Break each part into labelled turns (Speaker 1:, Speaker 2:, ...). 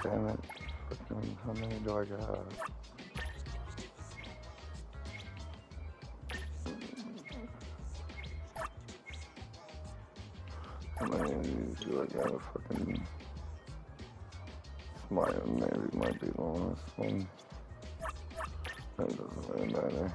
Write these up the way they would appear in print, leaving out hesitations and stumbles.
Speaker 1: Damn it. How many do I got? How many of these do I got? Fucking. Maybe might be the last one. That doesn't really matter.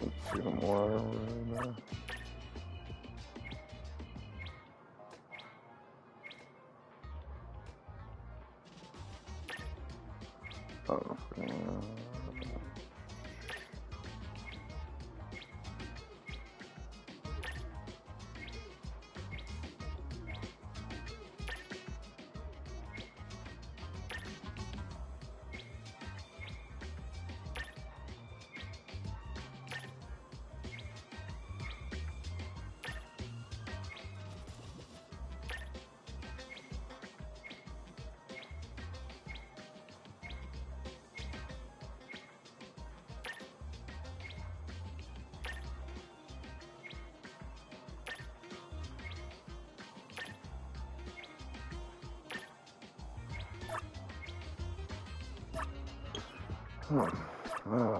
Speaker 1: Let's see them water right now. Oh,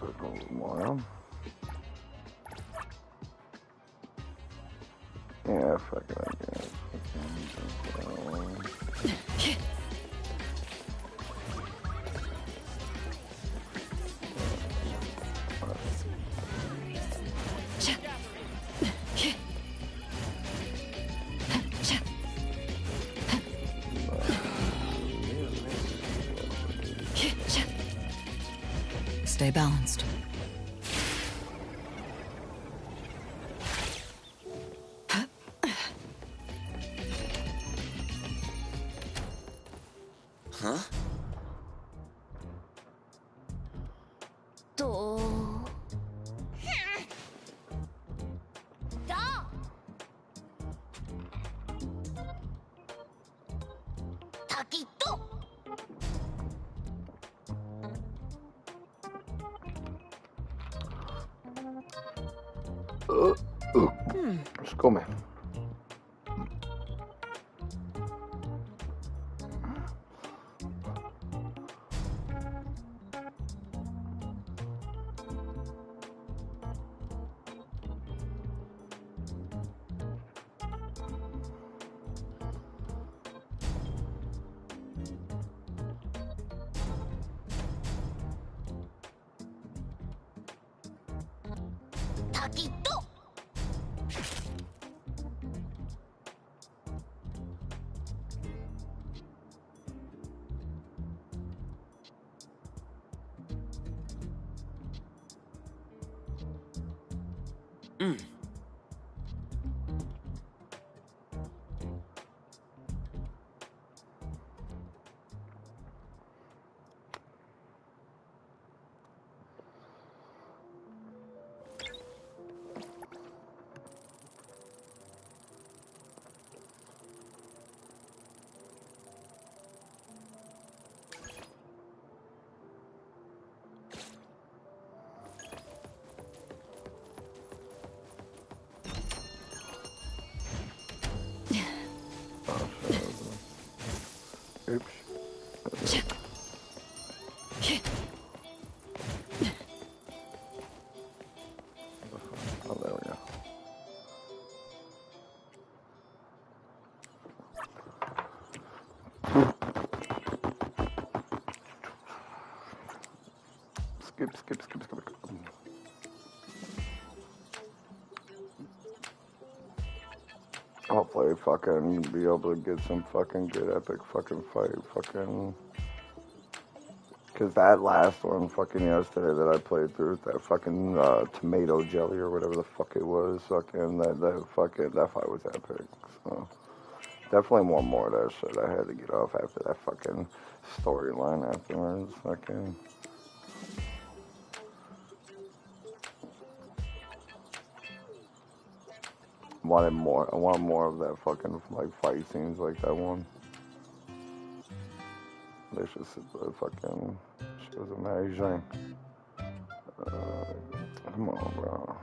Speaker 1: circle a little more. Yeah, fuck it, I guess.
Speaker 2: Stay balanced.
Speaker 3: Huh?
Speaker 1: Let's go, man. Oops. Oh, there we go. Skip. Hopefully fucking be able to get some fucking good epic fucking fight. Fucking. Cause that last one fucking yesterday that I played through, that fucking tomato jelly or whatever the fuck it was, fucking that fight was epic. So definitely want more of that shit. I had to get off after that fucking storyline afterwards. Fucking. Wanted more. I want more of that fucking like fight scenes like that one. They should sit the fucking. She was amazing. Come on, bro.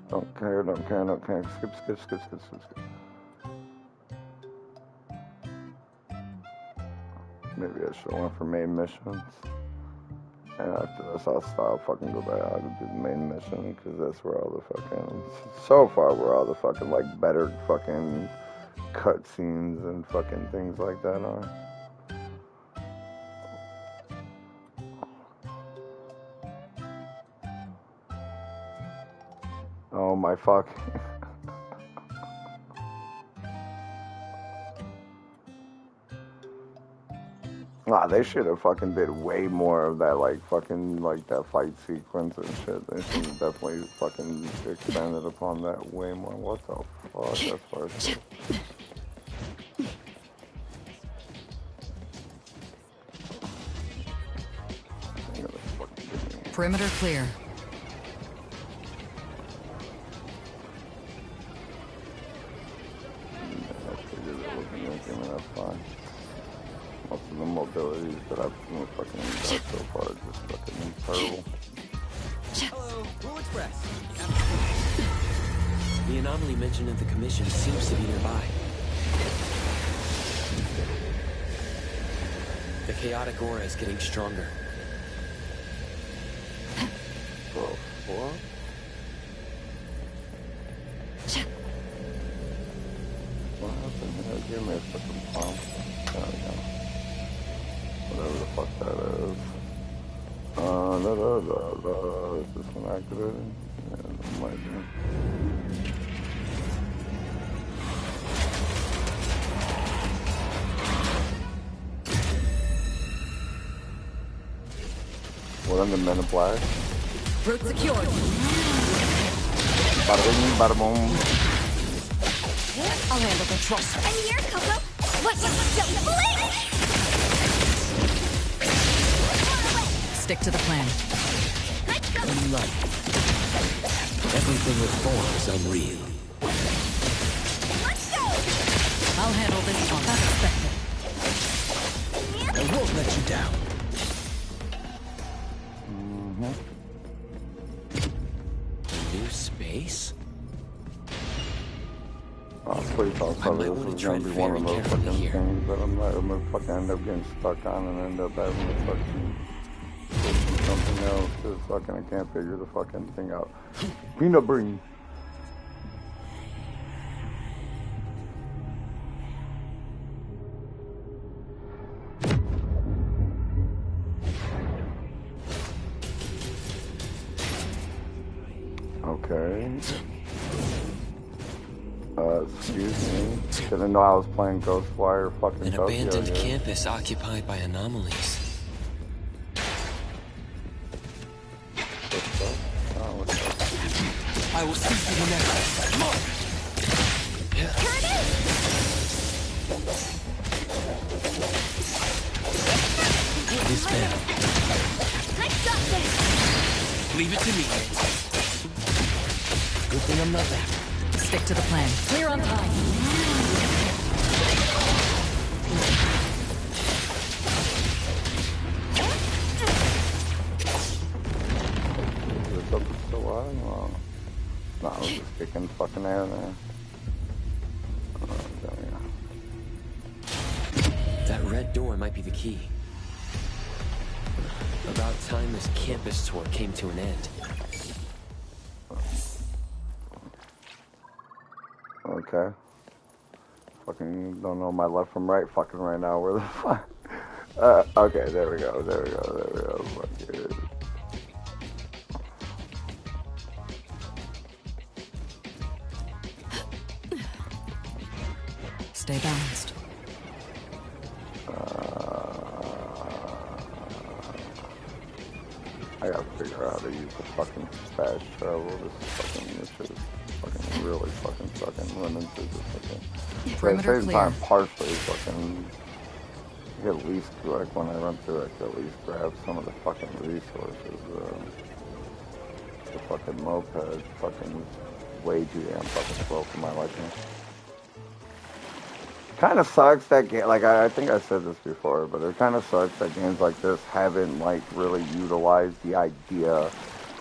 Speaker 1: Don't care. Skip. Maybe I should have went for main missions. And after this, I'll stop fucking go back out and do the main mission, because that's where all the fucking, so far, where all the fucking, like, better fucking cutscenes and fucking things like that are. Oh my fuck. Nah, they should have fucking did way more of that, like, fucking, like, that fight sequence and shit. They should have definitely fucking expanded upon that way more. What the fuck? That's first.
Speaker 2: Perimeter clear.
Speaker 1: That's fine. Most of the mobilities that I've fucking got so far are just fucking terrible.
Speaker 3: Hello, Blue Express. The anomaly mentioned in the commission seems to be nearby. The chaotic aura is getting stronger.
Speaker 1: What? What happened here? Give me a fucking pump. There we go. Whatever the fuck that is. Is this one activated? Yeah, it might be. What on the Men in Black?
Speaker 2: Route secured.
Speaker 1: Bada bing, bada boom.
Speaker 2: I'll handle the trust.
Speaker 4: I'm here, Coco. What was don't blink!
Speaker 2: Stick to the plan.
Speaker 3: Unlike. Everything it forms unreal.
Speaker 4: Let's go!
Speaker 2: I'll handle this one. As expected.
Speaker 3: I won't let you down. New space?
Speaker 1: Oh, please don't tell me this is gonna be one of those fucking things that I'm gonna fucking end up getting stuck on and end up having to fucking do something else, because fucking I can't figure the fucking thing out. Peanut brain. Okay. Excuse me. Didn't know I was playing Ghostwire fucking
Speaker 3: An
Speaker 1: Tokyo
Speaker 3: abandoned
Speaker 1: here.
Speaker 3: campus occupied by anomalies.
Speaker 1: What's up? Oh, what's up?
Speaker 3: I will see you next. Come on.
Speaker 4: Turn it!
Speaker 3: This man.
Speaker 4: I got this!
Speaker 3: Leave it to me. Good thing I'm not back.
Speaker 2: Stick to the plan. Clear on time.
Speaker 1: Is it still on? Oh. No, I was just kicking fucking air there. Oh, there we go.
Speaker 3: That red door might be the key. About time this campus tour came to an end.
Speaker 1: Okay. Fucking don't know my left from right fucking right now. Where the fuck? Okay, there we go. There we go. There we go. Fuck it.
Speaker 2: Stay balanced.
Speaker 1: I gotta figure out how to use the fucking fast travel. This shit is fucking really fucking running through this fucking.
Speaker 2: Perimeter
Speaker 1: At the same
Speaker 2: clear.
Speaker 1: time, partially fucking. At least like when I run through, I can at least grab some of the fucking resources. The fucking moped, fucking way too damn fucking slow for my liking. Kind of sucks that game. Like I think I said this before, but it kind of sucks that games like this haven't like really utilized the idea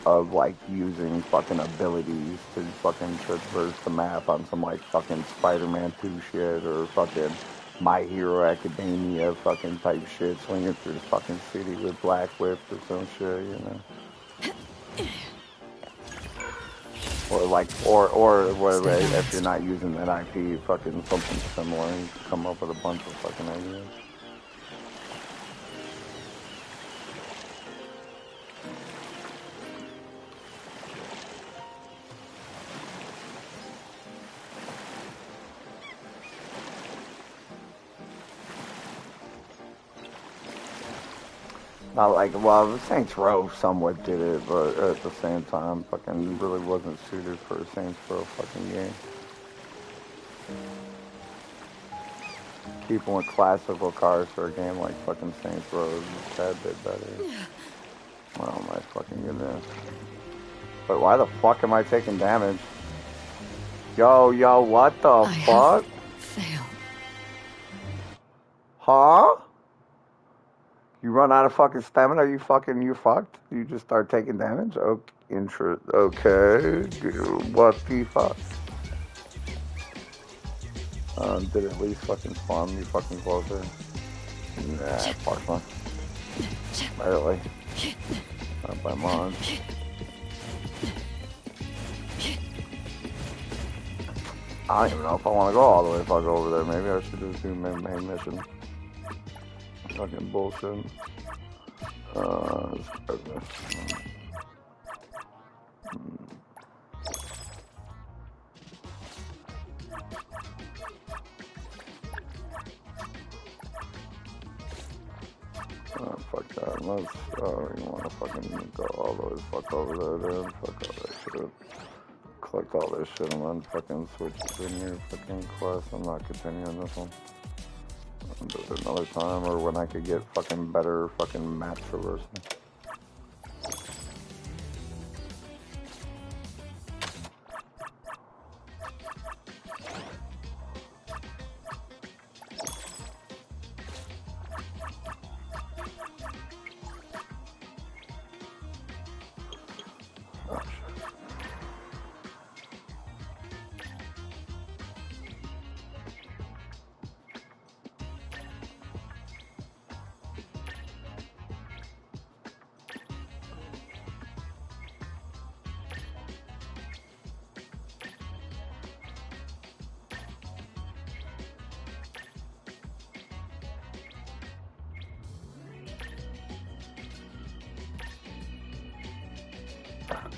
Speaker 1: of like using fucking abilities to fucking traverse the map on some like fucking Spider-Man 2 shit or fucking My Hero Academia fucking type shit, swinging through the fucking city with Black Whip or some shit, you know. Or like, or whatever, if you're not using that IP, fucking something similar, and you come up with a bunch of fucking ideas. Not like, well, Saints Row somewhat did it, but at the same time, fucking really wasn't suited for a Saints Row fucking game. Keeping with classical cars for a game like fucking Saints Row is a tad bit better. Oh my fucking goodness. But why the fuck am I taking damage? Yo, what the fuck?
Speaker 2: Fail.
Speaker 1: Huh? You run out of fucking stamina, you fucked? You just start taking damage? Okay. What the fuck? Did it at least fucking spawn me fucking closer? Nah, fuck man. Barely. Not by much. I don't even know if I want to go all the way fuck over there. Maybe I should just do main mission. Fucking bullshit. Fuck that. Unless you want to fucking go all the way fuck over there, then fuck all that shit. Collect all this shit and then fucking switch to a new fucking quest. I'm not continuing this one. I'll do it another time, or when I could get fucking better fucking map traversing.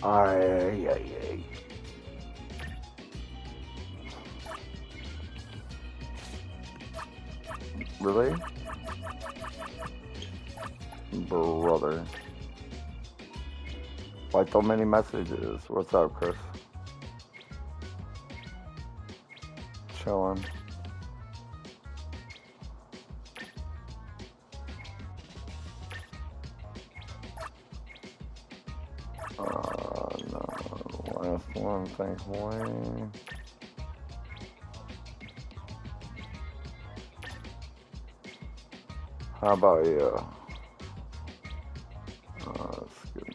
Speaker 1: Ay. Really? Brother. Why so many messages? What's up, Chris? chilling. No, last one, thankfully. How about you? Skip.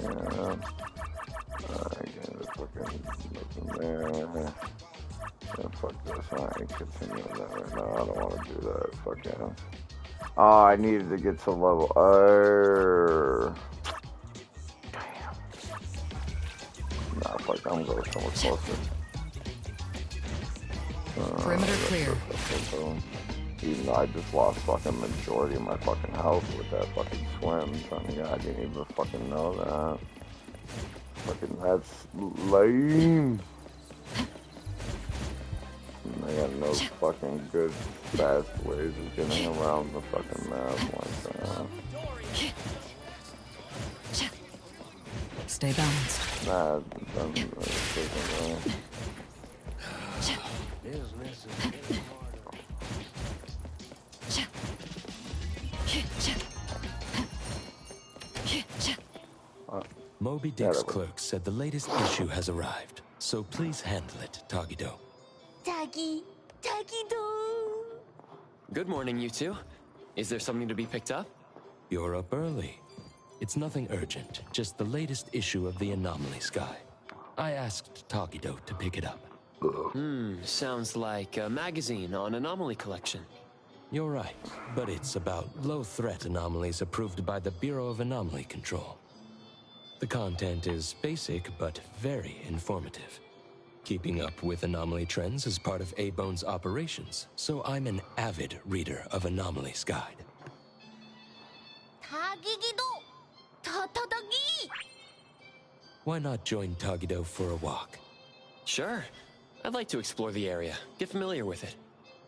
Speaker 1: Yeah. Again, the fucking nothing there. Yeah, fuck this. I ain't continuing that right now. I don't want to do that. Fucking. Oh, I needed to get to level. Damn. Nah, fuck. I'm going somewhere closer.
Speaker 2: Perimeter clear.
Speaker 1: Even though I just lost fucking majority of my fucking health with that fucking swim. So, yeah, I didn't even fucking know that. Fucking, that's lame. I got no fucking good, fast ways of getting around the fucking map like that.
Speaker 2: Stay balanced.
Speaker 1: Nah,
Speaker 3: Moby Dick's clerk said the latest issue has arrived, so please handle it, Tagido.
Speaker 4: Tagido.
Speaker 3: Good morning, you two. Is there something to be picked up? You're up early. It's nothing urgent, just the latest issue of the Anomaly Sky. I asked Tagido to pick it up. Sounds like a magazine on anomaly collection. You're right, but it's about low-threat anomalies approved by the Bureau of Anomaly Control. The content is basic, but very informative. Keeping up with anomaly trends is part of A-Bone's operations, so I'm an avid reader of Anomaly's Guide.
Speaker 4: Tagido. Tatadagi.
Speaker 3: Why not join Tagido for a walk? Sure. I'd like to explore the area, get familiar with it.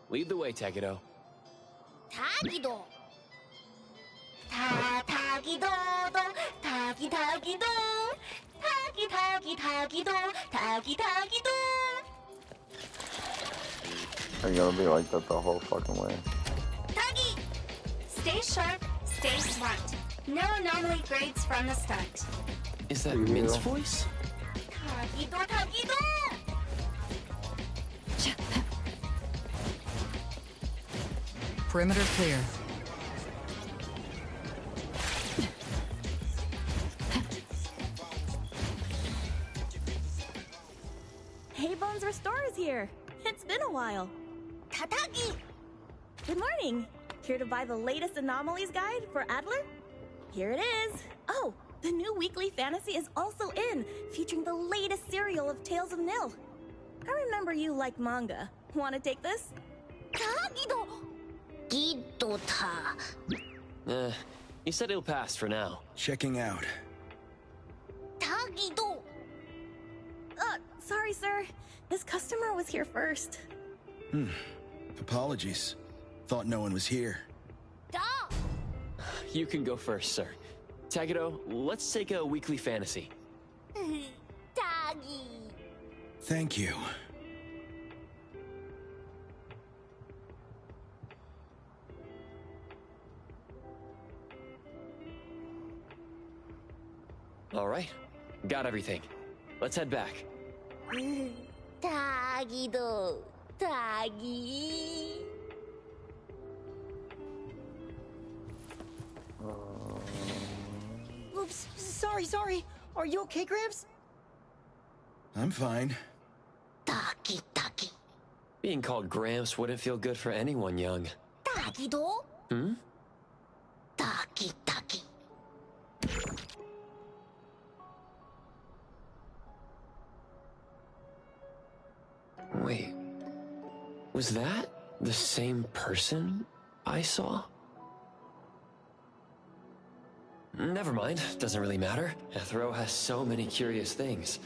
Speaker 3: Lead the way, Tagido.
Speaker 4: Tagido. Tagido. Tagido. Tagido.
Speaker 1: are you gonna be like that the whole fucking way?
Speaker 4: Tagi. Stay sharp, stay smart. No anomaly grades from the start.
Speaker 3: Is that Min's voice?
Speaker 4: Tagido.
Speaker 2: Perimeter clear.
Speaker 5: Hey, Bones Restore is here. It's been a while.
Speaker 4: Tatagi.
Speaker 5: Good morning. Here to buy the latest Anomalies guide for Adler? Here it is. Oh, the new weekly fantasy is also in, featuring the latest serial of Tales of Nil. I remember you like manga. Want to take this?
Speaker 4: Tagido. Gidota.
Speaker 3: He said he'll pass for now.
Speaker 6: Checking out.
Speaker 4: Tagido.
Speaker 5: Sorry, sir. This customer was here first.
Speaker 6: Apologies. Thought no one was here.
Speaker 4: Da.
Speaker 3: You can go first, sir. Tagido, let's take a weekly fantasy.
Speaker 4: Tagi.
Speaker 6: Thank you.
Speaker 3: All right, got everything. Let's head back.
Speaker 4: Tagido. Tagi.
Speaker 7: Oops, sorry. Are you okay, Gramps?
Speaker 6: I'm fine.
Speaker 4: Taki.
Speaker 3: Being called Gramps wouldn't feel good for anyone young.
Speaker 4: Tagido.
Speaker 3: Hmm?
Speaker 4: Taki.
Speaker 3: Wait, was that the same person I saw? Never mind, doesn't really matter. Ethro has so many curious things.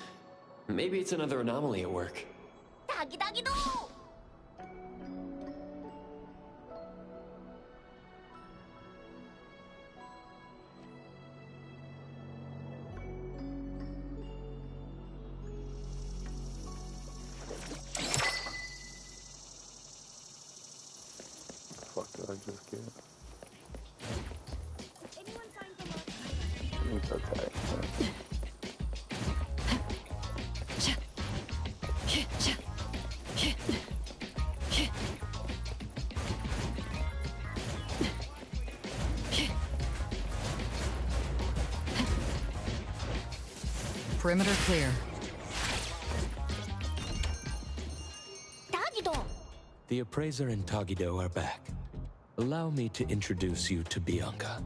Speaker 3: Maybe it's another anomaly at work.
Speaker 4: Tagido.
Speaker 1: just get.
Speaker 5: Anyone sign for more?
Speaker 1: It's okay.
Speaker 2: Perimeter clear.
Speaker 4: Tagido!
Speaker 3: The appraiser and Tagido are back. Allow me to introduce you to Bianca.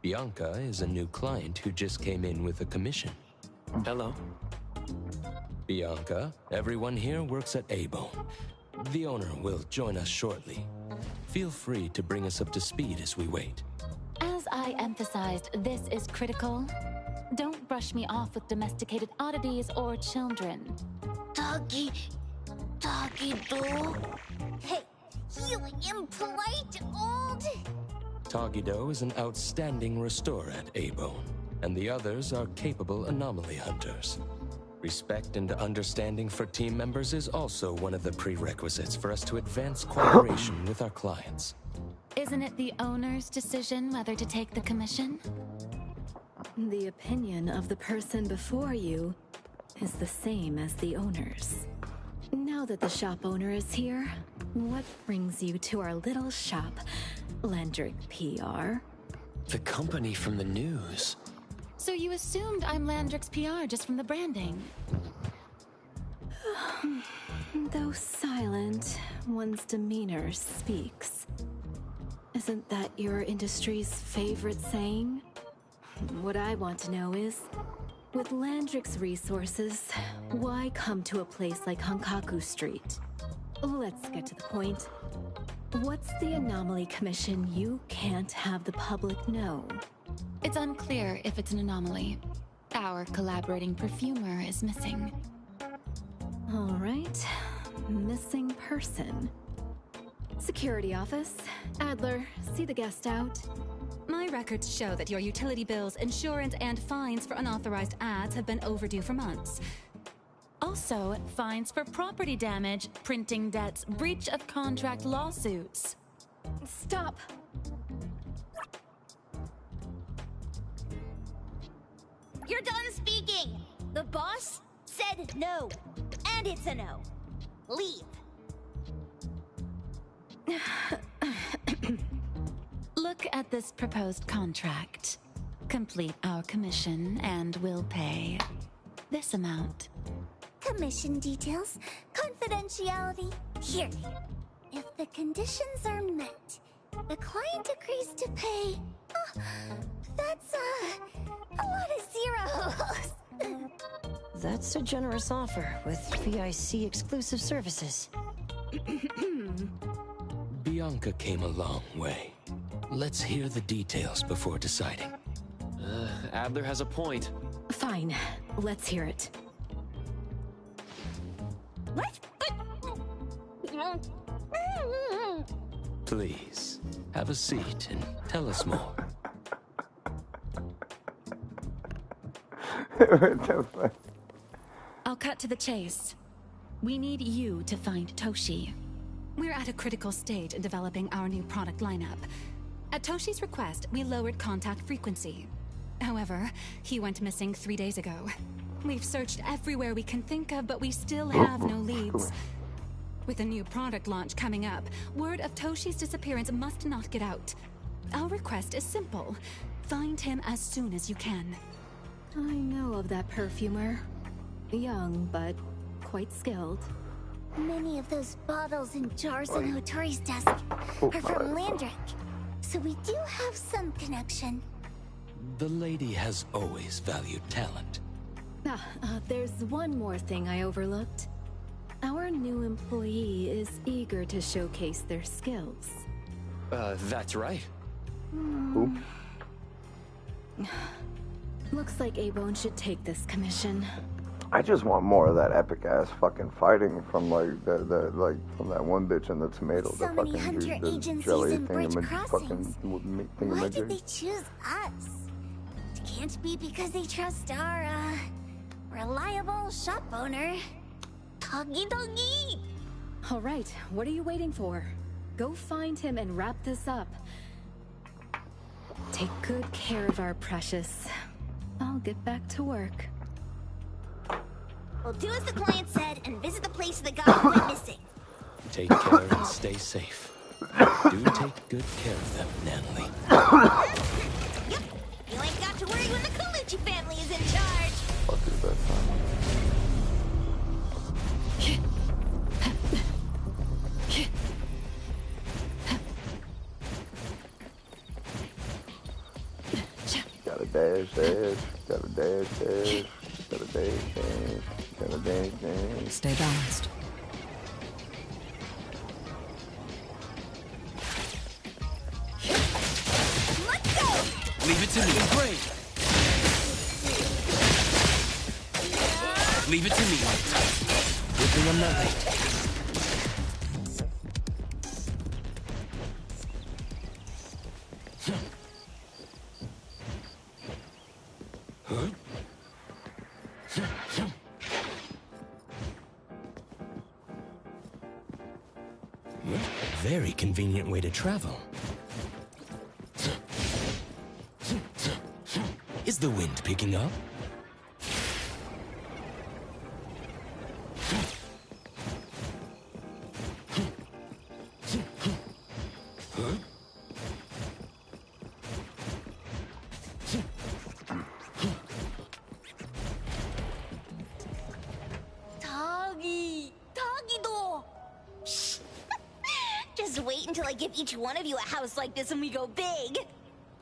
Speaker 3: Bianca is a new client who just came in with a commission.
Speaker 8: Hello.
Speaker 3: Bianca, everyone here works at A-Bone. The owner will join us shortly. Feel free to bring us up to speed as we wait.
Speaker 9: As I emphasized, this is critical. Don't brush me off with domesticated oddities or children.
Speaker 4: Tagido. Hey, you impolite old.
Speaker 3: Tagido is an outstanding restorer at A-Bone, and the others are capable anomaly hunters. Respect and understanding for team members is also one of the prerequisites for us to advance cooperation with our clients.
Speaker 9: Isn't it the owner's decision whether to take the commission?
Speaker 10: The opinion of the person before you is the same as the owner's. Now that the shop owner is here, what brings you to our little shop, Landrick PR?
Speaker 8: The company from the news.
Speaker 9: So you assumed I'm Landrick's PR just from the branding?
Speaker 10: Though silent, one's demeanor speaks. Isn't that your industry's favorite saying? What I want to know is, with Landrick's resources, why come to a place like Hankaku Street? Let's get to the point. What's the anomaly commission you can't have the public know?
Speaker 9: It's unclear if it's an anomaly. Our collaborating perfumer is missing.
Speaker 10: All right. Missing person. Security office. Adler, see the guest out.
Speaker 11: My records show that your utility bills, insurance, and fines for unauthorized ads have been overdue for months.
Speaker 9: Also, fines for property damage, printing debts, breach of contract lawsuits.
Speaker 10: Stop!
Speaker 4: You're done speaking! The boss said no. And it's a no. Leave.
Speaker 9: Look at this proposed contract. Complete our commission and we'll pay this amount.
Speaker 4: Commission details, confidentiality. Here. If the conditions are met, the client agrees to pay. That's a lot of zeros.
Speaker 7: That's a generous offer with VIC exclusive services.
Speaker 3: Bianca came a long way. Let's hear the details before deciding.
Speaker 8: Adler has a point.
Speaker 10: Fine, let's hear it.
Speaker 4: What?
Speaker 3: Please, have a seat and tell us more.
Speaker 11: I'll cut to the chase. We need you to find Toshi. We're at a critical stage in developing our new product lineup. At Toshi's request, we lowered contact frequency. However, he went missing 3 days ago. We've searched everywhere we can think of, but we still have no leads. With a new product launch coming up, word of Toshi's disappearance must not get out. Our request is simple. Find him as soon as you can.
Speaker 10: I know of that perfumer. Young, but quite skilled.
Speaker 4: Many of those bottles and jars on Hotori's desk are from Landrick. So we do have some connection.
Speaker 3: The lady has always valued talent.
Speaker 10: There's one more thing I overlooked. Our new employee is eager to showcase their skills.
Speaker 8: That's right.
Speaker 1: Who?
Speaker 10: Looks like A-Bone should take this commission.
Speaker 1: I just want more of that epic ass fucking fighting from like from that one bitch in the tomato.
Speaker 4: So
Speaker 1: the
Speaker 4: many
Speaker 1: fucking
Speaker 4: hunter
Speaker 1: the
Speaker 4: agencies
Speaker 1: jelly
Speaker 4: in Bridge Crossings.
Speaker 1: fucking
Speaker 4: Why did they choose us? It can't be because they trust our reliable shop owner, Tagidogi.
Speaker 10: All right, what are you waiting for? Go find him and wrap this up. Take good care of our precious. I'll get back to work.
Speaker 4: We'll do as the client said and visit the place the guy went missing.
Speaker 3: Take care and stay safe. Do take good care of them, Natalie.
Speaker 4: Yep. You ain't got to worry when the Colucci family is in charge.
Speaker 1: I'll do that time. Gotta dash, dash. Gotta dash, dash. Gotta dash, dash. Gotta dash, dash.
Speaker 2: Stay balanced.
Speaker 4: Let's go!
Speaker 6: Leave it to me. Great. Leave it to me.
Speaker 3: Good thing I'm not late. Very convenient way to travel. Is the wind picking up?
Speaker 4: Tagi-do! Shh. Just wait until I give each one of you a house like this and we go big.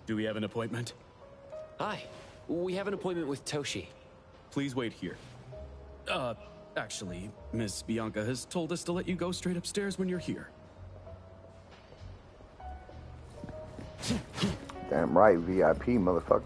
Speaker 12: Do we have an appointment?
Speaker 8: Hi. We have an appointment with Toshi.
Speaker 12: Please wait here. Actually, Miss Bianca has told us to let you go straight upstairs when you're here.
Speaker 1: Damn right, VIP, motherfucker.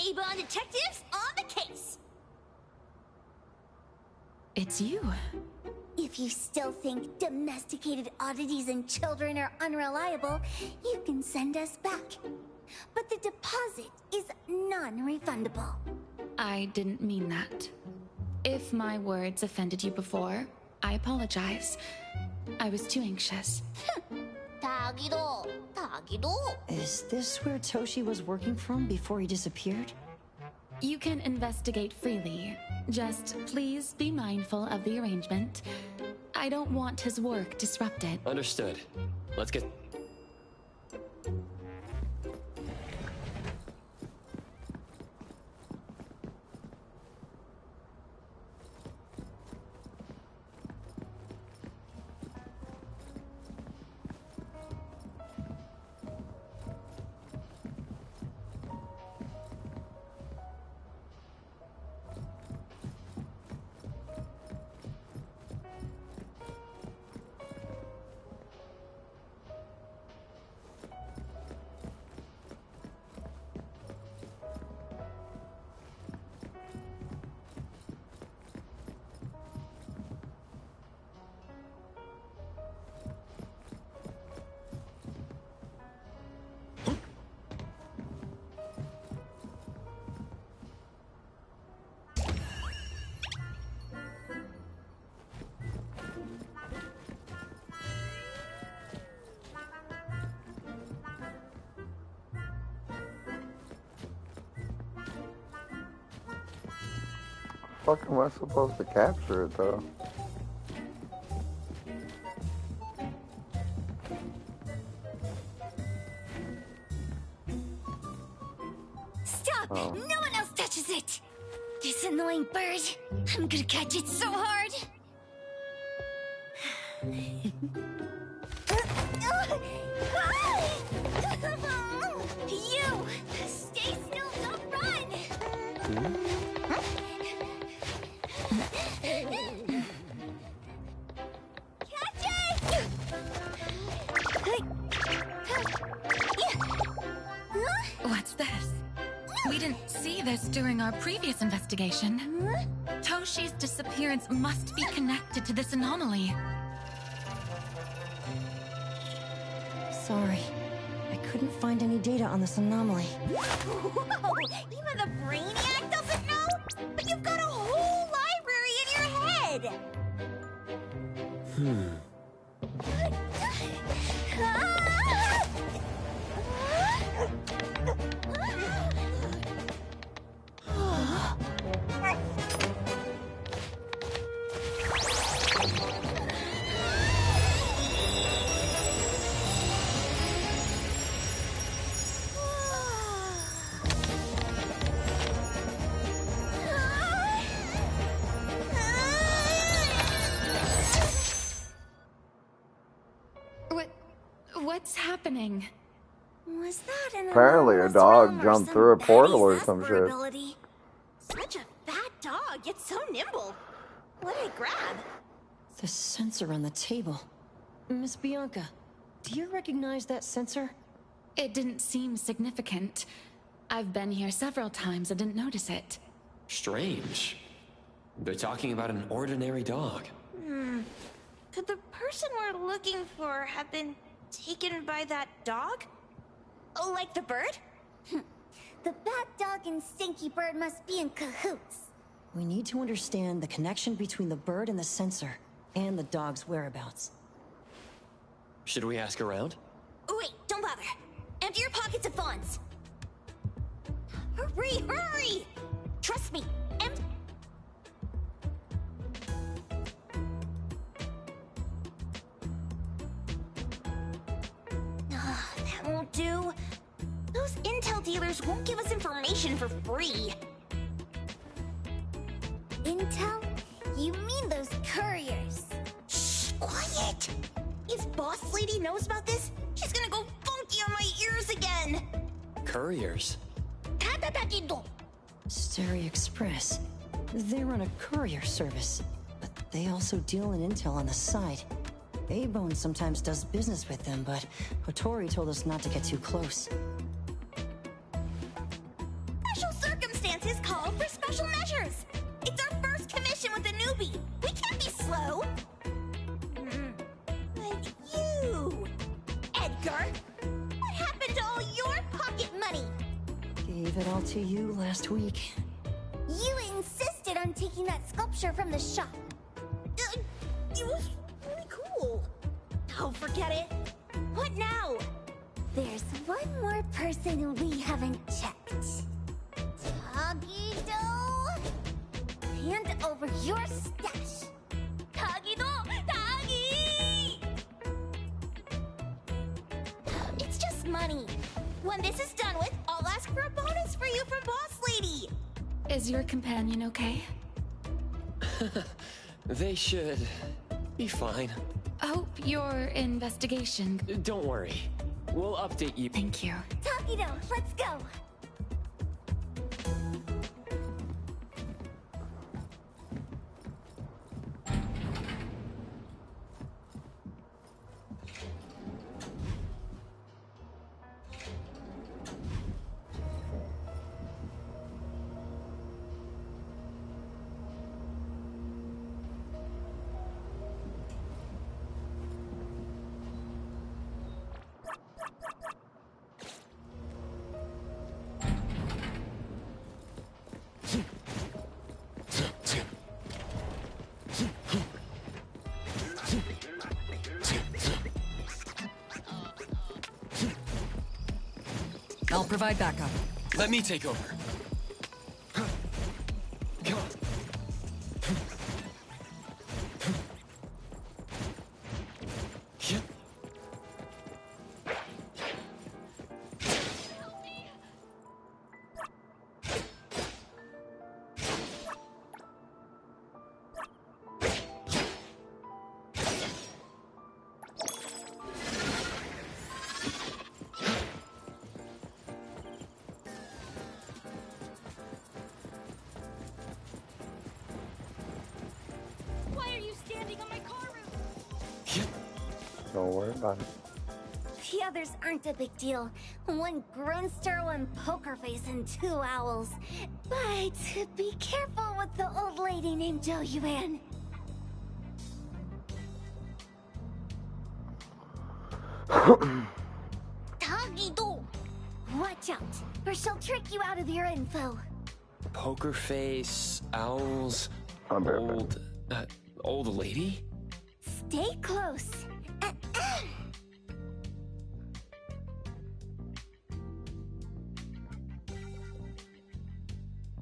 Speaker 4: Avon detectives on the case.
Speaker 11: It's you.
Speaker 4: If you still think domesticated oddities and children are unreliable, you can send us back. But the deposit is non-refundable.
Speaker 9: I didn't mean that. If my words offended you before, I apologize. I was too anxious.
Speaker 4: Tagi-do, Tagi-do.
Speaker 7: Is this where Toshi was working from before he disappeared?
Speaker 9: You can investigate freely. Just please be mindful of the arrangement. I don't want his work disrupted.
Speaker 8: Understood. Let's get...
Speaker 1: Fuck am I supposed to capture it though?
Speaker 4: Stop! No one else touches it! This annoying bird. I'm gonna catch it so hard. You! Stay still, don't run! Catch it!
Speaker 9: What this during our previous investigation. Toshi's disappearance must be connected to this anomaly.
Speaker 7: Sorry. I couldn't find any data on this anomaly.
Speaker 4: Whoa! Even the Brainiac doesn't know? But you've got a whole library in your head!
Speaker 9: What's happening?
Speaker 4: Was that an
Speaker 1: Apparently a
Speaker 4: anomalous
Speaker 1: dog
Speaker 4: realm or
Speaker 1: jumped
Speaker 4: some
Speaker 1: through a portal or
Speaker 4: petty
Speaker 1: some
Speaker 4: Vesper
Speaker 1: shit.
Speaker 4: ability? Such a fat dog, yet so nimble. What did I grab?
Speaker 7: The sensor on the table. Miss Bianca, do you recognize that sensor?
Speaker 9: It didn't seem significant. I've been here several times and didn't notice it.
Speaker 8: Strange. They're talking about an ordinary dog.
Speaker 5: Could the person we're looking for have been taken by that dog?
Speaker 4: Oh, like the bird? The bat dog and Stinky Bird must be in cahoots.
Speaker 7: We need to understand the connection between the bird and the sensor, and the dog's whereabouts.
Speaker 8: Should we ask around?
Speaker 4: Oh, wait, don't bother. Empty your pockets of funds. Hurry, hurry! Trust me, that won't do. Those intel dealers won't give us information for free. Intel? You mean those couriers? Shh, quiet! If Boss Lady knows about this, she's gonna go funky on my ears again!
Speaker 8: Couriers?
Speaker 7: Stary Express. They run a courier service, but they also deal in intel on the side. A-Bone sometimes does business with them, but Hotori told us not to get too close.
Speaker 4: Special circumstances call for special measures. It's our first commission with a newbie. We can't be slow. But you, Edgar, what happened to all your pocket money?
Speaker 7: Gave it all to you last week.
Speaker 4: You insisted on taking that sculpture from the shop. It was really cool. Oh, forget it. What now? There's one more person we haven't checked. Tagido? Hand over your stash. Tagido! Tagi! It's just money. When this is done with, I'll ask for a bonus for you from Boss Lady.
Speaker 9: Is your companion okay?
Speaker 8: They should be fine.
Speaker 9: Hope your investigation...
Speaker 8: Don't worry. We'll update you.
Speaker 9: Thank you.
Speaker 4: Tagido, let's go.
Speaker 2: I'll provide backup.
Speaker 6: Let me take over. Come on.
Speaker 1: Don't worry about it.
Speaker 4: The others aren't a big deal. One Grunster, one Poker Face, and two Owls. But be careful with the old lady named Zhou Yuan. Tagido! Watch out, or she'll trick you out of your info.
Speaker 8: Poker face, owls,
Speaker 1: I'm back.
Speaker 8: Old lady?
Speaker 4: Stay close.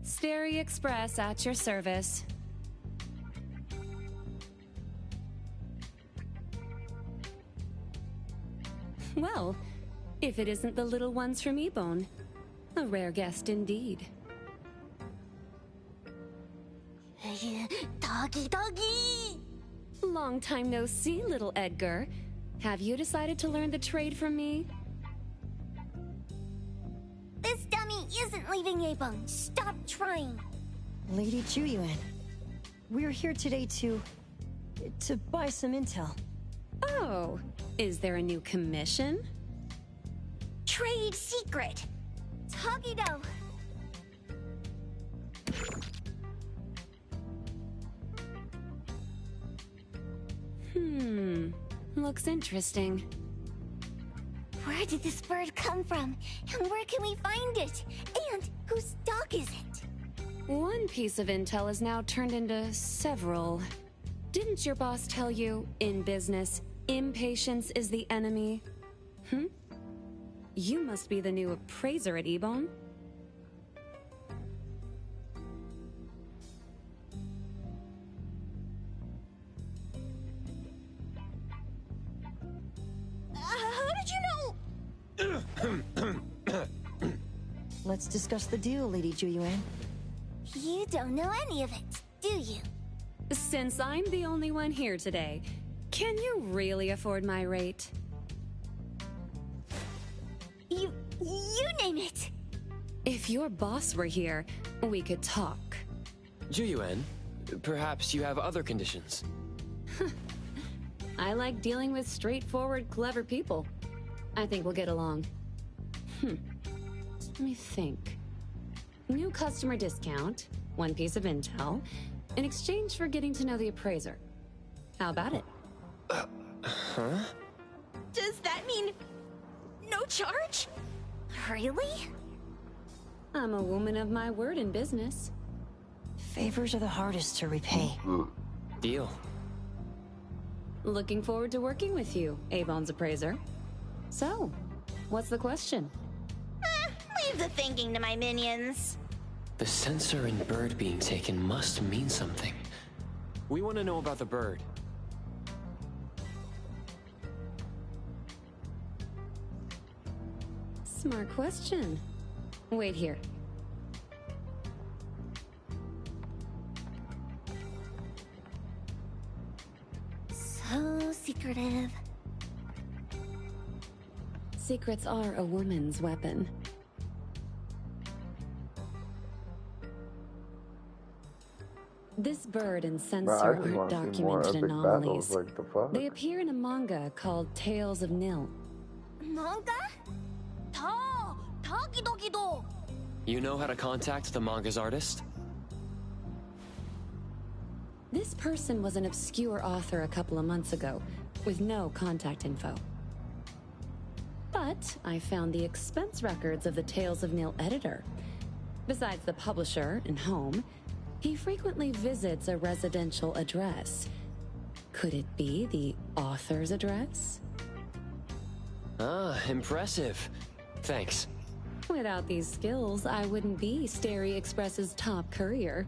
Speaker 11: Stary Express at your service. Well, if it isn't the little ones from Ebone. A rare guest indeed.
Speaker 4: Doggy!
Speaker 11: Long time no see, little Edgar. Have you decided to learn the trade from me?
Speaker 4: This dummy isn't leaving Ebone. Stop trying.
Speaker 7: Lady Zhou Yuan, we're here today to buy some intel.
Speaker 11: Oh, is there a new commission?
Speaker 4: Trade secret. Tagido.
Speaker 11: Looks interesting.
Speaker 4: Where did this bird come from? And where can we find it? And whose dog is it?
Speaker 11: One piece of intel is now turned into several. Didn't your boss tell you, in business, impatience is the enemy? You must be the new appraiser at Ebone.
Speaker 4: How did you know?
Speaker 7: Let's discuss the deal, Lady Zhou Yuan.
Speaker 4: You don't know any of it, do you?
Speaker 11: Since I'm the only one here today, can you really afford my rate?
Speaker 4: You name it.
Speaker 11: If your boss were here, we could talk.
Speaker 8: Zhou Yuan, perhaps you have other conditions.
Speaker 11: I like dealing with straightforward, clever people. I think we'll get along. Let me think. New customer discount, one piece of intel, in exchange for getting to know the appraiser. How about it?
Speaker 8: Huh?
Speaker 5: Does that mean no charge?
Speaker 4: Really?
Speaker 11: I'm a woman of my word in business.
Speaker 7: Favors are the hardest to repay.
Speaker 8: Deal.
Speaker 11: Looking forward to working with you, Ebone's appraiser. So, what's the question?
Speaker 4: Leave the thinking to my minions.
Speaker 8: The sensor and bird being taken must mean something. We want to know about the bird.
Speaker 11: Smart question. Wait here.
Speaker 4: So secretive.
Speaker 11: Secrets are a woman's weapon. This bird and sensor
Speaker 1: I just
Speaker 11: are
Speaker 1: want to see more
Speaker 11: documented
Speaker 1: epic
Speaker 11: anomalies.
Speaker 1: battles like the fuck.
Speaker 11: They appear in a manga called Tales of Nil.
Speaker 4: Manga? Tagido.
Speaker 8: You know how to contact the manga's artist?
Speaker 11: This person was an obscure author a couple of months ago, with no contact info. But I found the expense records of the Tales of Nil editor. Besides the publisher and home, he frequently visits a residential address. Could it be the author's address?
Speaker 8: Ah, impressive. Thanks.
Speaker 11: Without these skills, I wouldn't be Stary Express's top courier.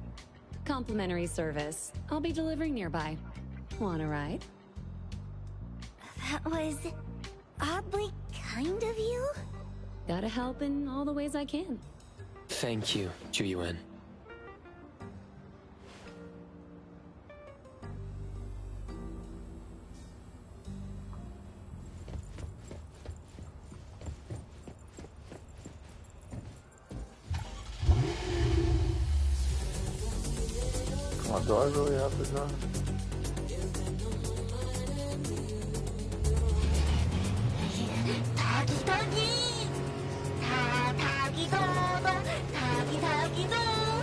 Speaker 11: Complimentary service. I'll be delivering nearby. Want a ride?
Speaker 4: That was oddly kind of you.
Speaker 11: Gotta help in all the ways I can.
Speaker 8: Thank you, Zhou Yuan.
Speaker 1: Come on, do I really have to drive?
Speaker 4: Tagido.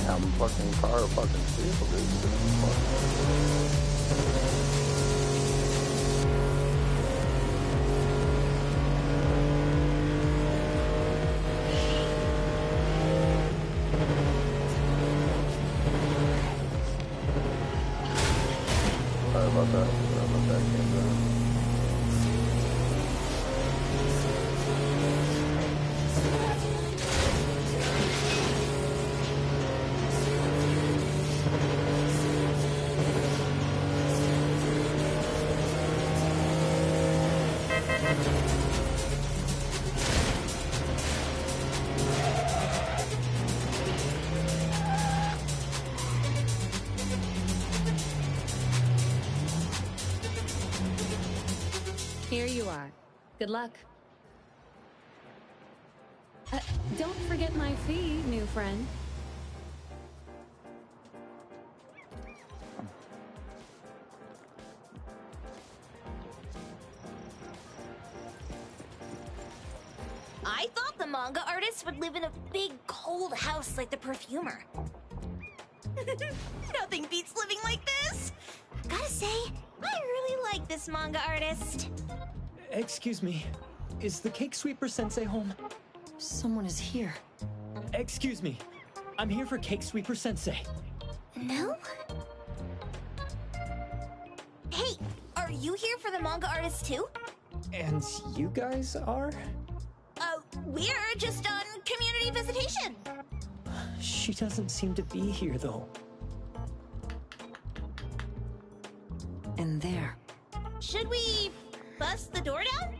Speaker 1: I'm fucking car fucking steal, dude. Sorry about that.
Speaker 11: Here you are. Good luck. Don't forget my fee, new friend.
Speaker 4: I thought the manga artist would live in a big, cold house like the perfumer. Nothing beats living like this! Gotta say, I really like this manga artist.
Speaker 6: Excuse me. Is the Cake Sweeper Sensei home?
Speaker 7: Someone is here.
Speaker 6: Excuse me. I'm here for Cake Sweeper Sensei.
Speaker 4: No? Hey, are you here for the manga artist too?
Speaker 6: And you guys are?
Speaker 4: We're just on community visitation.
Speaker 6: She doesn't seem to be here, though.
Speaker 7: And there.
Speaker 4: Should we bust the door down?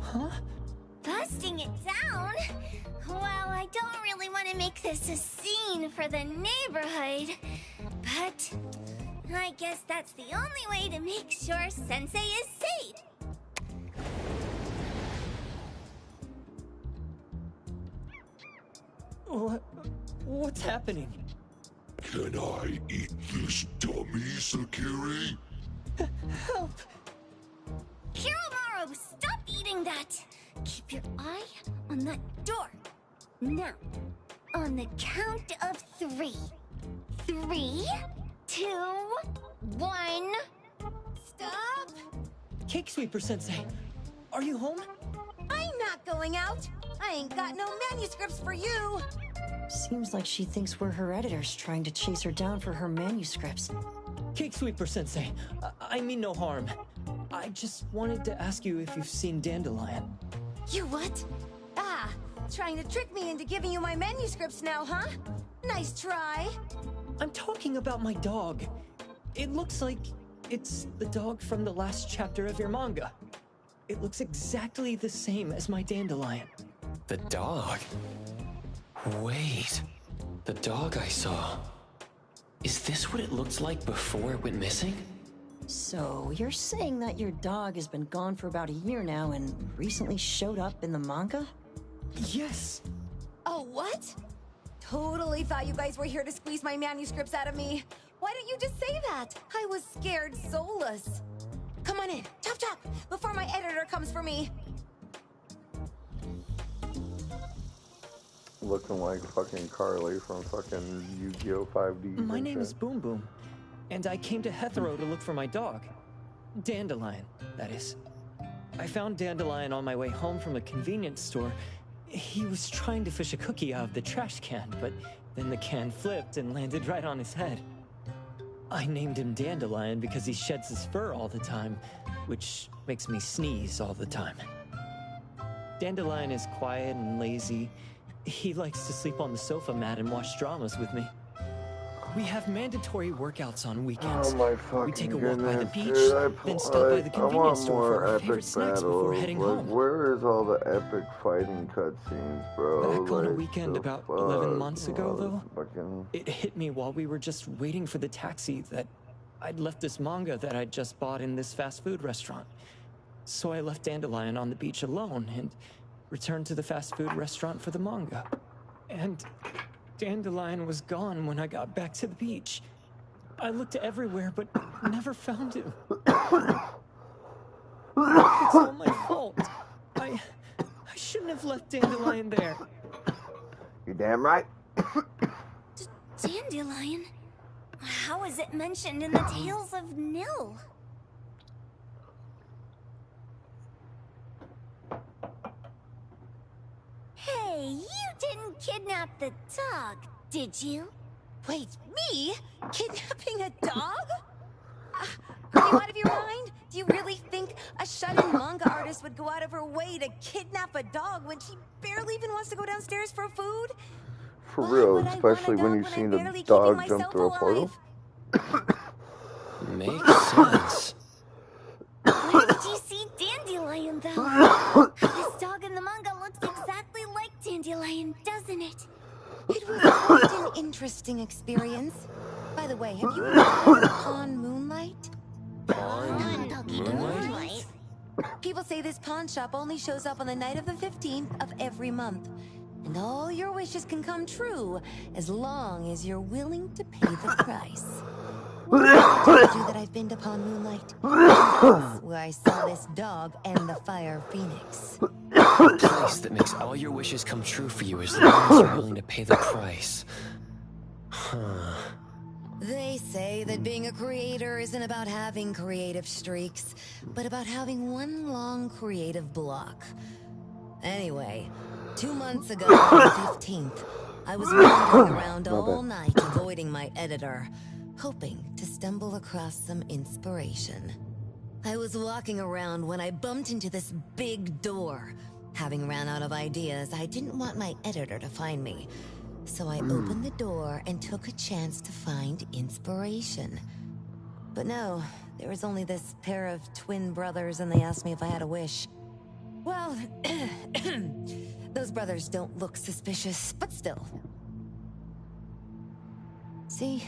Speaker 6: Huh?
Speaker 4: Busting it down? Well, I don't really want to make this a scene for the neighborhood, but I guess that's the only way to make sure Sensei is safe.
Speaker 6: What's happening?
Speaker 13: Can I eat this dummy, Sakiri?
Speaker 6: Help!
Speaker 4: Kiromaru, stop eating that! Keep your eye on that door. Now, on the count of 3. 3, 2, 1. Stop!
Speaker 6: Cake Sweeper Sensei, are you home?
Speaker 14: I'm not going out. I ain't got no manuscripts for you.
Speaker 7: Seems like she thinks we're her editors trying to chase her down for her manuscripts.
Speaker 6: Cake Sweeper Sensei, I mean no harm. I just wanted to ask you if you've seen Dandelion.
Speaker 14: You what? Ah, trying to trick me into giving you my manuscripts now, huh? Nice try.
Speaker 6: I'm talking about my dog. It looks like it's the dog from the last chapter of your manga. It looks exactly the same as my Dandelion.
Speaker 8: The dog? Wait. The dog I saw. Is this what it looked like before it went missing?
Speaker 7: So, you're saying that your dog has been gone for about a year now and recently showed up in the manga?
Speaker 6: Yes.
Speaker 14: Oh, what? Totally thought you guys were here to squeeze my manuscripts out of me. Why didn't you just say that? I was scared soulless. Come on in, chop chop, before my editor comes for me.
Speaker 1: Looking like fucking Carly from fucking Yu-Gi-Oh! 5D.
Speaker 6: My name is Boom Boom, and I came to Hethero to look for my dog. Dandelion, that is. I found Dandelion on my way home from a convenience store. He was trying to fish a cookie out of the trash can, but then the can flipped and landed right on his head. I named him Dandelion because he sheds his fur all the time, which makes me sneeze all the time. Dandelion is quiet and lazy. He likes to sleep on the sofa mat and watch dramas with me. We have mandatory workouts on weekends.
Speaker 1: Oh my fucking
Speaker 6: we take a walk by the
Speaker 1: goodness,
Speaker 6: beach,
Speaker 1: dude,
Speaker 6: then stop by the convenience store for our
Speaker 1: epic
Speaker 6: favorite snacks before
Speaker 1: battles.
Speaker 6: heading
Speaker 1: Like,
Speaker 6: home.
Speaker 1: where is all the epic fighting cutscenes, bro?
Speaker 6: Back on a
Speaker 1: Like,
Speaker 6: weekend
Speaker 1: the
Speaker 6: about
Speaker 1: fuck?
Speaker 6: 11 months ago,
Speaker 1: Oh,
Speaker 6: though,
Speaker 1: fucking...
Speaker 6: it hit me while we were just waiting for the taxi that I'd left this manga that I'd just bought in this fast food restaurant. So I left Dandelion on the beach alone and returned to the fast food restaurant for the manga. And Dandelion was gone when I got back to the beach. I looked everywhere, but never found him. It's all my fault. I shouldn't have left Dandelion there.
Speaker 1: You damn right.
Speaker 4: Dandelion? How is it mentioned in the Tales of Nil? Hey, you didn't kidnap the dog, did you?
Speaker 14: Wait, me? Kidnapping a dog? Are you out of your mind? Do you really think a shut-in manga artist would go out of her way to kidnap a dog when she barely even wants to go downstairs for food?
Speaker 1: For real, especially when you've seen the dog jump through a portal.
Speaker 8: Makes sense.
Speaker 4: Where did you see Dandelion, though? This dog in the manga looks exactly like Dandelion, doesn't it?
Speaker 14: It was quite an interesting experience. By the way, have you heard of Pawn Moonlight?
Speaker 8: Moonlight?
Speaker 14: People say this pawn shop only shows up on the night of the 15th of every month. And all your wishes can come true as long as you're willing to pay the price. Well, I told you that I've been to Pawn Moonlight, where I saw this dog and the Fire Phoenix.
Speaker 8: A place that makes all your wishes come true for you as long as you're willing to pay the price. Huh.
Speaker 14: They say that being a creator isn't about having creative streaks, but about having one long creative block. Anyway, 2 months ago on the 15th, I was wandering around all night avoiding my editor, hoping to stumble across some inspiration. I was walking around when I bumped into this big door. Having ran out of ideas, I didn't want my editor to find me. So I opened the door and took a chance to find inspiration. But no, there was only this pair of twin brothers and they asked me if I had a wish. Well, those brothers don't look suspicious, but still. See,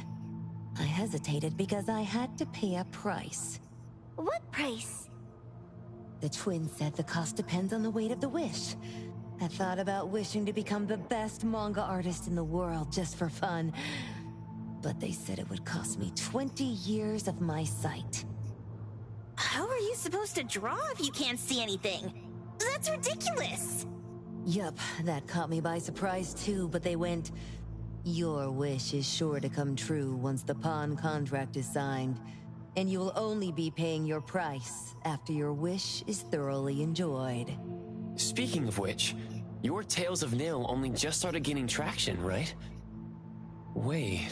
Speaker 14: I hesitated because I had to pay a price.
Speaker 4: What price?
Speaker 14: The twins said the cost depends on the weight of the wish. I thought about wishing to become the best manga artist in the world just for fun. But they said it would cost me 20 years of my sight.
Speaker 4: How are you supposed to draw if you can't see anything? That's ridiculous!
Speaker 14: Yup, that caught me by surprise too, but they went, "Your wish is sure to come true once the pawn contract is signed, and you will only be paying your price after your wish is thoroughly enjoyed."
Speaker 8: Speaking of which, your Tales of Nil only just started gaining traction, right? Wait.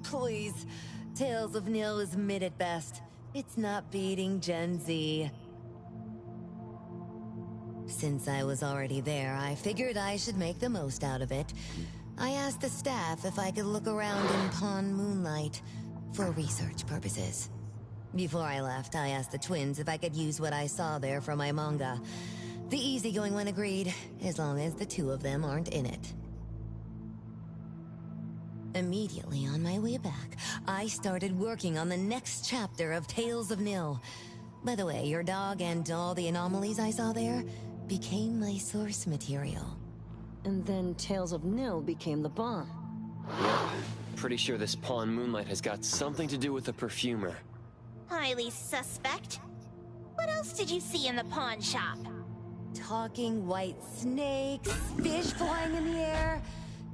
Speaker 14: Please, Tales of Nil is mid at best. It's not beating Gen Z. Since I was already there, I figured I should make the most out of it. I asked the staff if I could look around in Pawn Moonlight for research purposes. Before I left, I asked the twins if I could use what I saw there for my manga. The easygoing one agreed, as long as the two of them aren't in it. Immediately on my way back, I started working on the next chapter of Tales of Nil. By the way, your dog and all the anomalies I saw there became my source material.
Speaker 7: And then Tales of Nil became the bomb.
Speaker 8: Yep. Pretty sure this Pawn Moonlight has got something to do with the perfumer.
Speaker 4: Highly suspect. What else did you see in the pawn shop?
Speaker 14: Talking white snakes, fish flying in the air,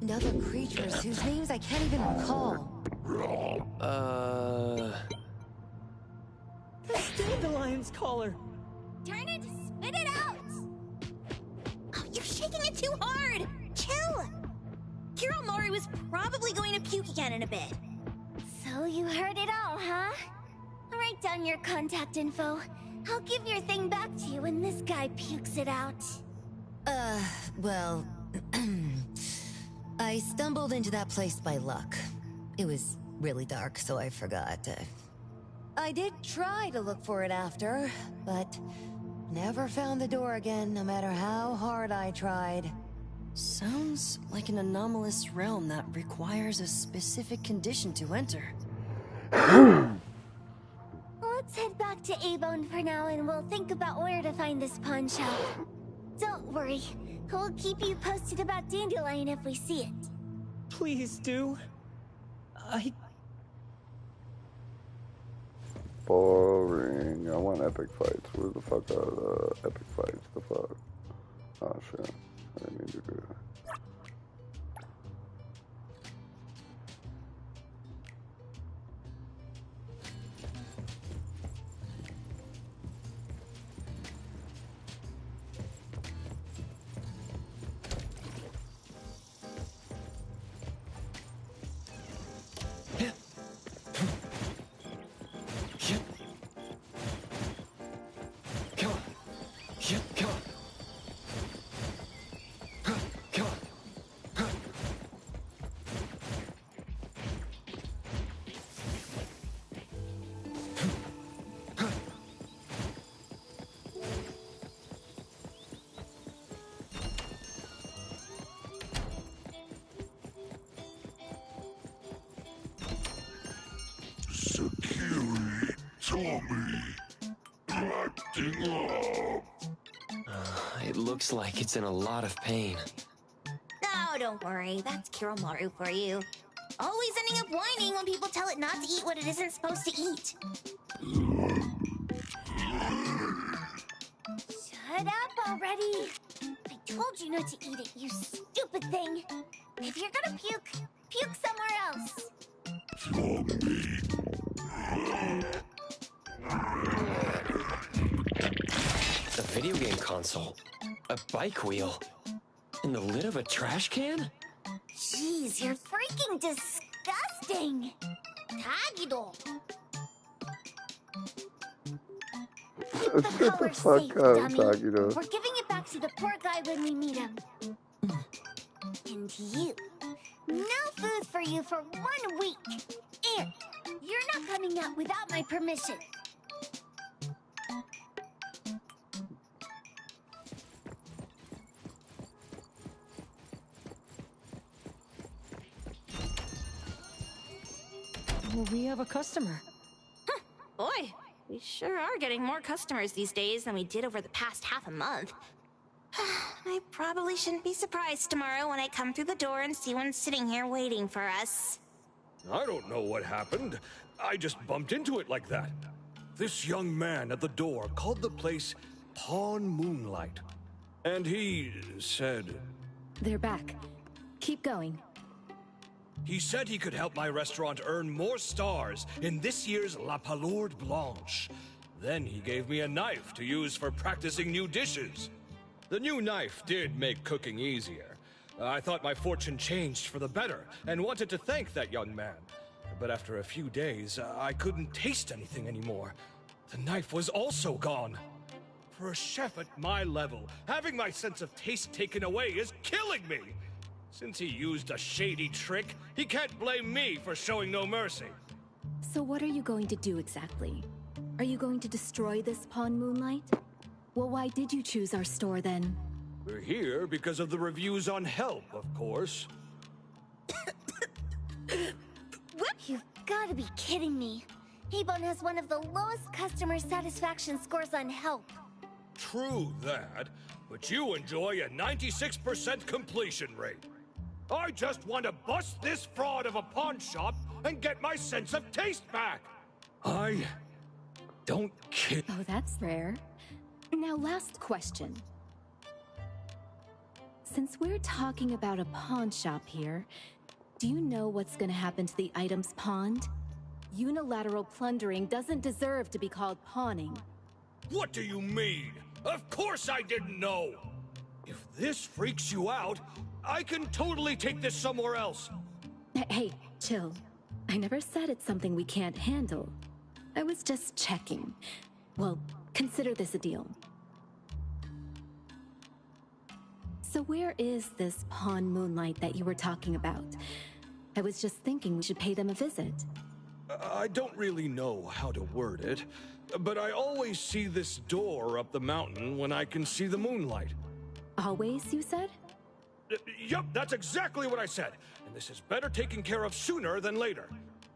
Speaker 14: and other creatures whose names I can't even recall.
Speaker 6: That's Dandelion's collar!
Speaker 4: Turn it! Spit it out! Oh, you're shaking it too hard! Chill! Kiromori was probably going to puke again in a bit. So you heard it all, huh? Write down your contact info. I'll give your thing back to you when this guy pukes it out.
Speaker 14: Well... I stumbled into that place by luck. It was really dark, so I forgot. I did try to look for it after, but never found the door again, no matter how hard I tried.
Speaker 7: Sounds like an anomalous realm that requires a specific condition to enter.
Speaker 4: Let's head back to A-Bone for now and we'll think about where to find this pawn shop. Don't worry, we'll keep you posted about Dandelion if we see it.
Speaker 6: Please do.
Speaker 1: Boring. I want epic fights. Where the fuck are the epic fights? The fuck? Oh shit. I didn't mean to do that.
Speaker 13: acting up.
Speaker 8: It looks like it's in a lot of pain.
Speaker 4: No, don't worry. That's Kiromaru for you. Always ending up whining when people tell it not to eat what it isn't supposed to eat. Shut up already. I told you not to eat it, you stupid thing. If you're gonna puke, puke somewhere else.
Speaker 8: A video game console, a bike wheel, and the lid of a trash can?
Speaker 4: Jeez, you're freaking disgusting. Tagido. Keep the
Speaker 1: Shut the
Speaker 4: color
Speaker 1: fuck
Speaker 4: safe,
Speaker 1: up,
Speaker 4: dummy.
Speaker 1: Tagido.
Speaker 4: We're giving it back to the poor guy when we meet him. And you. No food for you for 1 week. And you're not coming out without my permission.
Speaker 7: We have a customer.
Speaker 5: Boy, we sure are getting more customers these days than we did over the past half a month. I probably shouldn't be surprised tomorrow when I come through the door and see one sitting here waiting for us.
Speaker 15: I don't know what happened. I just bumped into it like that. This young man at the door called the place Pawn Moonlight. And he said...
Speaker 10: They're back. Keep going.
Speaker 15: He said he could help my restaurant earn more stars in this year's La Palourde Blanche. Then he gave me a knife to use for practicing new dishes. The new knife did make cooking easier. I thought my fortune changed for the better and wanted to thank that young man. But after a few days, I couldn't taste anything anymore. The knife was also gone. For a chef at my level, having my sense of taste taken away is killing me. Since he used a shady trick, he can't blame me for showing no mercy.
Speaker 10: So what are you going to do exactly? Are you going to destroy this Pawn Moonlight? Well, why did you choose our store then?
Speaker 15: We're here because of the reviews on Help, of course.
Speaker 4: You've got to be kidding me. Hebon has one of the lowest customer satisfaction scores on Help.
Speaker 15: True that, but you enjoy a 96% completion rate. I just want to bust this fraud of a pawn shop and get my sense of taste back. I don't care.
Speaker 10: Oh, that's rare. Now, last question. Since we're talking about a pawn shop here, do you know what's gonna happen to the items pawned? Unilateral plundering doesn't deserve to be called pawning.
Speaker 15: What do you mean? Of course I didn't know! If this freaks you out, I can totally take this somewhere else.
Speaker 10: Hey, chill. I never said it's something we can't handle. I was just checking. Well, consider this a deal. So where is this Pawn Moonlight that you were talking about? I was just thinking we should pay them a visit.
Speaker 15: I don't really know how to word it, but I always see this door up the mountain when I can see the moonlight.
Speaker 10: Always, you said?
Speaker 15: Yup, that's exactly what I said. And this is better taken care of sooner than later.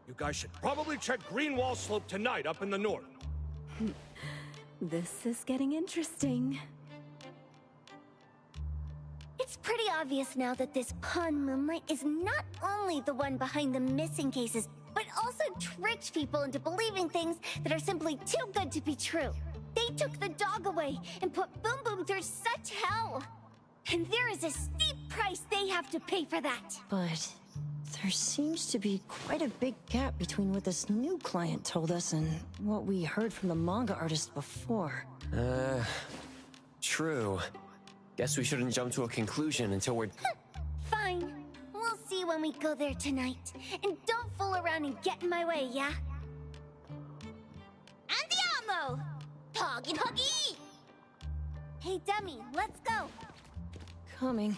Speaker 15: You guys should probably check Greenwall Slope tonight up in the north.
Speaker 10: This is getting interesting.
Speaker 4: It's pretty obvious now that this Pawn Moonlight is not only the one behind the missing cases, but also tricks people into believing things that are simply too good to be true. They took the dog away and put Boom Boom through such hell. And there is a steep price they have to pay for that.
Speaker 7: But there seems to be quite a big gap between what this new client told us and what we heard from the manga artist before.
Speaker 8: True. Guess we shouldn't jump to a conclusion until we're...
Speaker 4: Fine. We'll see when we go there tonight. And don't fool around and get in my way, yeah? Andiamo! Huggy huggy! Hey, dummy, let's go.
Speaker 7: Coming.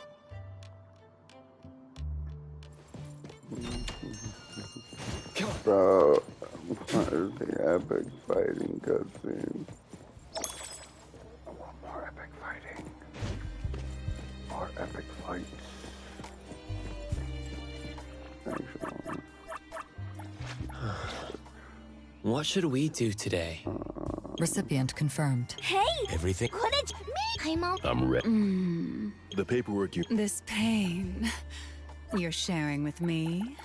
Speaker 1: Bro, what is the epic fighting cutscene? I want more epic fighting. More epic fights. Actually.
Speaker 8: What should we do today?
Speaker 2: Recipient confirmed.
Speaker 4: Hey!
Speaker 3: Everything.
Speaker 4: Couldn't me?
Speaker 3: I'm ready.
Speaker 12: The paperwork you...
Speaker 11: This pain you're sharing with me?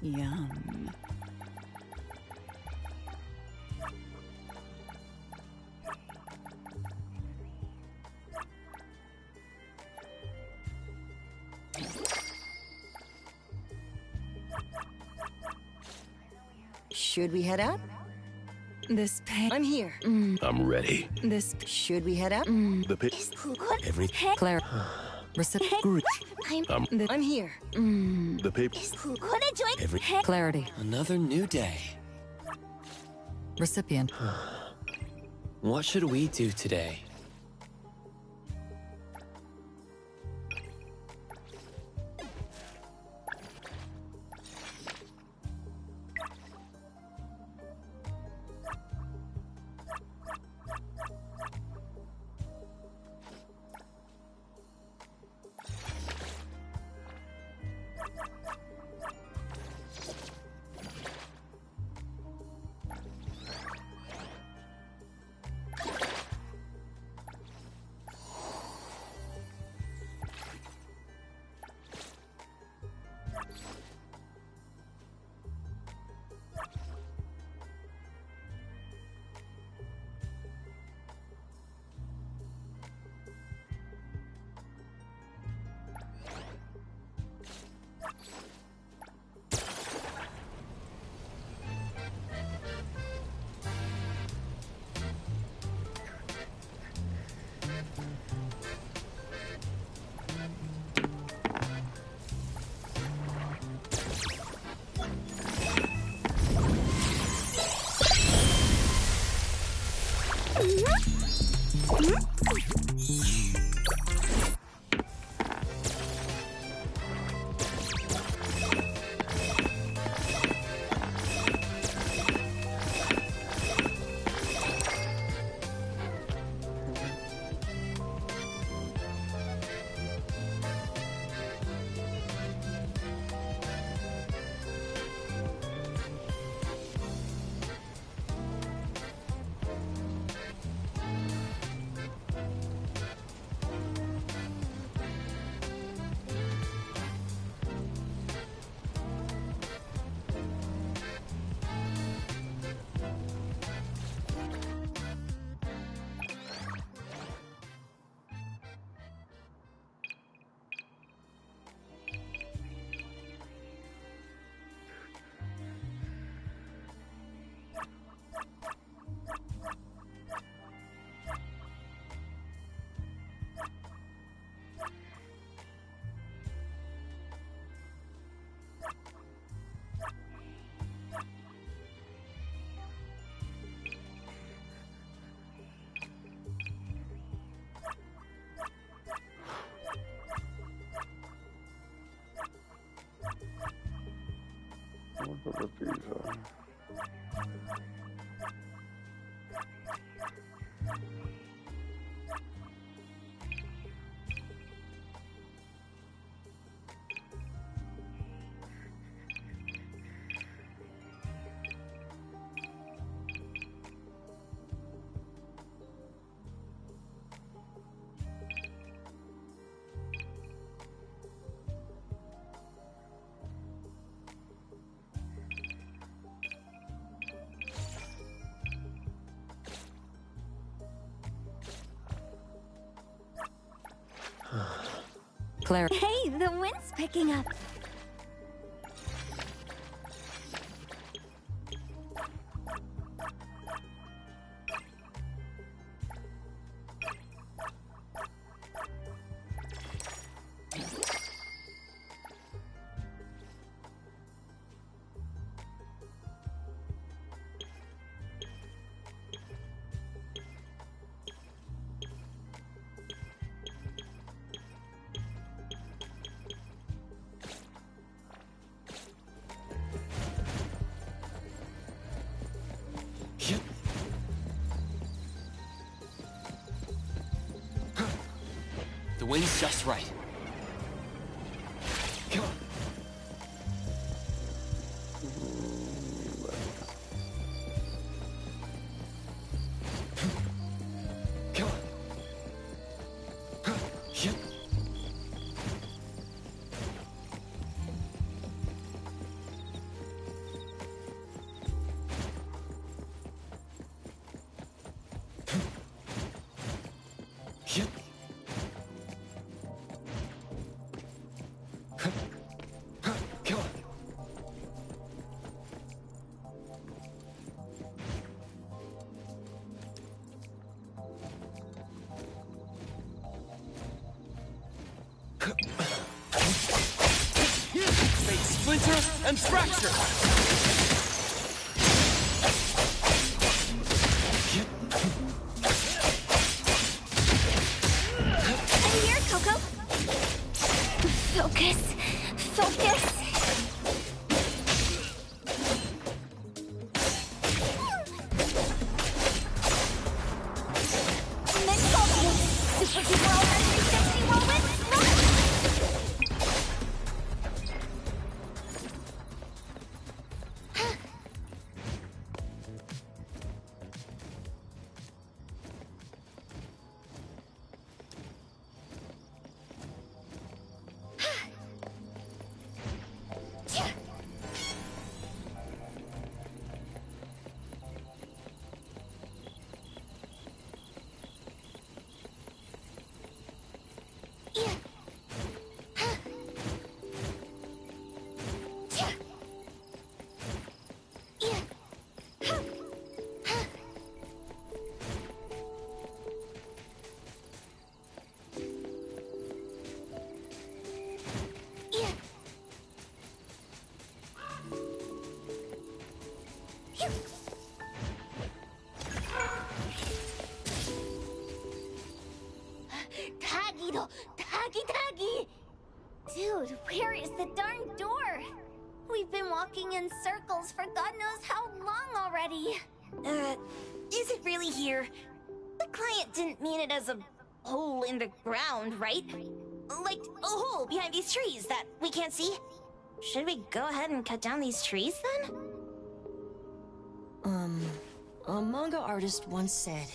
Speaker 11: Yum.
Speaker 7: Should we head out?
Speaker 11: This pain.
Speaker 7: I'm here.
Speaker 3: I'm ready.
Speaker 11: This.
Speaker 7: Should we head out?
Speaker 3: Everything.
Speaker 2: Claire. Recipient.
Speaker 7: I'm here.
Speaker 12: The paper...
Speaker 3: Every...
Speaker 2: Clarity.
Speaker 8: Another new day.
Speaker 2: Recipient.
Speaker 8: What should we do today?
Speaker 1: Look what these are.
Speaker 2: Claire.
Speaker 4: Hey, the wind's picking up.
Speaker 8: The wind's just right. Come on.
Speaker 12: Splinter and Fracture!
Speaker 4: I'm here, Coco. Focus. Focus. Super Duper All 360 Whirlwind, run! Taggy! Dude, where is the darn door? We've been walking in circles for God knows how long already. Is it really here? The client didn't mean it as a hole in the ground, right? Like a hole behind these trees that we can't see? Should we go ahead and cut down these trees then?
Speaker 7: A manga artist once said,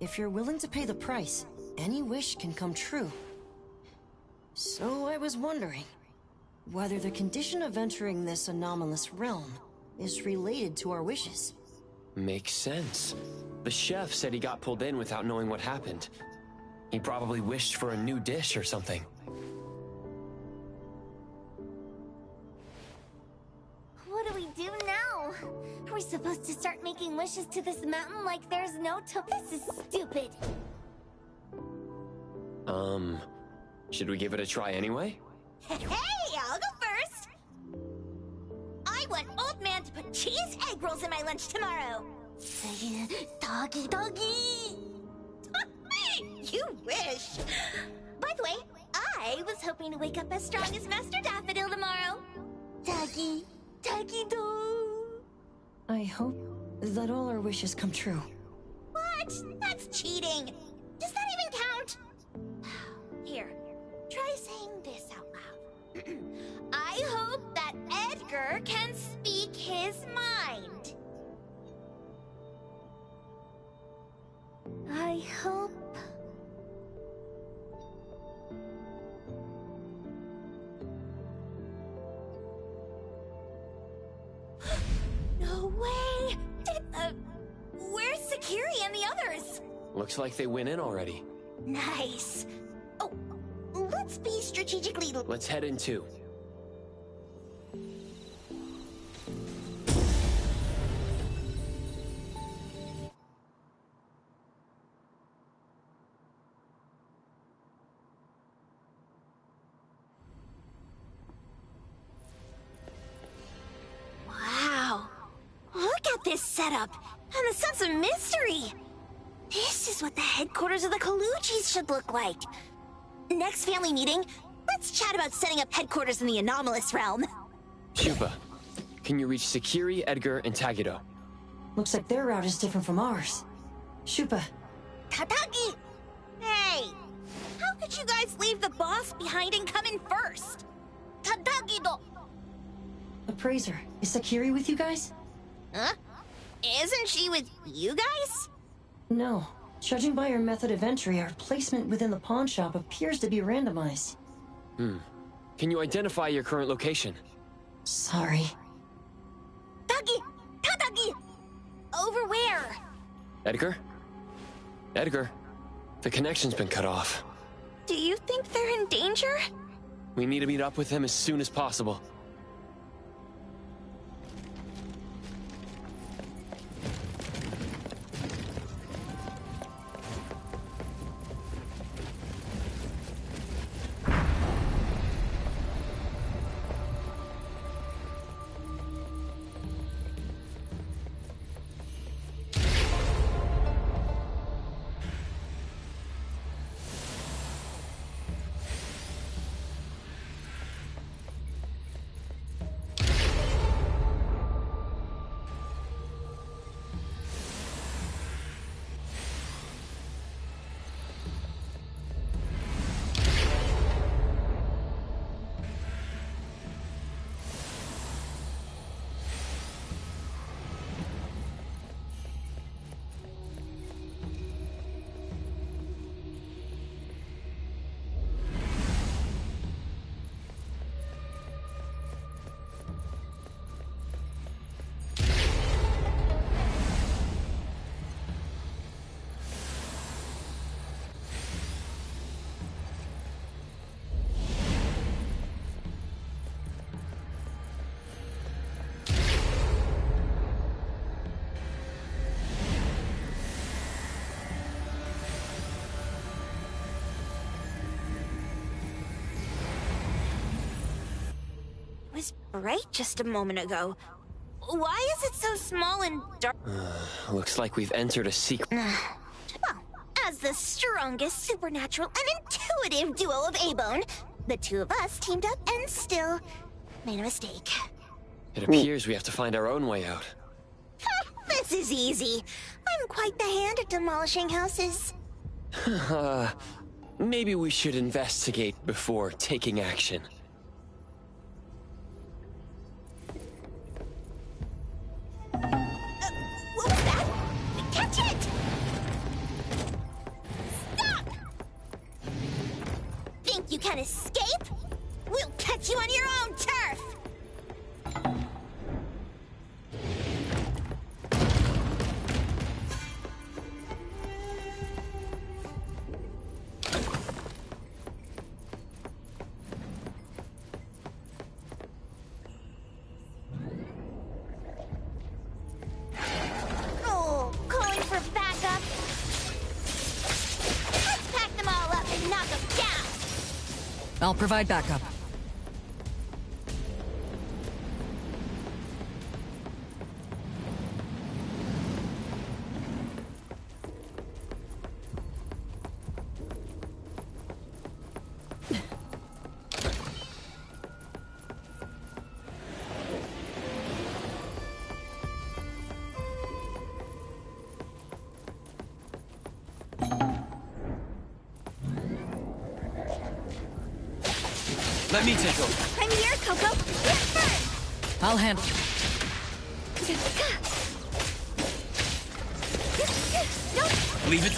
Speaker 7: if you're willing to pay the price, any wish can come true. So I was wondering whether the condition of entering this anomalous realm is related to our wishes.
Speaker 8: Makes sense. The chef said he got pulled in without knowing what happened. He probably wished for a new dish or something.
Speaker 4: What do we do now? Are we supposed to start making wishes to this mountain like there's no This is stupid.
Speaker 8: Should we give it a try anyway?
Speaker 4: Hey, I'll go first! I want Old Man to put cheese egg rolls in my lunch tomorrow! Doggy! You wish! By the way, I was hoping to wake up as strong as Master Daffodil tomorrow! Doggy do!
Speaker 7: I hope that all our wishes come true.
Speaker 4: What? That's cheating! Does that even count? Here, try saying this out loud. I hope that Edgar can speak his mind. I hope... No way! Where's Sakiri and the others?
Speaker 8: Looks like they went in already.
Speaker 4: Nice. Oh, let's be strategically...
Speaker 8: Let's head in too.
Speaker 4: Wow. Look at this setup and the sense of mystery. This is what the headquarters of the Colucci's should look like. Next family meeting, let's chat about setting up headquarters in the anomalous realm.
Speaker 8: Shupa, can you reach Sakiri, Edgar, and Tagido?
Speaker 7: Looks like their route is different from ours. Shupa.
Speaker 4: Tatagi! Hey! How could you guys leave the boss behind and come in first? Tatagido!
Speaker 7: Appraiser, is Sakiri with you guys?
Speaker 4: Huh? Isn't she with you guys?
Speaker 7: No. Judging by her method of entry, our placement within the pawn shop appears to be randomized.
Speaker 8: Can you identify your current location?
Speaker 7: Sorry.
Speaker 4: Tatagi! Over where?
Speaker 8: Edgar? Edgar, the connection's been cut off.
Speaker 4: Do you think they're in danger?
Speaker 8: We need to meet up with them as soon as possible.
Speaker 4: was bright just a moment ago. Why is it so small and dark?
Speaker 8: Looks like we've entered a secret.
Speaker 4: Well, as the strongest supernatural and intuitive duo of A-Bone, the two of us teamed up and still made a mistake.
Speaker 8: It appears we have to find our own way out.
Speaker 4: This is easy. I'm quite the hand at demolishing houses.
Speaker 8: Maybe we should investigate before taking action.
Speaker 4: What was that? Catch it! Stop! Think you can escape? We'll catch you on your own turf! Oh, calling for backup. Let's pack them all up and knock them down.
Speaker 2: I'll provide backup.
Speaker 8: Let me take over.
Speaker 4: I'm here, Coco. Hit first.
Speaker 2: I'll handle.
Speaker 4: No.
Speaker 8: Leave it.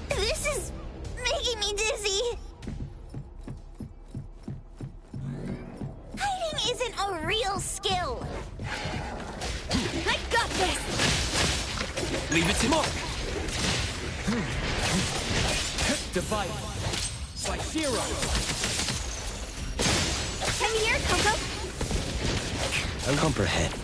Speaker 4: This is making me dizzy. Hiding isn't a real skill. I got this.
Speaker 8: Leave it to Mark.
Speaker 6: Divide. Slice-Zero.
Speaker 4: I'm here, Coco.
Speaker 8: I'll comprehend.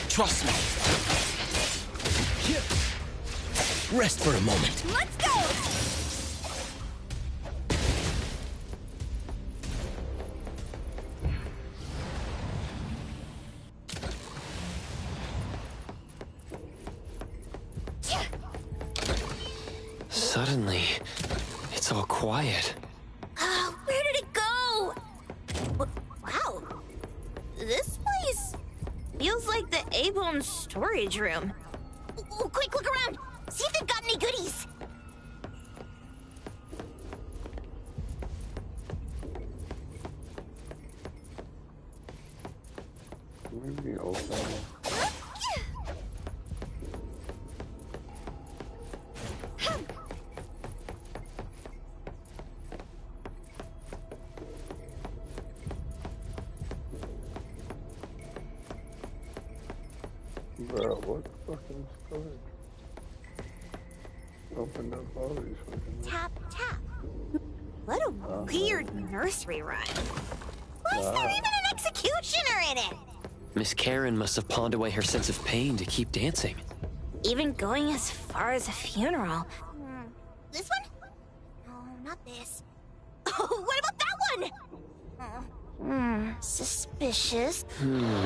Speaker 8: Trust me. Rest for a moment.
Speaker 4: Let's go!
Speaker 8: Suddenly, it's all quiet.
Speaker 4: Where did it go? Wow. This place feels like the A-Bone storage room. Quick, look around. See if they've got any goodies.
Speaker 1: Maybe open. Bro, what the fucking storage? Opened up all these fucking...
Speaker 4: Tap, tap. What a weird nursery rhyme. Why is there even an executioner in it?
Speaker 8: Miss Karen must have pawned away her sense of pain to keep dancing.
Speaker 4: Even going as far as a funeral. This one? No, not this. Oh, what about that one? Suspicious. In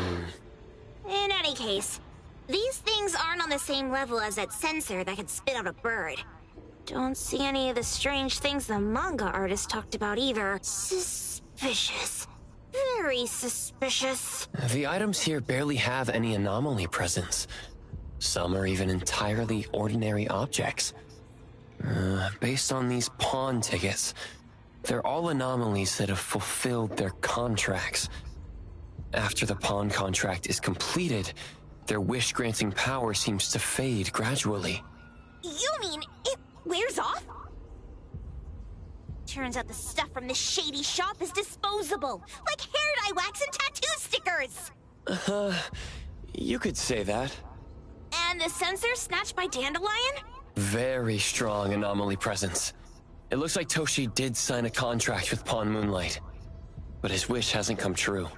Speaker 4: any case, these things aren't on the same level as that sensor that could spit out a bird. Don't see any of the strange things the manga artist talked about either. Suspicious. Very suspicious.
Speaker 8: The items here barely have any anomaly presence. Some are even entirely ordinary objects. Based on these pawn tickets, they're all anomalies that have fulfilled their contracts. After the pawn contract is completed, their wish-granting power seems to fade gradually.
Speaker 4: You mean it wears off? Turns out the stuff from this shady shop is disposable, like hair dye wax and tattoo stickers!
Speaker 8: You could say that.
Speaker 4: And the sensor snatched by Dandelion?
Speaker 8: Very strong anomaly presence. It looks like Toshi did sign a contract with Pawn Moonlight, but his wish hasn't come true.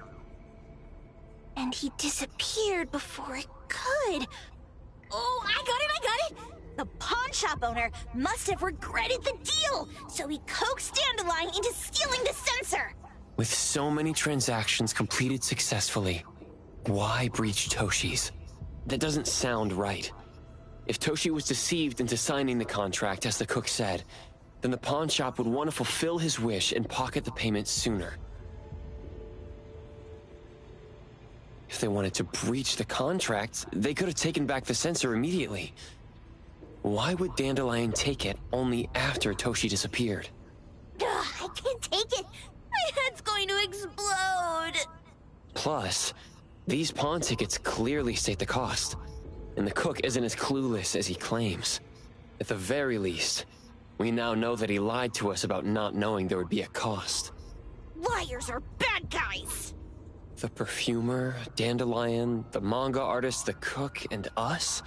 Speaker 4: And he disappeared before it could. Oh, I got it! The pawn shop owner must have regretted the deal, so he coaxed Dandelion into stealing the sensor.
Speaker 8: With so many transactions completed successfully, why breach Toshi's? That doesn't sound right. If Toshi was deceived into signing the contract, as the cook said, then the pawn shop would want to fulfill his wish and pocket the payment sooner. If they wanted to breach the contract, they could have taken back the sensor immediately. Why would Dandelion take it only after Toshi disappeared?
Speaker 4: Ugh, I can't take it. My head's going to explode.
Speaker 8: Plus, these pawn tickets clearly state the cost, and the cook isn't as clueless as he claims. At the very least, we now know that he lied to us about not knowing there would be a cost.
Speaker 4: Liars are bad guys.
Speaker 8: The perfumer, Dandelion, the manga artist, the cook, and us?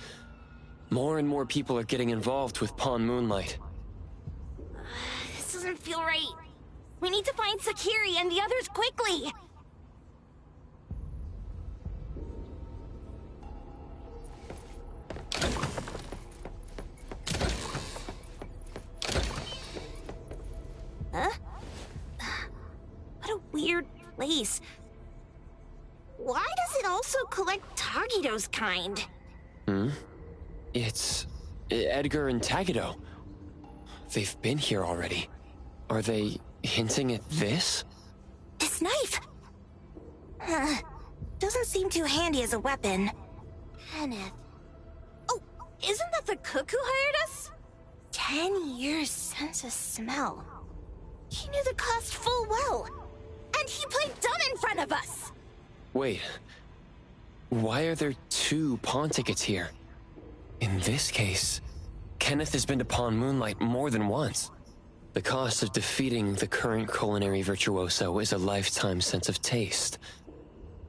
Speaker 8: More and more people are getting involved with Pawn Moonlight.
Speaker 4: This doesn't feel right. We need to find Sakiri and the others quickly. Huh? What a weird place. Why does it also collect Tagido's kind?
Speaker 8: It's Edgar and Tagido. They've been here already. Are they hinting at this?
Speaker 4: This knife! Doesn't seem too handy as a weapon. Kenneth. Oh, isn't that the cook who hired us? 10 years sense of smell. He knew the cost full well. And he played dumb in front of us!
Speaker 8: Wait. Why are there 2 pawn tickets here? In this case, Kenneth has been to Pawn Moonlight more than once. The cost of defeating the current culinary virtuoso is a lifetime sense of taste.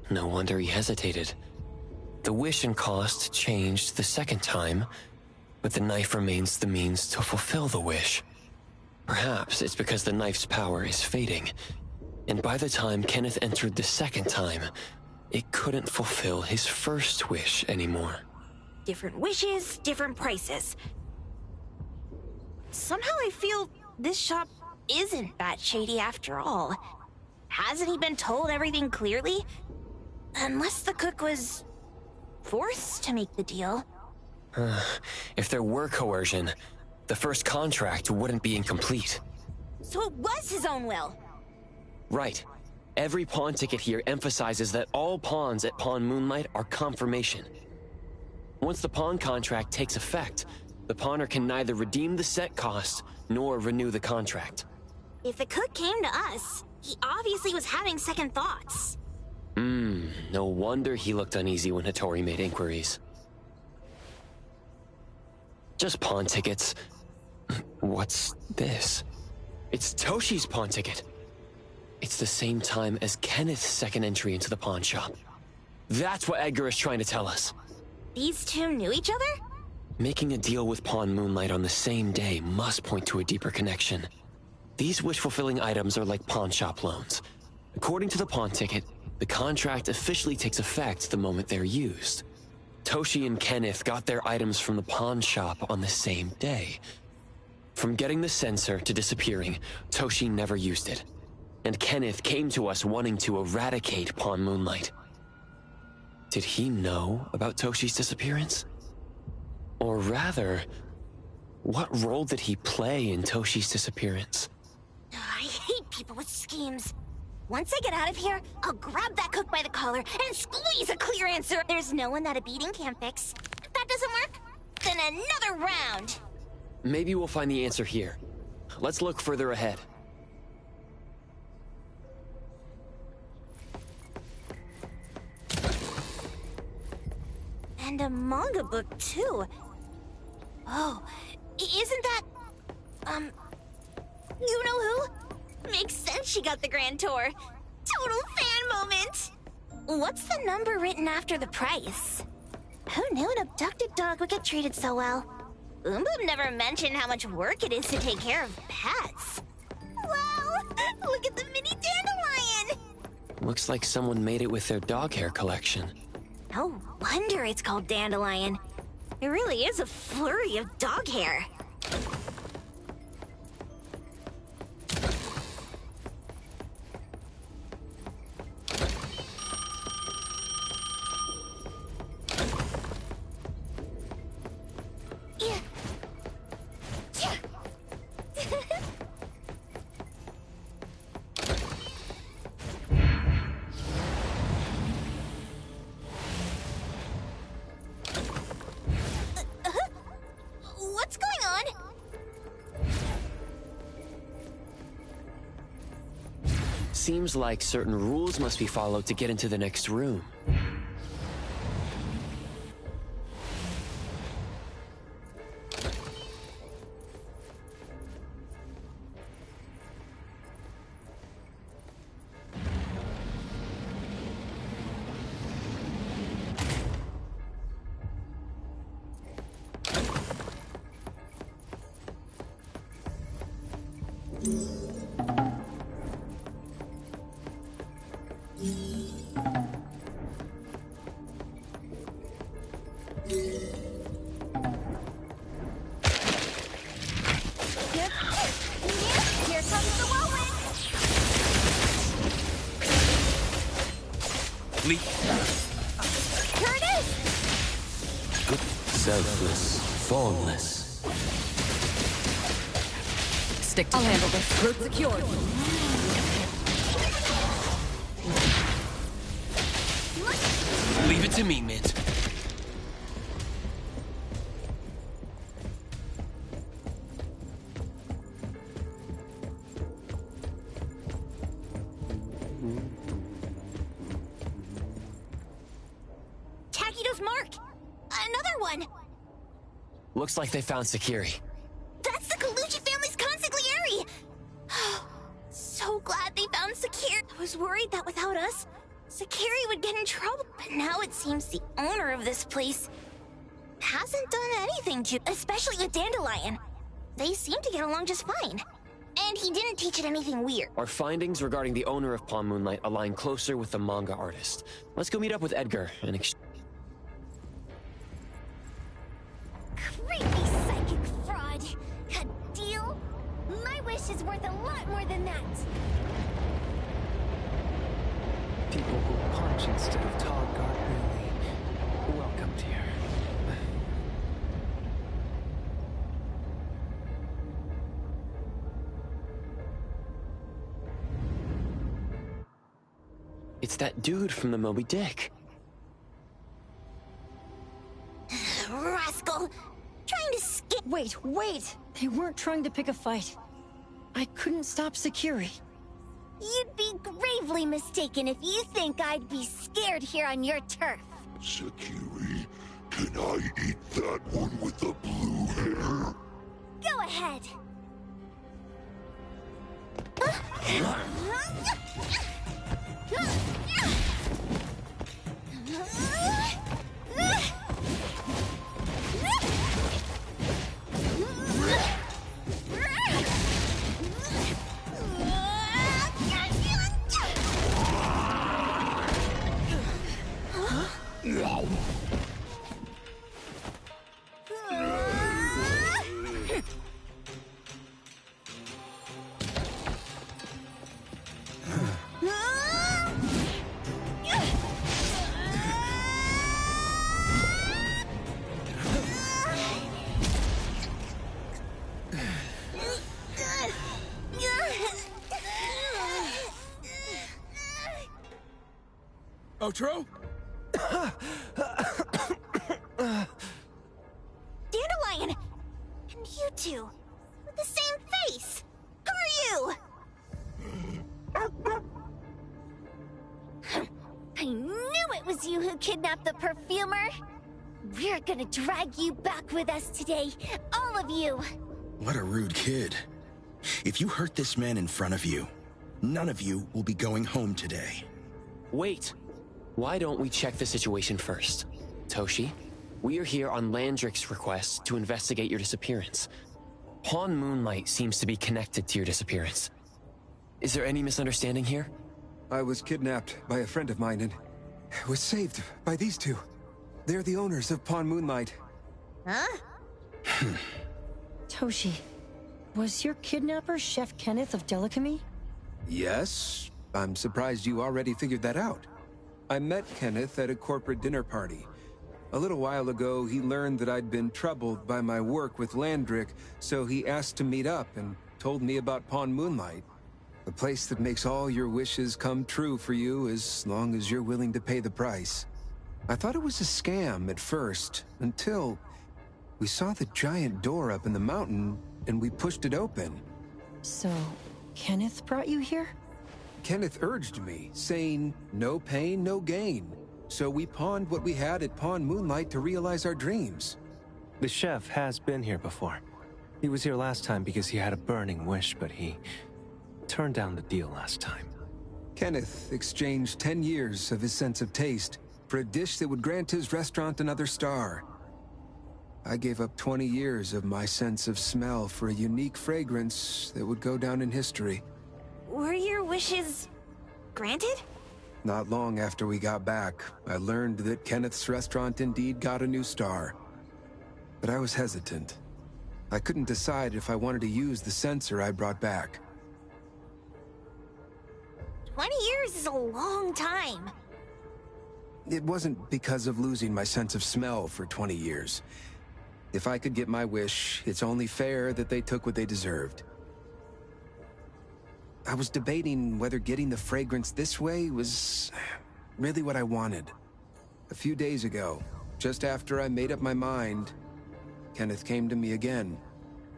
Speaker 8: No wonder he hesitated. The wish and cost changed the second time, but the knife remains the means to fulfill the wish. Perhaps it's because the knife's power is fading, and by the time Kenneth entered the second time, it couldn't fulfill his first wish anymore.
Speaker 4: Different wishes, different prices. Somehow I feel this shop isn't that shady after all. Hasn't he been told everything clearly? Unless the cook was forced to make the deal.
Speaker 8: If there were coercion, the first contract wouldn't be incomplete.
Speaker 4: So it was his own will.
Speaker 8: Right. Every pawn ticket here emphasizes that all pawns at Pawn Moonlight are confirmation. Once the pawn contract takes effect, the pawner can neither redeem the set cost nor renew the contract.
Speaker 4: If the cook came to us, he obviously was having second thoughts.
Speaker 8: No wonder he looked uneasy when Hattori made inquiries. Just pawn tickets. What's this? It's Toshi's pawn ticket. It's the same time as Kenneth's second entry into the pawn shop. That's what Edgar is trying to tell us.
Speaker 4: These 2 knew each other?
Speaker 8: Making a deal with Pawn Moonlight on the same day must point to a deeper connection. These wish-fulfilling items are like pawn shop loans. According to the pawn ticket, the contract officially takes effect the moment they're used. Toshi and Kenneth got their items from the pawn shop on the same day. From getting the sensor to disappearing, Toshi never used it. And Kenneth came to us wanting to eradicate Pawn Moonlight. Did he know about Toshi's disappearance? Or rather, what role did he play in Toshi's disappearance?
Speaker 4: I hate people with schemes. Once I get out of here, I'll grab that cook by the collar and squeeze a clear answer. There's no one that a beating can't fix. That doesn't than another round!
Speaker 8: Maybe we'll find the answer here. Let's look further ahead.
Speaker 4: And a manga book, too. Oh, isn't that... you know who? Makes sense she got the Grand Tour. Total fan moment! What's the number written after the price? Who knew an abducted dog would get treated so well? Boom Boom never mentioned how much work it is to take care of pets. Wow! Look at the mini dandelion!
Speaker 8: Looks like someone made it with their dog hair collection.
Speaker 4: No wonder it's called Dandelion. It really is a flurry of dog hair. What's going on?
Speaker 8: Seems like certain rules must be followed to get into the next room.
Speaker 4: Here comes the whirlwind!
Speaker 3: Leap.
Speaker 4: Here it is!
Speaker 3: Selfless, formless.
Speaker 2: Stick to handle this.
Speaker 16: Route secured.
Speaker 3: Leave it to me, Mint.
Speaker 4: Takido's mark! Another one!
Speaker 8: Looks like they found Sakiri.
Speaker 4: That's the Kaluchi family's consigliere! So glad they found Sakiri. I was worried that without us, Sakiri would get in trouble. But now it seems the owner of this place hasn't done anything to, especially with Dandelion. They seem to get along just fine. And he didn't teach it anything weird.
Speaker 8: Our findings regarding the owner of Pawn Moonlight align closer with the manga artist. Let's go meet up with Edgar and
Speaker 4: Creepy psychic fraud. A deal? My wish is worth a lot more than that.
Speaker 6: People who punch instead of talk aren't really welcomed here.
Speaker 8: It's that dude from the Moby Dick.
Speaker 4: Rascal! Trying to skip.
Speaker 7: Wait! They weren't trying to pick a fight. I couldn't stop Sakiri.
Speaker 4: You'd be gravely mistaken if you think I'd be scared here on your turf.
Speaker 13: Sakiri, can I eat that one with the blue hair?
Speaker 4: Go ahead.
Speaker 12: Otro?
Speaker 4: mine! And you two, with the same face! Who are you? I knew it was you who kidnapped the perfumer! We're gonna drag you back with us today, all of you!
Speaker 16: What a rude kid. If you hurt this man in front of you, none of you will be going home today.
Speaker 8: Wait. Why don't we check the situation first? Toshi, we are here on Landrick's request to investigate your disappearance. Pawn Moonlight seems to be connected to your disappearance. Is there any misunderstanding here?
Speaker 17: I was kidnapped by a friend of mine and was saved by these two. They're the owners of Pawn Moonlight.
Speaker 4: Huh?
Speaker 7: Toshi, was your kidnapper Chef Kenneth of Delicamy?
Speaker 17: Yes. I'm surprised you already figured that out. I met Kenneth at a corporate dinner party. A little while ago, he learned that I'd been troubled by my work with Landrick, so he asked to meet up and told me about Pawn Moonlight. A place that makes all your wishes come true for you as long as you're willing to pay the price. I thought it was a scam at first, until we saw the giant door up in the mountain and we pushed it open.
Speaker 7: So, Kenneth brought you here?
Speaker 17: Kenneth urged me, saying, no pain, no gain. So we pawned what we had at Pawn Moonlight to realize our dreams.
Speaker 18: The chef has been here before. He was here last time because he had a burning wish, but he turned down the deal last time.
Speaker 17: Kenneth exchanged 10 years of his sense of taste for a dish that would grant his restaurant another star. I gave up 20 years of my sense of smell for a unique fragrance that would go down in history.
Speaker 4: Were your wishes granted?
Speaker 17: Not long after we got back, I learned that Kenneth's restaurant indeed got a new star. But I was hesitant. I couldn't decide if I wanted to use the sensor I brought back.
Speaker 4: 20 years is a long time.
Speaker 17: It wasn't because of losing my sense of smell for 20 years. If I could get my wish, it's only fair that they took what they deserved. I was debating whether getting the fragrance this way was really what I wanted. A few days ago, just after I made up my mind, Kenneth came to me again.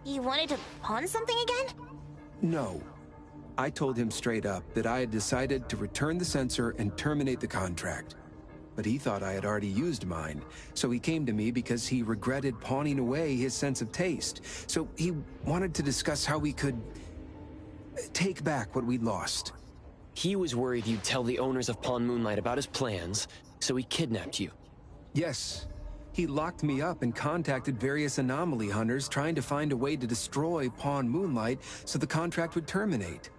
Speaker 4: You wanted to pawn something again?
Speaker 17: No. I told him straight up that I had decided to return the sensor and terminate the contract. But he thought I had already used mine, so he came to me because he regretted pawning away his sense of taste. So he wanted to discuss how we could take back what we'd lost.
Speaker 8: He was worried you'd tell the owners of Pawn Moonlight about his plans, so he kidnapped you.
Speaker 17: Yes. He locked me up and contacted various anomaly hunters trying to find a way to destroy Pawn Moonlight so the contract would terminate.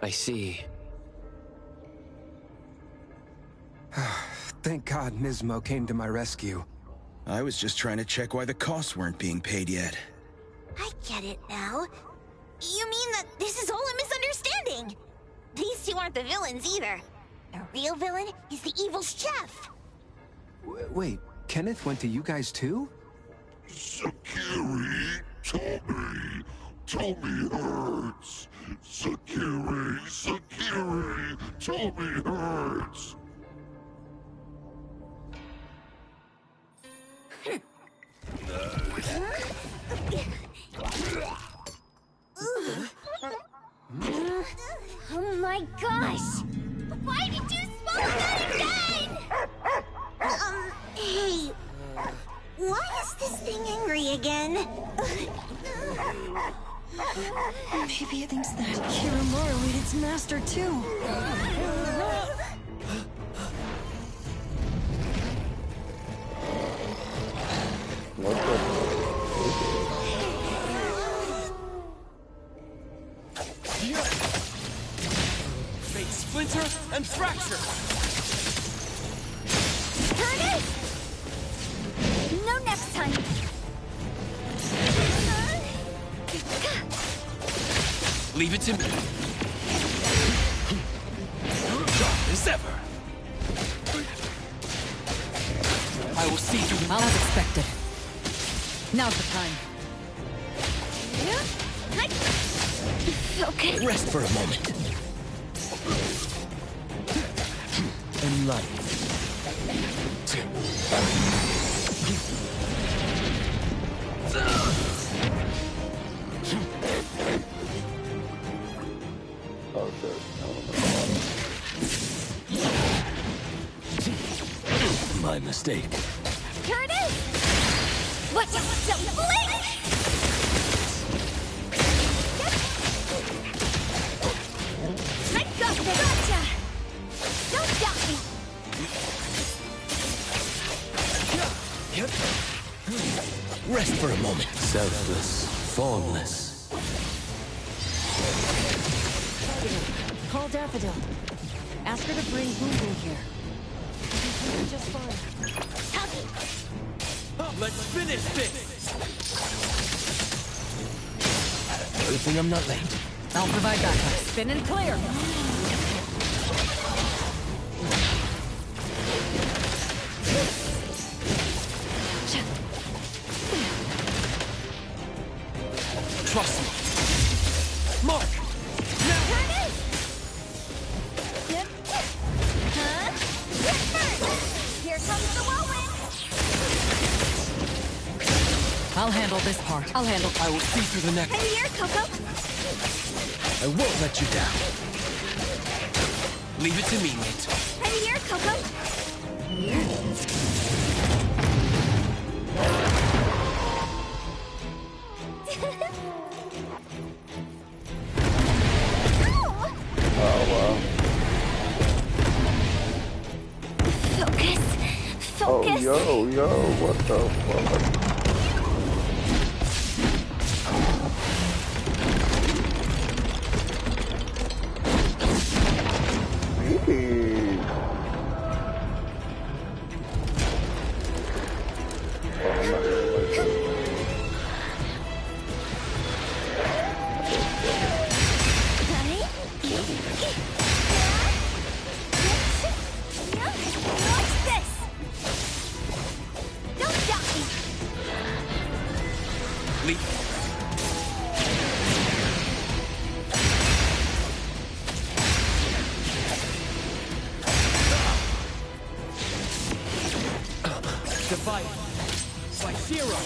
Speaker 8: I see.
Speaker 17: Thank God Nismo came to my rescue.
Speaker 16: I was just trying to check why the costs weren't being paid yet.
Speaker 4: I get it now. You mean that this is all a misunderstanding? These two aren't the villains either. The real villain is the evil chef.
Speaker 17: Wait, Kenneth went to you guys too?
Speaker 13: Sakiri, Tommy hurts. Sakiri, Tommy hurts.
Speaker 4: Oh my gosh! Why did you smoke that again? Hey, why is this thing angry again?
Speaker 7: Maybe it thinks that Kiramaru ate its master too.
Speaker 12: Fate splinter and fracture!
Speaker 4: Turn it! No next time!
Speaker 12: Leave it to me. Sharp as ever. I will see you.
Speaker 2: As expected. Now's the time.
Speaker 4: Okay.
Speaker 3: Rest for a moment. And light. mistake.
Speaker 4: Here it is! Watch out! Don't blink! Nice got it! Gotcha! Don't stop me!
Speaker 3: Rest for a moment. Selfless, formless.
Speaker 7: Call Daffodil. Ask her to bring Boom Boom here. She's doing just fine.
Speaker 3: Let's finish this! Good thing I'm not late.
Speaker 2: I'll provide backup. Spin and clear.
Speaker 3: Trust me. Mark!
Speaker 4: Here it is! Yep. Huh? Here comes the whirlwind!
Speaker 2: I'll handle this part.
Speaker 3: I will see through the next.
Speaker 4: Hey here, Coco!
Speaker 3: I won't let you down. Leave it to me, mate.
Speaker 4: Hey here, Coco! Focus. Focus.
Speaker 1: Oh, yo, what the fuck?
Speaker 6: Divide. By zero.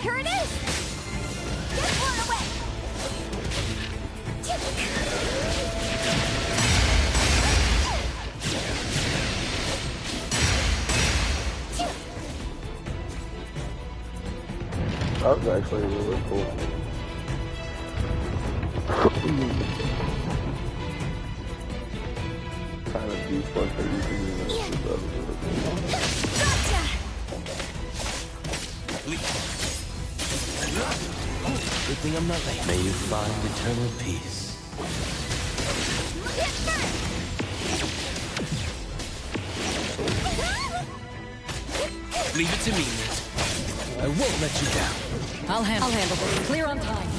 Speaker 4: Here it is! Get blown away!
Speaker 1: That was actually really cool. Kind of deep one that you can use.
Speaker 4: Gotcha!
Speaker 3: Good thing I'm not late. May you find eternal peace.
Speaker 4: Get burned!
Speaker 3: Leave it to me, mate. I won't let you down.
Speaker 2: I'll handle this. Clear on time.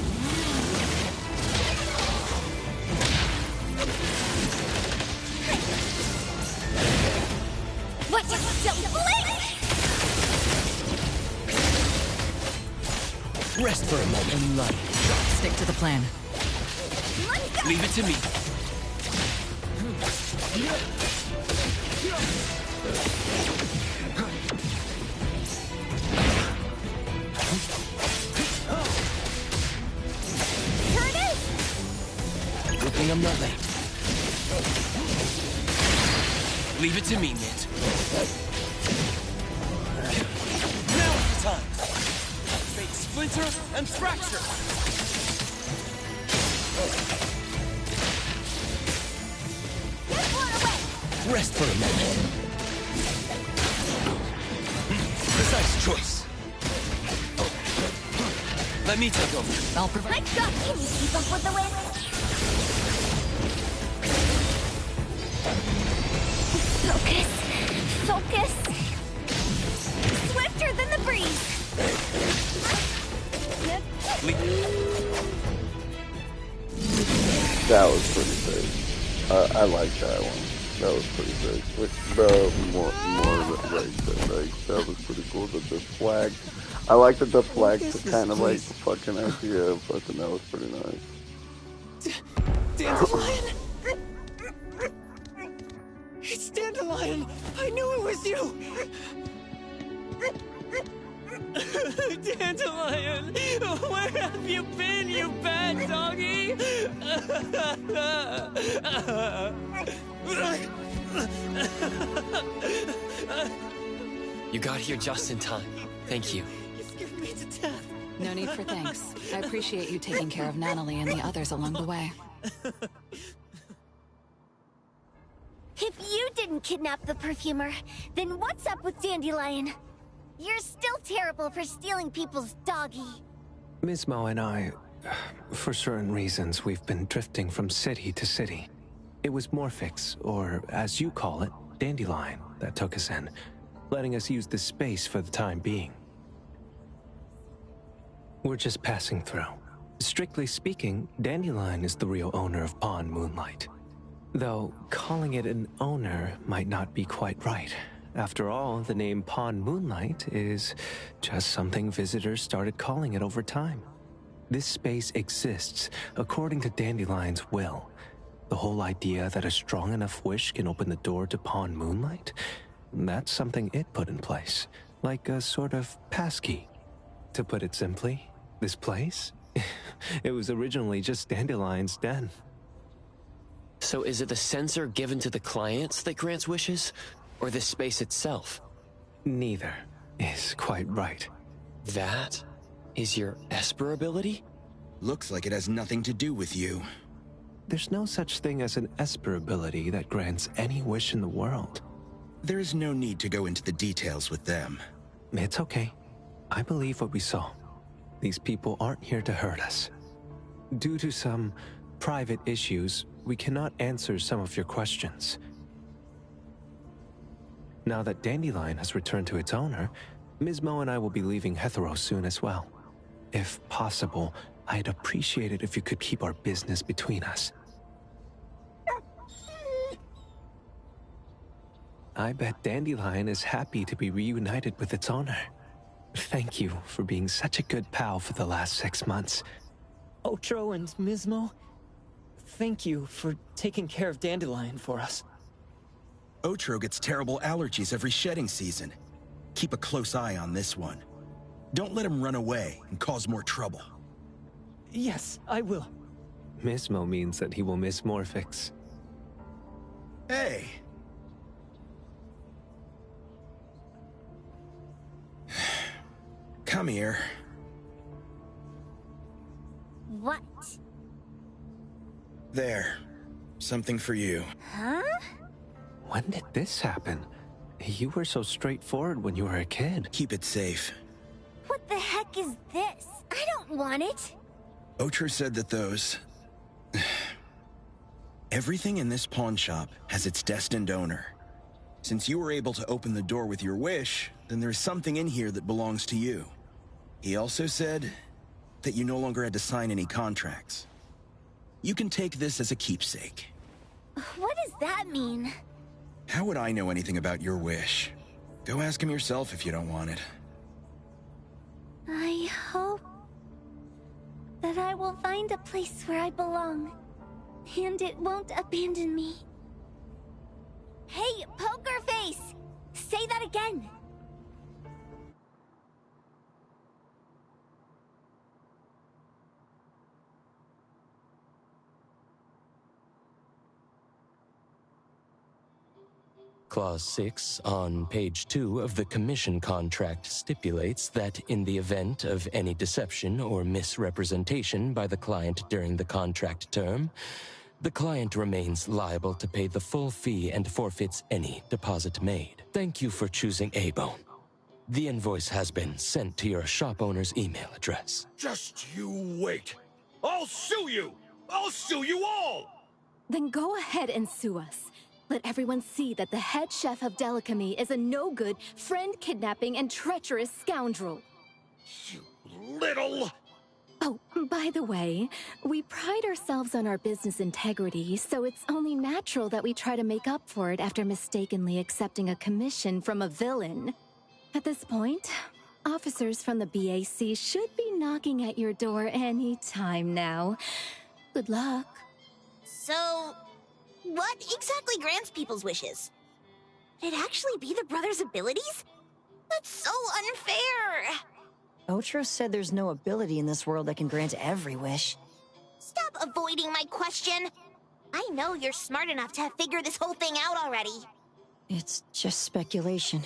Speaker 4: Watch out! Don't blink!
Speaker 3: Rest for a moment in life.
Speaker 2: Stick to the plan.
Speaker 4: Let's go!
Speaker 3: Leave it to me.
Speaker 4: Here it is!
Speaker 3: Good thing I'm not late. Leave it to me, Nit. Now is the time. Fate splinter and fracture.
Speaker 4: Get blown away!
Speaker 3: Rest for a moment. Precise choice. Let me take over.
Speaker 2: I'll provide.
Speaker 4: My God, can you keep up with the wind? Focus. Focus. Swifter than the breeze.
Speaker 1: That was pretty big. I like that one. That was pretty big. Like, more like that was pretty cool. The flag. I like that the flag kind of like the fucking idea of fucking. That was pretty nice.
Speaker 6: Dandelion! It's Dandelion! I knew it was you! Dandelion! Where have you been, you bad doggy?
Speaker 8: You got here just in time. Thank you.
Speaker 6: You scared me to death.
Speaker 2: No need for thanks. I appreciate you taking care of Natalie and the others along the way.
Speaker 4: If you didn't kidnap the perfumer, then what's up with Dandelion? You're still terrible for stealing people's doggy.
Speaker 18: Mismo and I, for certain reasons, we've been drifting from city to city. It was Morphix, or as you call it, Dandelion, that took us in, letting us use this space for the time being. We're just passing through. Strictly speaking, Dandelion is the real owner of Pawn Moonlight. Though, calling it an owner might not be quite right. After all, the name Pawn Moonlight is just something visitors started calling it over time. This space exists according to Dandelion's will. The whole idea that a strong enough wish can open the door to Pawn Moonlight? That's something it put in place, like a sort of passkey. To put it simply, this place? It was originally just Dandelion's den.
Speaker 8: So is it the sensor given to the clients that grants wishes, or the space itself?
Speaker 18: Neither is quite right.
Speaker 8: That is your Esper ability?
Speaker 16: Looks like it has nothing to do with you.
Speaker 18: There's no such thing as an Esper ability that grants any wish in the world.
Speaker 16: There is no need to go into the details with them.
Speaker 18: It's okay. I believe what we saw. These people aren't here to hurt us. Due to some private issues, we cannot answer some of your questions. Now that Dandelion has returned to its owner, Mismo and I will be leaving Hetheros soon as well. If possible, I'd appreciate it if you could keep our business between us. I bet Dandelion is happy to be reunited with its owner. Thank you for being such a good pal for the last 6 months.
Speaker 6: Otro and Mismo, thank you for taking care of Dandelion for us.
Speaker 16: Otro gets terrible allergies every shedding season. Keep a close eye on this one. Don't let him run away and cause more trouble.
Speaker 6: Yes, I will.
Speaker 18: Mismo means that he will miss Morphix.
Speaker 16: Hey! Come here.
Speaker 4: What?
Speaker 16: There. Something for you.
Speaker 4: Huh?
Speaker 18: When did this happen? You were so straightforward when you were a kid.
Speaker 16: Keep it safe.
Speaker 4: What the heck is this? I don't want it.
Speaker 16: Otro said that those... Everything in this pawn shop has its destined owner. Since you were able to open the door with your wish, then there's something in here that belongs to you. He also said that you no longer had to sign any contracts. You can take this as a keepsake.
Speaker 4: What does that mean?
Speaker 16: How would I know anything about your wish? Go ask him yourself if you don't want it.
Speaker 4: I hope that I will find a place where I belong, and it won't abandon me. Hey, Poker Face! Say that again!
Speaker 3: Clause 6 on page 2 of the commission contract stipulates that in the event of any deception or misrepresentation by the client during the contract term, the client remains liable to pay the full fee and forfeits any deposit made. Thank you for choosing A-Bone. The invoice has been sent to your shop owner's email address.
Speaker 15: Just you wait. I'll sue you! I'll sue you all!
Speaker 10: Then go ahead and sue us. Let everyone see that the head chef of Delicamy is a no-good, friend-kidnapping, and treacherous scoundrel.
Speaker 15: You little...
Speaker 10: Oh, by the way, we pride ourselves on our business integrity, so it's only natural that we try to make up for it after mistakenly accepting a commission from a villain. At this point, officers from the BAC should be knocking at your door any time now. Good luck.
Speaker 4: So, what exactly grants people's wishes? Could it actually be the brothers' abilities? That's so unfair!
Speaker 7: Otro said there's no ability in this world that can grant every wish.
Speaker 4: Stop avoiding my question. I know you're smart enough to have figured this whole thing out already.
Speaker 7: It's just speculation.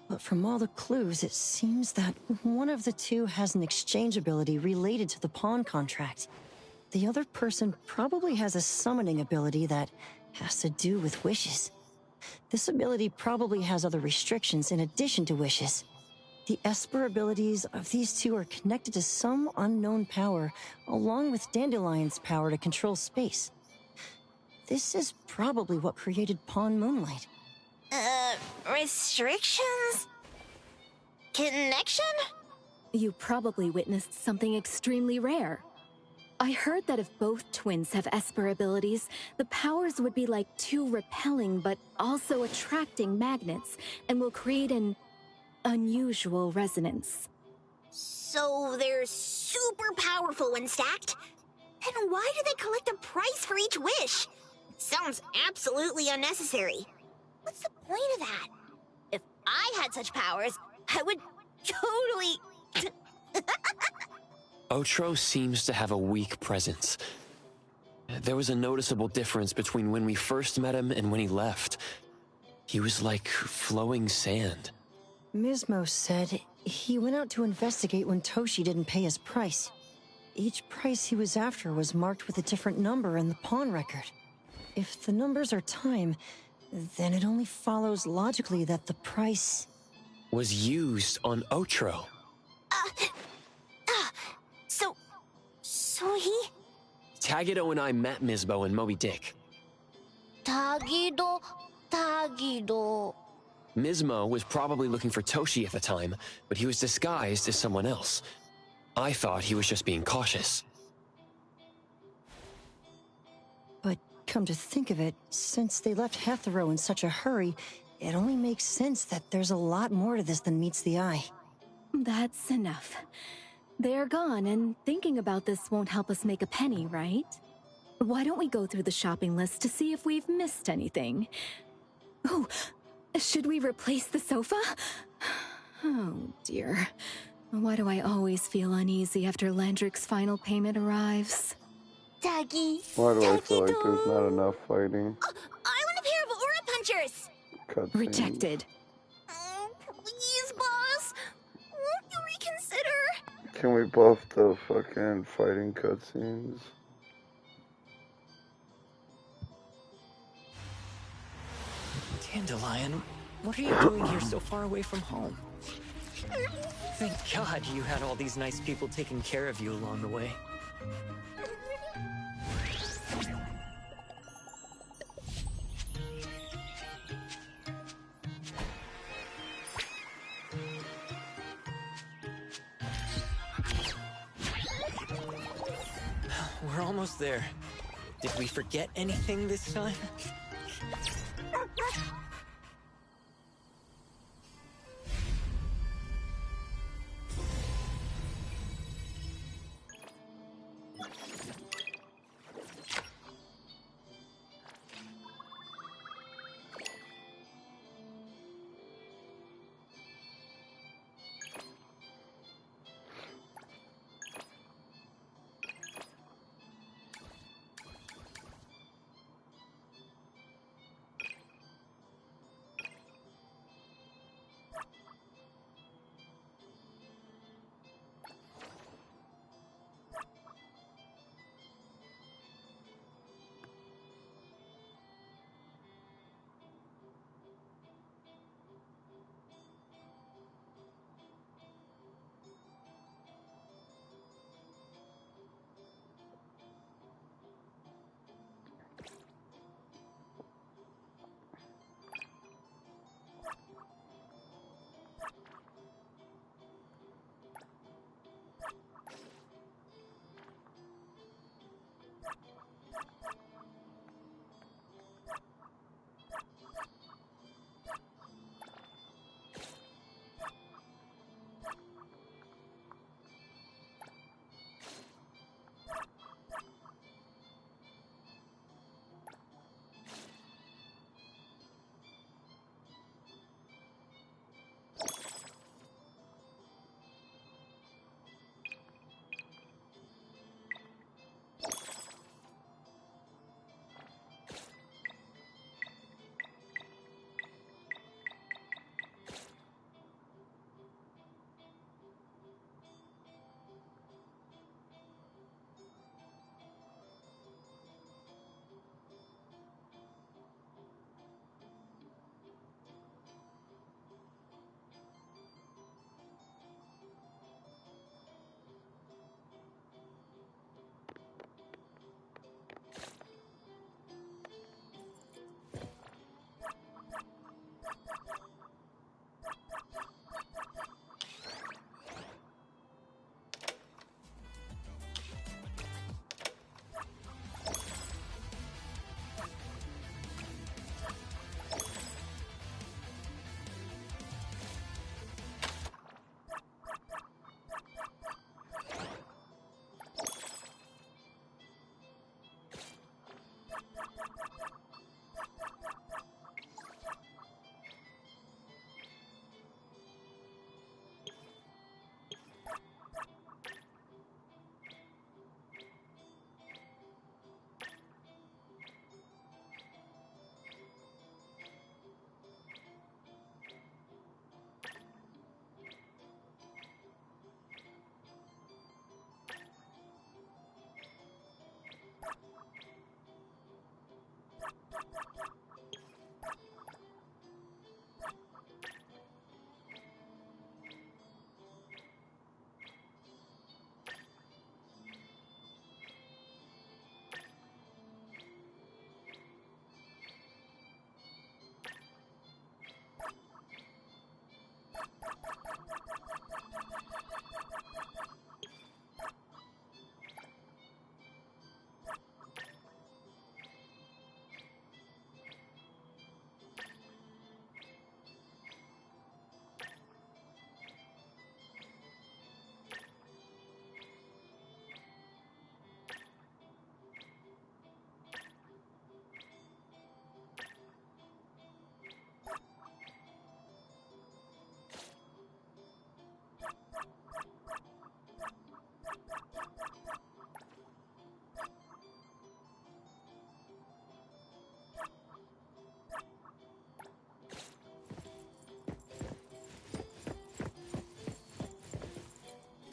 Speaker 7: But from all the clues, it seems that one of the two has an exchange ability related to the pawn contract. The other person probably has a summoning ability that has to do with wishes. This ability probably has other restrictions in addition to wishes. The Esper abilities of these two are connected to some unknown power, along with Dandelion's power to control space. This is probably what created Pawn Moonlight.
Speaker 4: Restrictions? Connection?
Speaker 10: You probably witnessed something extremely rare. I heard that if both twins have Esper abilities, the powers would be like two repelling but also attracting magnets, and will create an unusual resonance.
Speaker 4: So they're super powerful when stacked? Then why do they collect a price for each wish? Sounds absolutely unnecessary. What's the point of that? If I had such powers, I would totally...
Speaker 8: Otro seems to have a weak presence. There was a noticeable difference between when we first met him and when he left. He was like flowing sand.
Speaker 7: Mismo said he went out to investigate when Toshi didn't pay his price. Each price he was after was marked with a different number in the pawn record. If the numbers are time, then it only follows logically that the price...
Speaker 8: was used on Otro.
Speaker 4: So he...
Speaker 8: Tagido and I met Misbo and Moby Dick.
Speaker 4: Tagido...
Speaker 8: Mismo was probably looking for Toshi at the time, but he was disguised as someone else. I thought he was just being cautious.
Speaker 7: But come to think of it, since they left Hethero in such a hurry, it only makes sense that there's a lot more to this than meets the eye.
Speaker 10: That's enough. They're gone, and thinking about this won't help us make a penny, right? Why don't we go through the shopping list to see if we've missed anything? Oh, should we replace the sofa? Oh, dear. Why do I always feel uneasy after Landrick's final payment arrives?
Speaker 4: Doggy.
Speaker 1: Why do I feel like there's not enough fighting?
Speaker 4: I want a pair of Aura Punchers!
Speaker 1: Cutscenes.
Speaker 10: Rejected.
Speaker 4: Oh, please, boss. Won't you reconsider?
Speaker 1: Can we buff the fucking fighting cutscenes?
Speaker 6: Dandelion, what are you doing here so far away from home? Thank God you had all these nice people taking care of you along the way. We're almost there. Did we forget anything this time?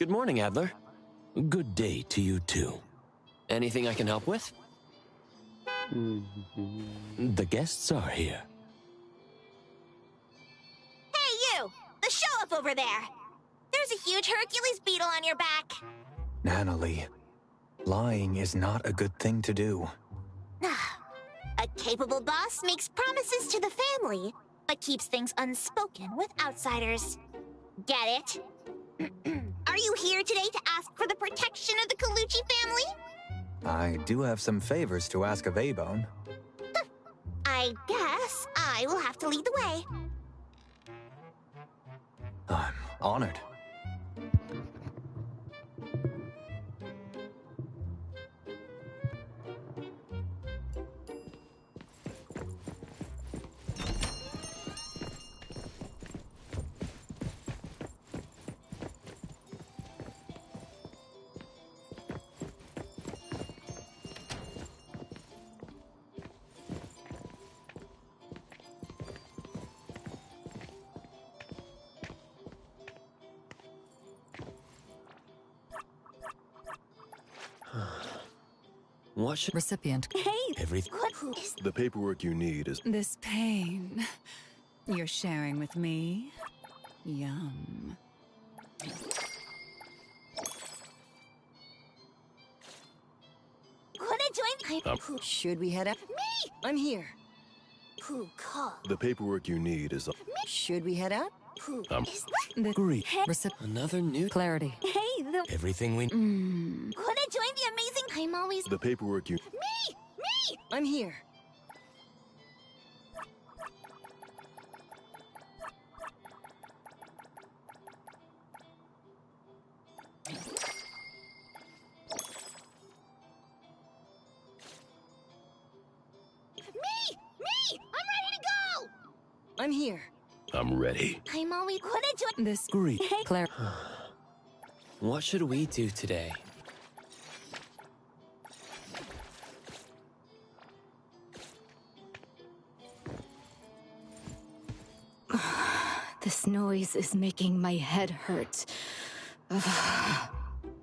Speaker 8: Good morning, Adler.
Speaker 3: Good day to you too.
Speaker 8: Anything I can help with?
Speaker 3: The guests are here.
Speaker 4: Hey, you! The show-up over there! There's a huge Hercules beetle on your back.
Speaker 19: Natalie, lying is not a good thing to do.
Speaker 4: A capable boss makes promises to the family, but keeps things unspoken with outsiders. Get it? Are you here today to ask for the protection of the Colucci family?
Speaker 19: I do have some favors to ask of A-Bone.
Speaker 4: I guess I will have to lead the way.
Speaker 19: I'm honored.
Speaker 8: What should...
Speaker 2: Recipient.
Speaker 4: Hey,
Speaker 3: Everything.
Speaker 4: what is...
Speaker 20: The paperwork you need is...
Speaker 2: This pain you're sharing with me? Yum.
Speaker 4: Wanna join...
Speaker 7: Should we head up?
Speaker 4: Me!
Speaker 7: I'm here.
Speaker 4: Who called?
Speaker 20: The paperwork you need is...
Speaker 7: Should we head out?
Speaker 4: Who is...
Speaker 3: Great.
Speaker 8: Another new...
Speaker 2: Clarity.
Speaker 4: Hey, the...
Speaker 3: Everything we...
Speaker 4: Wanna join the amazing... I'm always...
Speaker 20: The paperwork you...
Speaker 4: Me! Me!
Speaker 7: I'm here.
Speaker 4: Me! Me! I'm ready to go!
Speaker 7: I'm here.
Speaker 20: I'm ready.
Speaker 4: I'm always... Wanna join...
Speaker 2: This...
Speaker 3: Great.
Speaker 2: Claire.
Speaker 8: What should we do today?
Speaker 10: This noise is making my head hurt.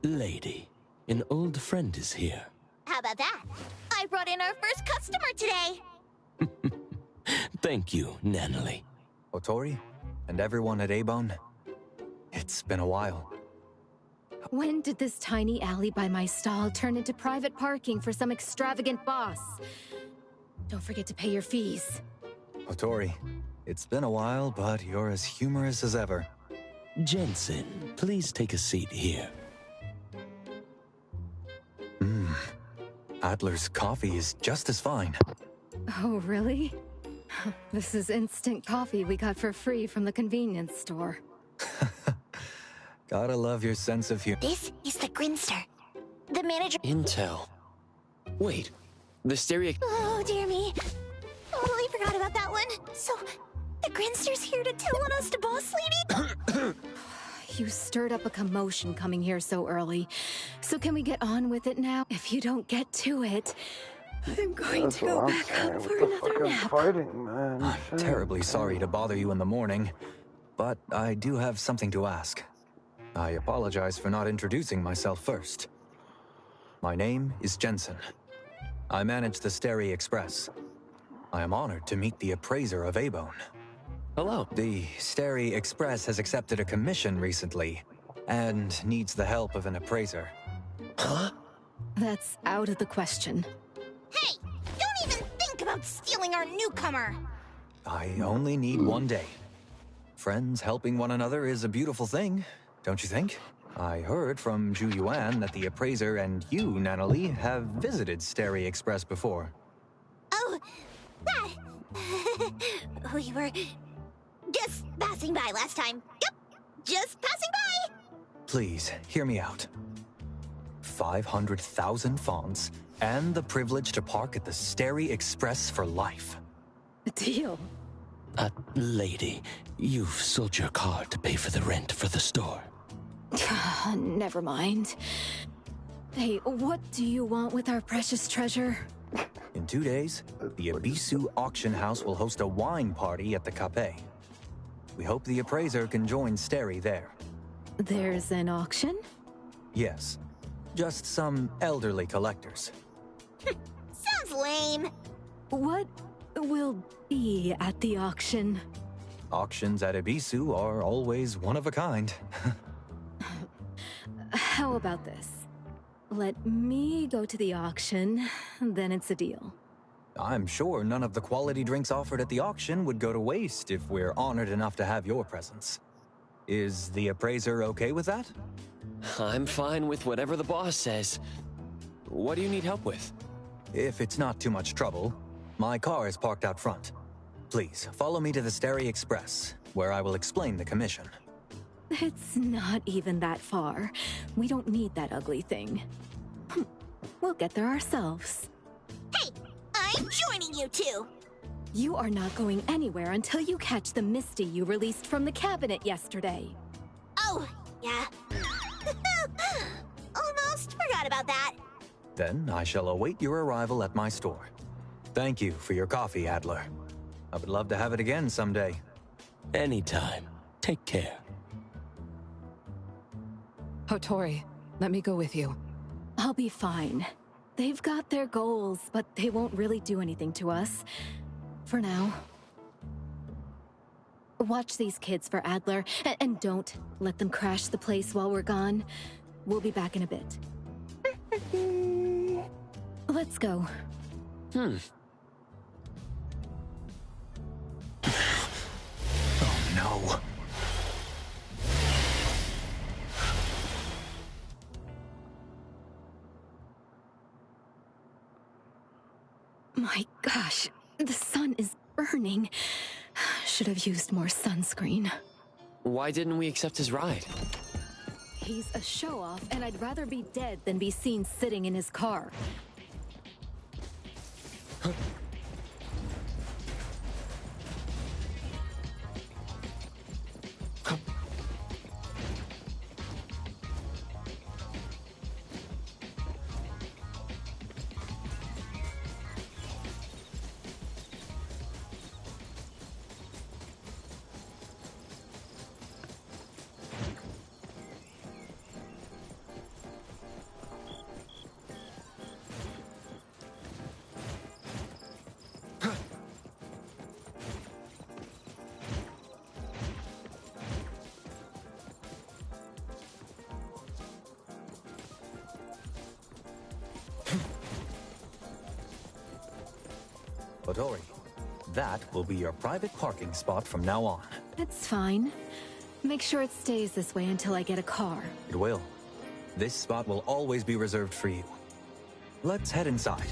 Speaker 3: Lady, an old friend is here.
Speaker 4: How about that? I brought in our first customer today.
Speaker 3: Thank you, Natalie.
Speaker 19: Otori, and everyone at A-Bone, it's been a while.
Speaker 10: When did this tiny alley by my stall turn into private parking for some extravagant boss? Don't forget to pay your fees.
Speaker 19: Otori, it's been a while, but you're as humorous as ever.
Speaker 3: Jensen, please take a seat here.
Speaker 19: Adler's coffee is just as fine.
Speaker 10: Oh, really? This is instant coffee we got for free from the convenience store.
Speaker 19: Gotta love your sense of humor.
Speaker 4: This is the Grinster. The manager...
Speaker 8: Intel. Wait, the stereo...
Speaker 4: Oh, dear me. Totally forgot about that one. So, the Grinster's here to tell on us to Boss Lady?
Speaker 10: You stirred up a commotion coming here so early. So can we get on with it now? If you don't get to it, I'm going to go back up for another nap.
Speaker 1: Fighting, man.
Speaker 19: I'm terribly sorry to bother you in the morning, but I do have something to ask. I apologize for not introducing myself first. My name is Jensen. I manage the Steri Express. I am honored to meet the appraiser of A-Bone.
Speaker 8: Hello.
Speaker 19: The Steri Express has accepted a commission recently, and needs the help of an appraiser.
Speaker 8: Huh?
Speaker 10: That's out of the question.
Speaker 4: Hey! Don't even think about stealing our newcomer!
Speaker 19: I only need one day. Friends helping one another is a beautiful thing, don't you think? I heard from Zhu Yuan that the appraiser and you, Natalie, have visited Steri Express before.
Speaker 4: Oh, that... we were... just passing by last time. Yep, just passing by!
Speaker 19: Please, hear me out. 500,000 fonts, and the privilege to park at the Steri Express for life.
Speaker 10: Deal.
Speaker 3: Lady, you've sold your car to pay for the rent for the store.
Speaker 10: Never mind. Hey, what do you want with our precious treasure?
Speaker 19: In 2 days, the Ebisu Auction House will host a wine party at the Capet. We hope the appraiser can join Steri there.
Speaker 10: There's an auction?
Speaker 19: Yes. Just some elderly collectors.
Speaker 4: Sounds lame.
Speaker 10: What will be at the auction?
Speaker 19: Auctions at Ibisu are always one of a kind.
Speaker 10: How about this? Let me go to the auction, then it's a deal.
Speaker 19: I'm sure none of the quality drinks offered at the auction would go to waste if we're honored enough to have your presence. Is the appraiser okay with that?
Speaker 8: I'm fine with whatever the boss says. What do you need help with?
Speaker 19: If it's not too much trouble, my car is parked out front. Please, follow me to the Stary Express, where I will explain the commission.
Speaker 10: It's not even that far. We don't need that ugly thing. We'll get there ourselves.
Speaker 4: Hey, I'm joining you two.
Speaker 10: You are not going anywhere until you catch the Misty you released from the cabinet yesterday.
Speaker 4: Oh, yeah. Almost forgot about that.
Speaker 19: Then I shall await your arrival at my store. Thank you for your coffee, Adler. I would love to have it again someday.
Speaker 3: Anytime. Take care.
Speaker 2: Hotori, let me go with you.
Speaker 10: I'll be fine. They've got their goals, but they won't really do anything to us. For now. Watch these kids for Adler, and don't let them crash the place while we're gone. We'll be back in a bit. Let's go.
Speaker 19: Oh no.
Speaker 10: My gosh, the sun is burning. Should have used more sunscreen.
Speaker 8: Why didn't we accept his ride?
Speaker 10: He's a show-off, and I'd rather be dead than be seen sitting in his car.
Speaker 19: Hotori, that will be your private parking spot from now on.
Speaker 10: It's fine. Make sure it stays this way until I get a car.
Speaker 19: It will. This spot will always be reserved for you. Let's head inside.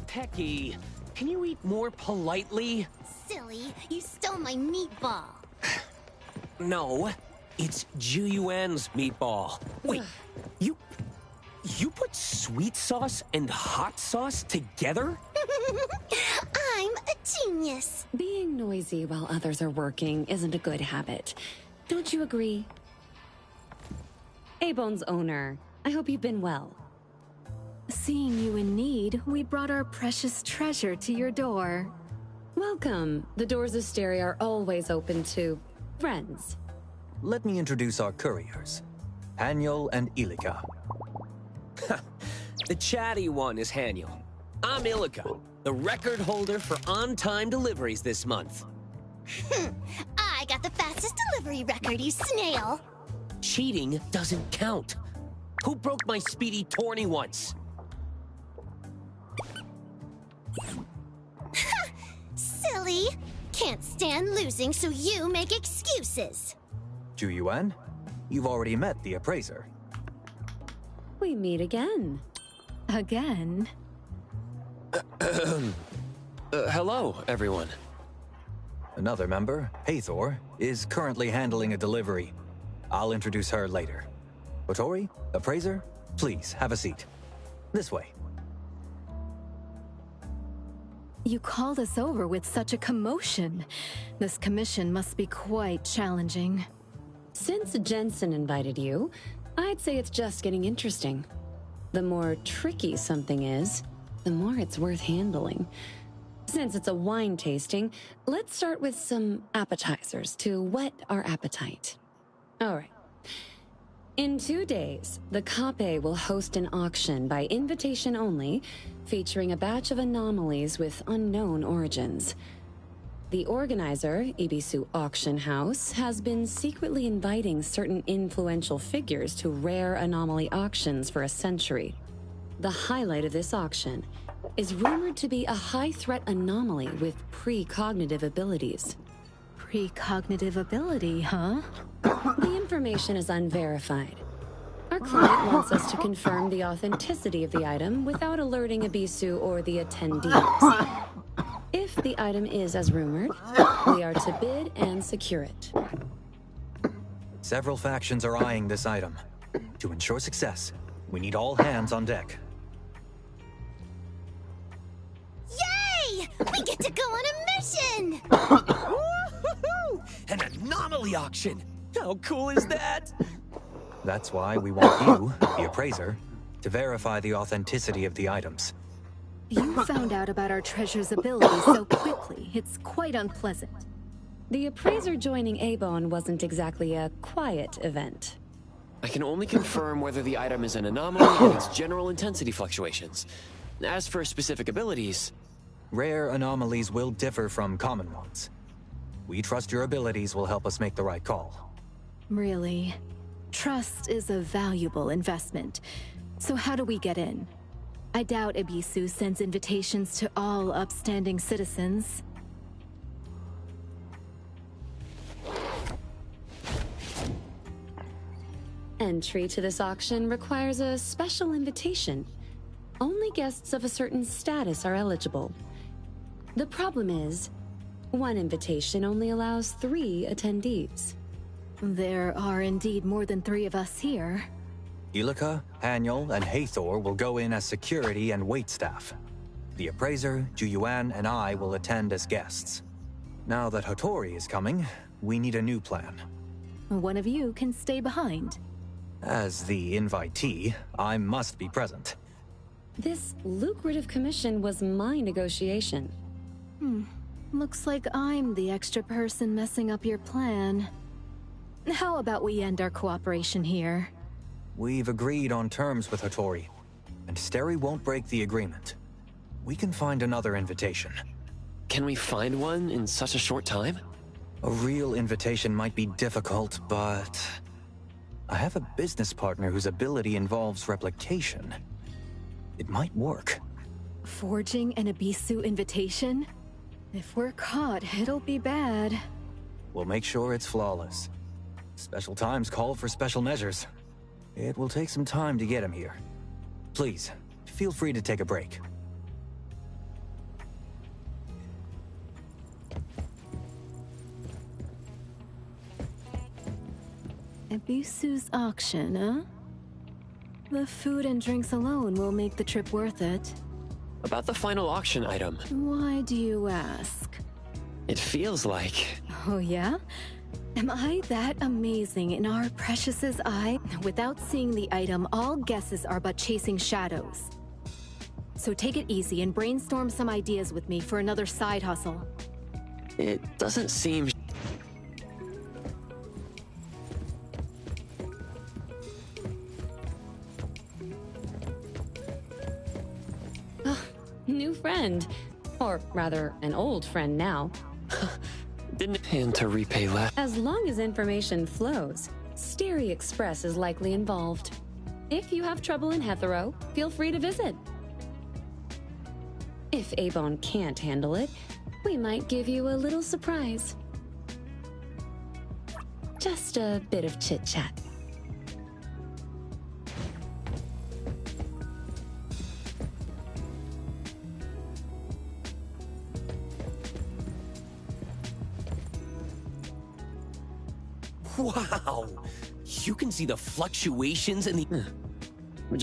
Speaker 21: Pecky, can you eat more politely?
Speaker 4: Silly, you stole my meatball.
Speaker 21: No, it's Juyuan's meatball. Wait, you put sweet sauce and hot sauce together?
Speaker 4: I'm a genius.
Speaker 22: Being noisy while others are working isn't a good habit. Don't you agree? A-Bone's owner, I hope you've been well.
Speaker 10: Seeing you in need, we brought our precious treasure to your door.
Speaker 22: Welcome. The doors of Stary are always open to friends.
Speaker 19: Let me introduce our couriers, Haniel and Ilika.
Speaker 21: The chatty one is Haniel. I'm Ilika, the record holder for on-time deliveries this month.
Speaker 4: I got the fastest delivery record, you snail.
Speaker 21: Cheating doesn't count. Who broke my speedy tourney once?
Speaker 4: Silly. Can't stand losing, so you make excuses.
Speaker 19: Juyuan, you've already met the appraiser.
Speaker 22: We meet again.
Speaker 10: Again?
Speaker 8: Hello, everyone.
Speaker 19: Another member, Hathor, is currently handling a delivery. I'll introduce her later. Hotori, appraiser, please have a seat. This way.
Speaker 10: You called us over with such a commotion. This commission must be quite challenging.
Speaker 22: Since Jensen invited you, I'd say it's just getting interesting. The more tricky something is, the more it's worth handling. Since it's a wine tasting, let's start with some appetizers to whet our appetite. All right. In 2 days, the Kape will host an auction by invitation only, featuring a batch of anomalies with unknown origins. The organizer, Ibisu Auction House, has been secretly inviting certain influential figures to rare anomaly auctions for a century. The highlight of this auction is rumored to be a high-threat anomaly with precognitive abilities.
Speaker 10: Precognitive ability, huh?
Speaker 22: The information is unverified. Our client wants us to confirm the authenticity of the item without alerting Ibisu or the attendees. If the item is as rumored, we are to bid and secure it.
Speaker 19: Several factions are eyeing this item. To ensure success, we need all hands on deck.
Speaker 4: Yay! We get to go on a mission!
Speaker 21: Woo-hoo-hoo! An anomaly auction! How cool is that?
Speaker 19: That's why we want you, the appraiser, to verify the authenticity of the items.
Speaker 10: You found out about our treasure's ability so quickly, it's quite unpleasant.
Speaker 22: The appraiser joining A-Bone wasn't exactly a quiet event.
Speaker 8: I can only confirm whether the item is an anomaly and its general intensity fluctuations. As for specific abilities...
Speaker 19: Rare anomalies will differ from common ones. We trust your abilities will help us make the right call.
Speaker 10: Really? Trust is a valuable investment. So how do we get in? I doubt Ibisu sends invitations to all upstanding citizens.
Speaker 22: Entry to this auction requires a special invitation. Only guests of a certain status are eligible. The problem is, one invitation only allows 3 attendees.
Speaker 10: There are indeed more than 3 of us here.
Speaker 19: Ilika, Haniel, and Hathor will go in as security and waitstaff. The appraiser, Juyuan, and I will attend as guests. Now that Hattori is coming, we need a new plan.
Speaker 10: One of you can stay behind.
Speaker 19: As the invitee, I must be present.
Speaker 22: This lucrative commission was my negotiation.
Speaker 10: Looks like I'm the extra person messing up your plan. How about we end our cooperation here?
Speaker 19: We've agreed on terms with Hattori, and Steri won't break the agreement. We can find another invitation.
Speaker 8: Can we find one in such a short time?
Speaker 19: A real invitation might be difficult, but... I have a business partner whose ability involves replication. It might work.
Speaker 10: Forging an Ibisu invitation? If we're caught, it'll be bad.
Speaker 19: We'll make sure it's flawless. Special times call for special measures. It will take some time to get him here. Please, feel free to take a break.
Speaker 10: Ibisu's auction, huh? The food and drinks alone will make the trip worth it.
Speaker 8: About the final auction item.
Speaker 10: Why do you ask?
Speaker 8: It feels like...
Speaker 10: Oh yeah? Am I that amazing in our Precious's eye? Without seeing the item, all guesses are but chasing shadows. So take it easy and brainstorm some ideas with me for another side hustle.
Speaker 8: It doesn't seem...
Speaker 22: New friend. Or rather, an old friend now.
Speaker 8: Didn't intend to repay less.
Speaker 22: As long as information flows, Steri Express is likely involved. If you have trouble in Hethero, feel free to visit. If A-Bone can't handle it, we might give you a little surprise. Just a bit of chit-chat.
Speaker 21: Wow! You can see the fluctuations in the...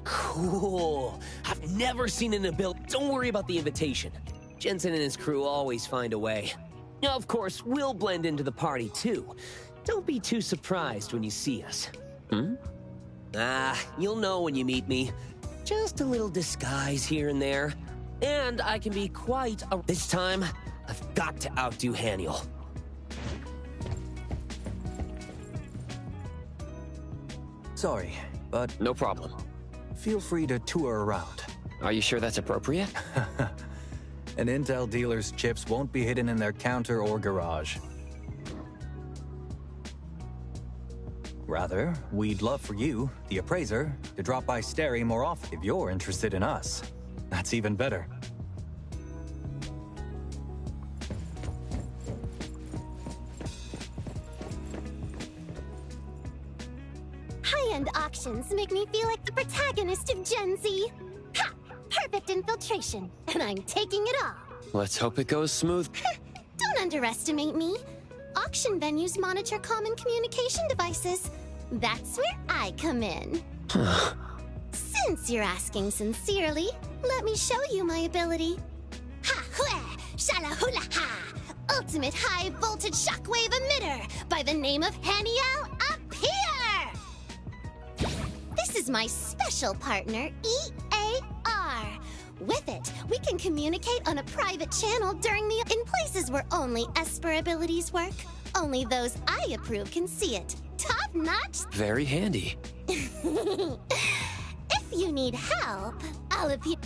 Speaker 21: Cool! I've never seen an ability... Don't worry about the invitation. Jensen and his crew always find a way. Of course, we'll blend into the party too. Don't be too surprised when you see us. You'll know when you meet me. Just a little disguise here and there. And I can be quite a... This time, I've got to outdo Haniel.
Speaker 19: Sorry, but...
Speaker 21: No problem.
Speaker 19: Feel free to tour around.
Speaker 21: Are you sure that's appropriate?
Speaker 19: An Intel dealer's chips won't be hidden in their counter or garage. Rather, we'd love for you, the appraiser, to drop by Stary more often if you're interested in us. That's even better.
Speaker 4: High-end auctions make me feel like the protagonist of Gen Z. Ha! Perfect infiltration, and I'm taking it all.
Speaker 8: Let's hope it goes smooth.
Speaker 4: Don't underestimate me. Auction venues monitor common communication devices. That's where I come in. Since you're asking sincerely, let me show you my ability. Ha hue, shala hula ha! Ultimate high voltage shockwave emitter by the name of Haniel Appear! This is my special partner, EAR. With it, we can communicate on a private channel in places where only Esper abilities work. Only those I approve can see it. Top notch.
Speaker 8: Very handy.
Speaker 4: If you need help, I'll appear.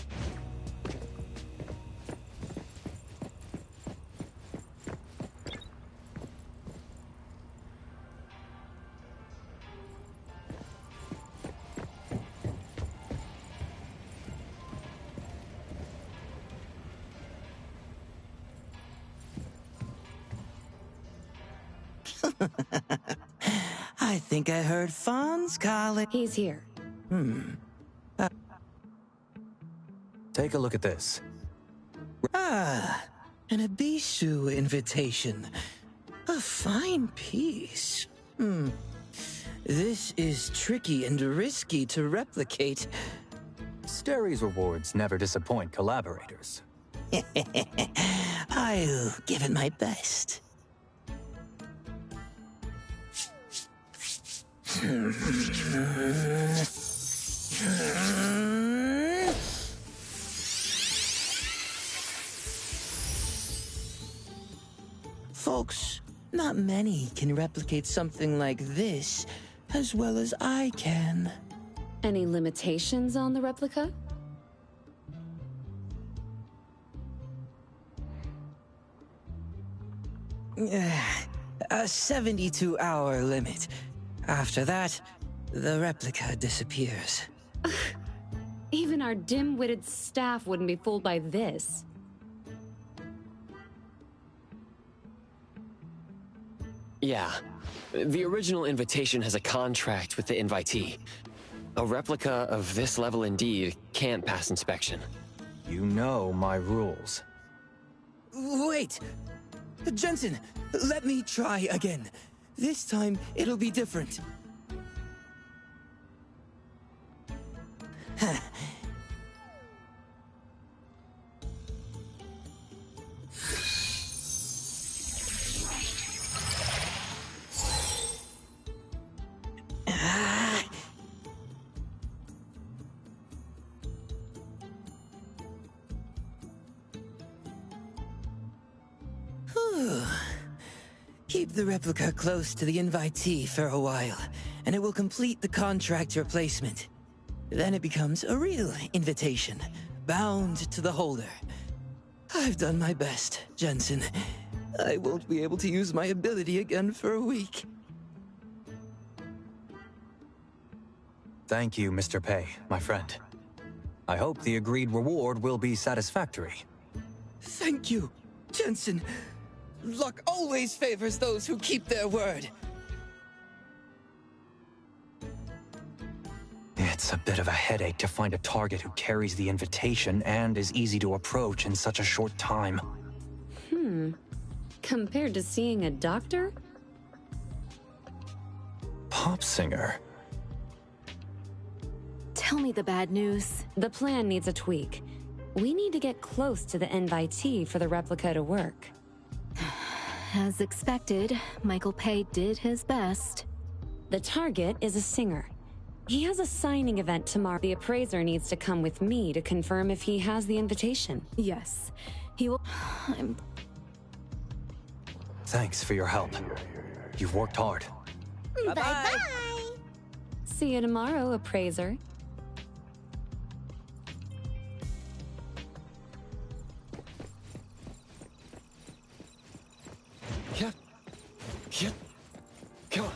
Speaker 9: I think I heard Fawn's calling.
Speaker 22: He's here.
Speaker 19: Take a look at this.
Speaker 9: Ah, an Abishu invitation. A fine piece. This is tricky and risky to replicate.
Speaker 19: Stary's rewards never disappoint collaborators.
Speaker 9: I'll give it my best. Folks, not many can replicate something like this as well as I can.
Speaker 22: Any limitations on the replica?
Speaker 9: A 72-hour limit. After that, the replica disappears.
Speaker 22: Even our dim-witted staff wouldn't be fooled by this.
Speaker 8: Yeah. The original invitation has a contract with the invitee. A replica of this level indeed can't pass inspection.
Speaker 19: You know my rules.
Speaker 9: Wait! Jensen, let me try again. This time, it'll be different. Keep the replica close to the invitee for a while, and it will complete the contract replacement. Then it becomes a real invitation, bound to the holder. I've done my best, Jensen. I won't be able to use my ability again for a week.
Speaker 19: Thank you, Mr. Pei, my friend. I hope the agreed reward will be satisfactory.
Speaker 9: Thank you, Jensen. Luck always favors those who keep their word.
Speaker 19: It's a bit of a headache to find a target who carries the invitation and is easy to approach in such a short time.
Speaker 22: Compared to seeing a doctor?
Speaker 19: Pop singer.
Speaker 10: Tell me the bad news.
Speaker 22: The plan needs a tweak. We need to get close to the invitee for the replica to work.
Speaker 10: As expected, Michael Pei did his best.
Speaker 22: The target is a singer. He has a signing event tomorrow. The appraiser needs to come with me to confirm if he has the invitation.
Speaker 10: Yes, he will.
Speaker 19: Thanks for your help. You've worked hard.
Speaker 4: Bye-bye.
Speaker 22: See you tomorrow, appraiser.
Speaker 8: Yeah. Yeah. Come on.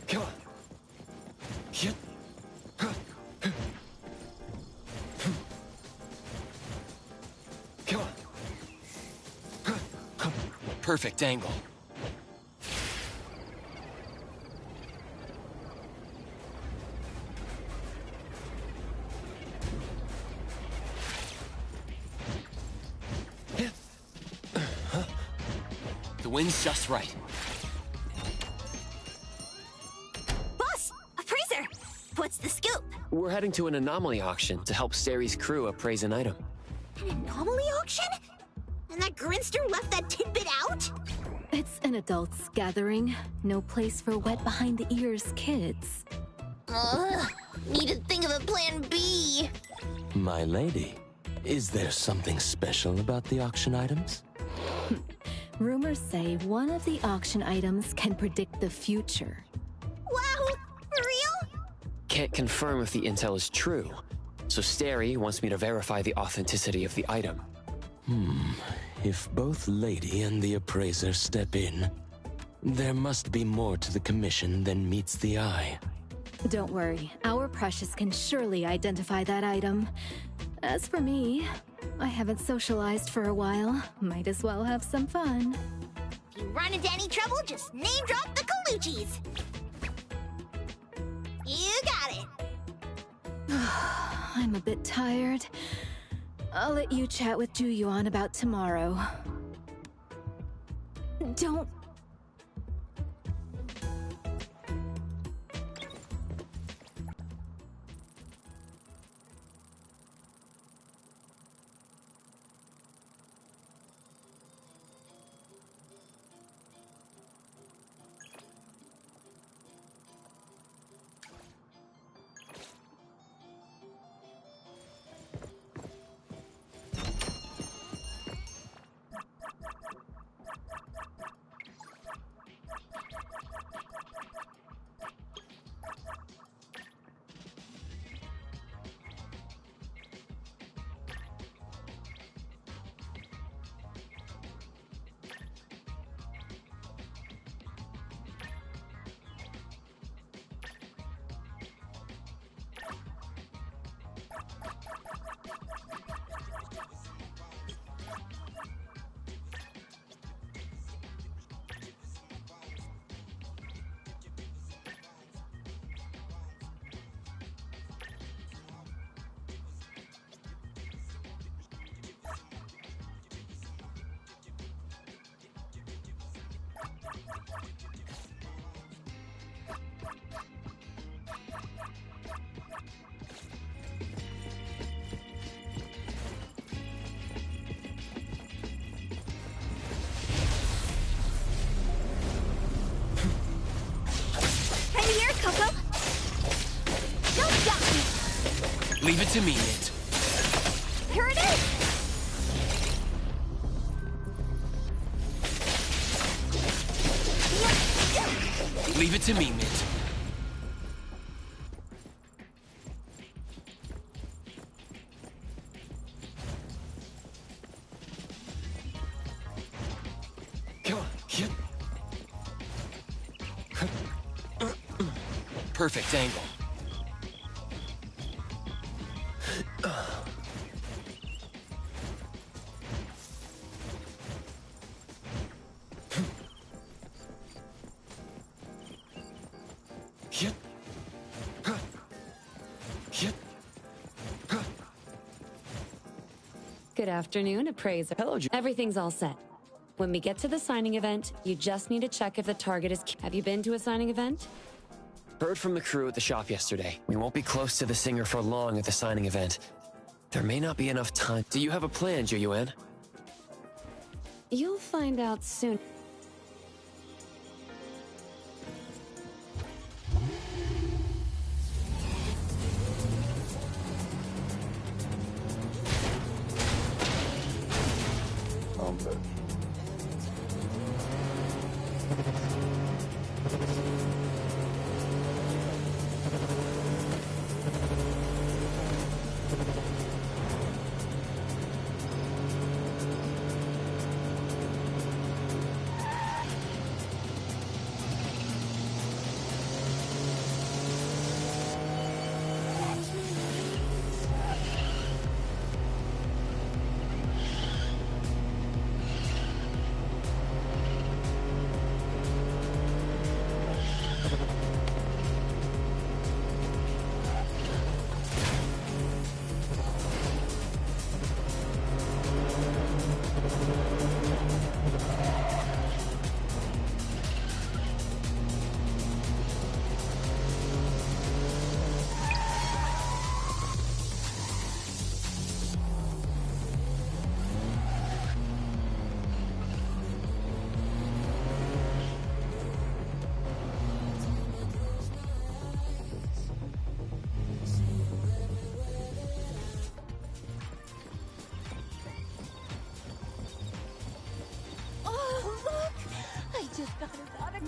Speaker 8: Come on. Yeah. Come on. Perfect angle. The wind's just right.
Speaker 4: Boss! Appraiser! What's the scoop?
Speaker 8: We're heading to an anomaly auction to help Steri's crew appraise an item.
Speaker 4: An anomaly auction? And that grinster left that tidbit out?
Speaker 10: It's an adults' gathering. No place for wet behind the ears kids.
Speaker 4: Ugh, need to think of a plan B.
Speaker 3: My lady, is there something special about the auction items?
Speaker 10: Rumors say one of the auction items can predict the future.
Speaker 4: Wow, for real?
Speaker 8: Can't confirm if the intel is true, so Steri wants me to verify the authenticity of the item.
Speaker 3: If both Lady and the appraiser step in, there must be more to the commission than meets the eye.
Speaker 10: Don't worry, our Precious can surely identify that item. As for me, I haven't socialized for a while. Might as well have some fun.
Speaker 4: If you run into any trouble, just name drop the Colucci's. You got it.
Speaker 10: I'm a bit tired. I'll let you chat with Ju-Yuan about tomorrow. Don't...
Speaker 8: Leave it to me, Mint.
Speaker 4: Here it is!
Speaker 8: Leave it to me, Mint. Come on. Perfect angle.
Speaker 22: Good afternoon, appraiser.
Speaker 8: Hello,
Speaker 22: Everything's all set. When we get to the signing event, you just need to check if the target is... Have you been to a signing event?
Speaker 8: Heard from the crew at the shop yesterday. We won't be close to the singer for long at the signing event. There may not be enough time. Do you have a plan, Ju-Yuan?
Speaker 22: You'll find out soon.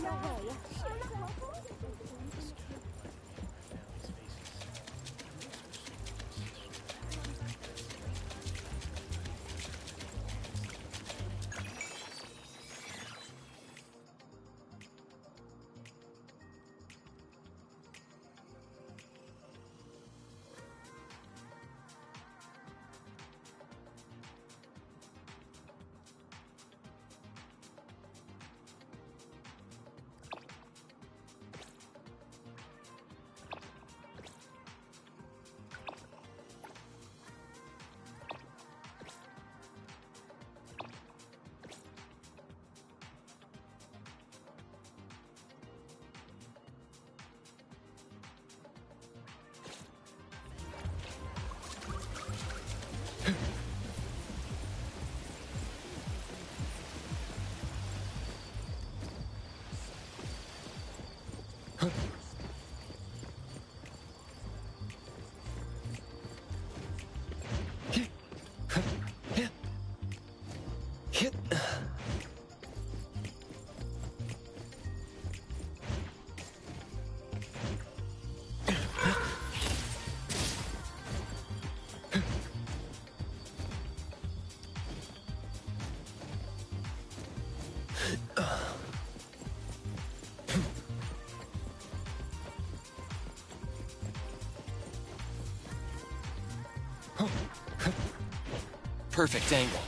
Speaker 4: No way.
Speaker 8: Perfect angle.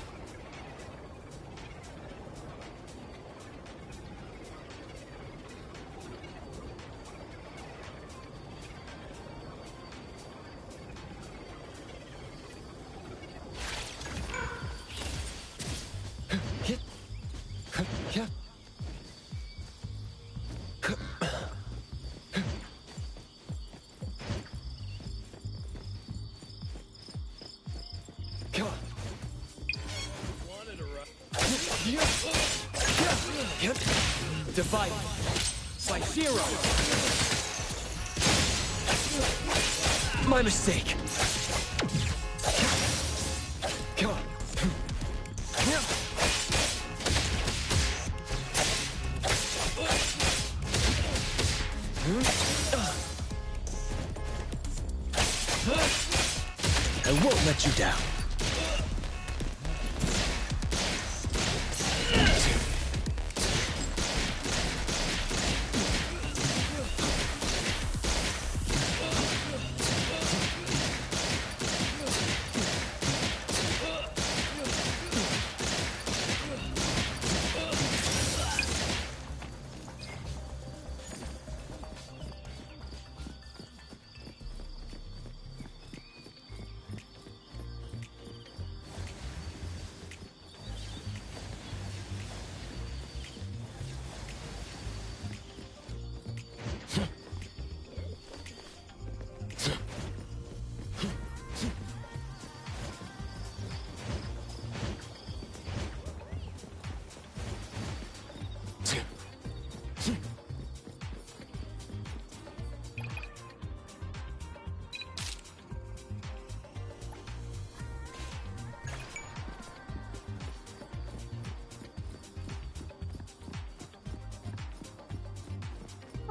Speaker 6: Divide. Slice-Zero.
Speaker 8: My mistake.
Speaker 15: I won't let you down.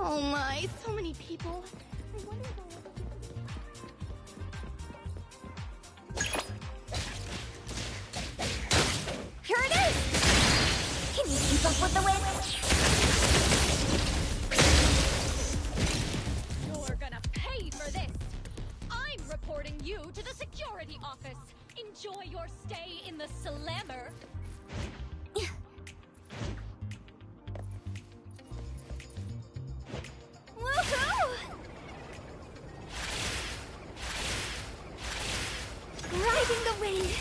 Speaker 4: Oh my, so many people. I wonder if I'll ever... Here it is! Can you keep up with the wind?
Speaker 5: You're gonna pay for this! I'm reporting you to the security office. Enjoy your stay in the Slammer.
Speaker 4: Woohoo! Riding the wind.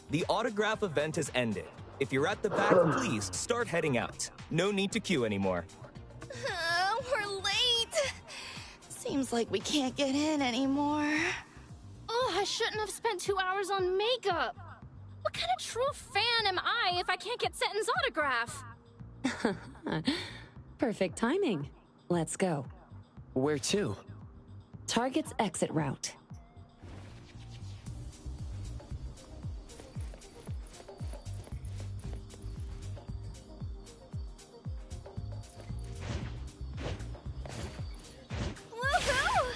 Speaker 14: The autograph event has ended. If you're at the back, please start heading out. No need to queue anymore.
Speaker 4: We're late. Seems like we can't get in anymore.
Speaker 5: Oh, I shouldn't have spent 2 hours on makeup. What kind of true fan am I if I can't get Setton's autograph?
Speaker 22: Perfect timing. Let's go.
Speaker 8: Where to?
Speaker 22: Target's exit route.
Speaker 4: Woohoo!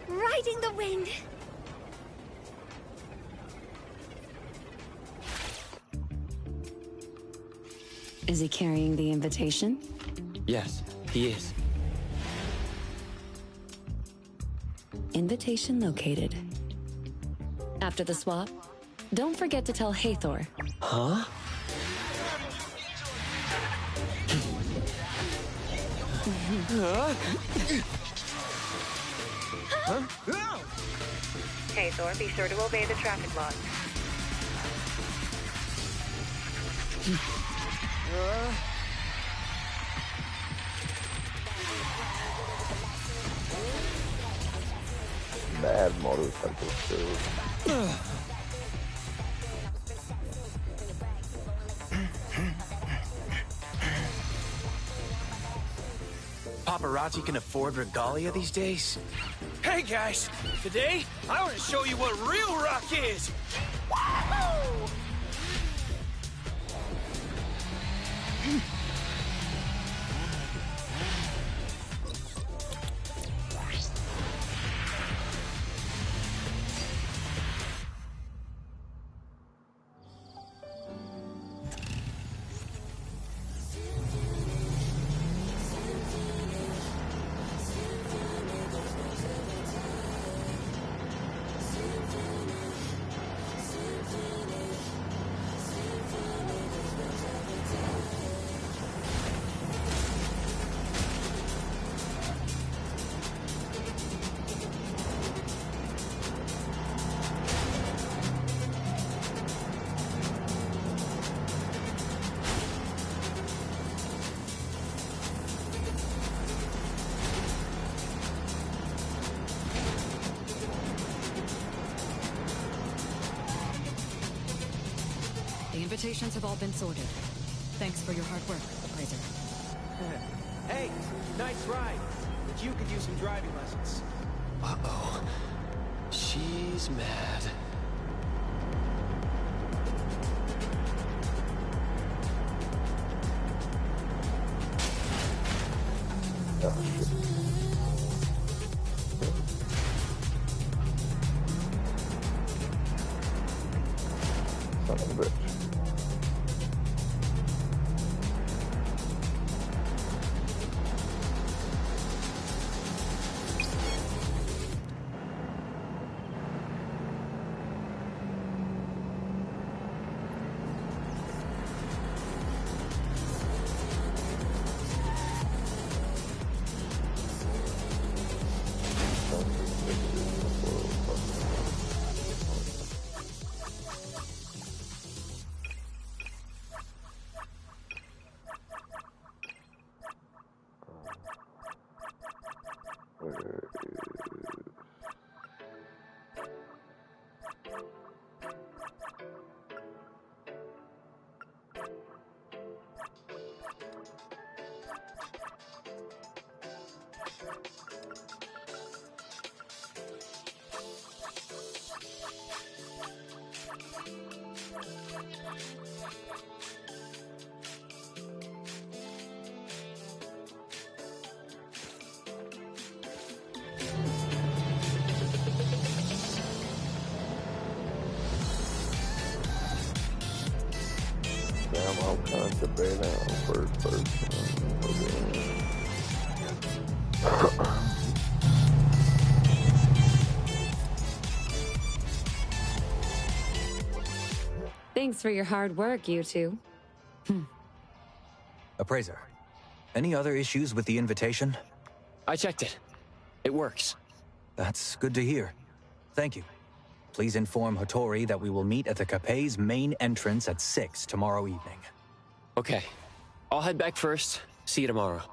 Speaker 4: Riding the wind.
Speaker 22: Is he carrying the invitation?
Speaker 8: Yes, he is.
Speaker 22: Invitation located. After the swap, don't forget to tell Hathor.
Speaker 8: Huh?
Speaker 11: Hathor, be sure to obey the traffic laws.
Speaker 1: Bad motorcycle skills.
Speaker 17: Paparazzi can afford regalia these days?
Speaker 23: Hey guys, today I want to show you what real rock is. Wahoo!
Speaker 2: The invitations have all been sorted. Thanks for your hard work, Appraiser.
Speaker 17: Hey, nice ride. But you could use some driving lessons.
Speaker 8: Uh-oh. She's mad.
Speaker 1: Son of a bitch. Damn, I'm constipated on first person.
Speaker 22: Thanks for your hard work, you two.
Speaker 19: Appraiser, any other issues with the invitation?
Speaker 8: I checked it. It works.
Speaker 19: That's good to hear. Thank you. Please inform Hattori that we will meet at the Capet's main entrance at 6 tomorrow evening.
Speaker 8: Okay. I'll head back first. See you tomorrow.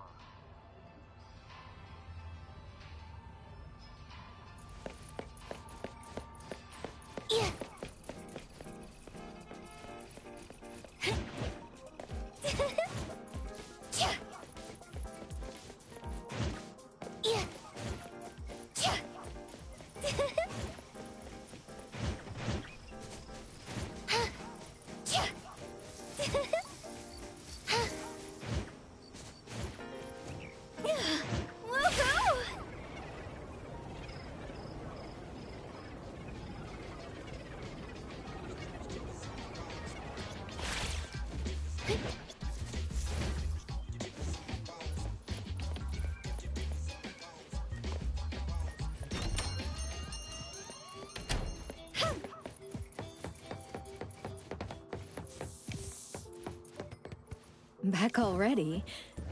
Speaker 10: back already.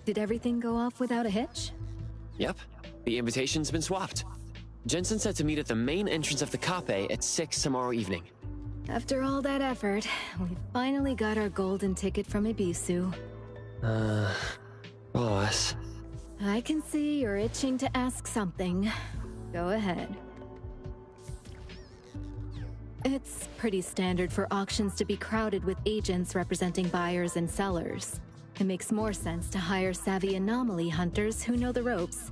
Speaker 10: Did everything go off without a hitch?
Speaker 8: Yep, the invitation's been swapped. Jensen said to meet at the main entrance of the Cape at 6 tomorrow evening.
Speaker 10: After all that effort, we finally got our golden ticket from Ibisu.
Speaker 8: Boss.
Speaker 10: I can see you're itching to ask something. Go ahead. It's pretty standard for auctions to be crowded with agents representing buyers and sellers. It makes more sense to hire savvy anomaly hunters who know the ropes,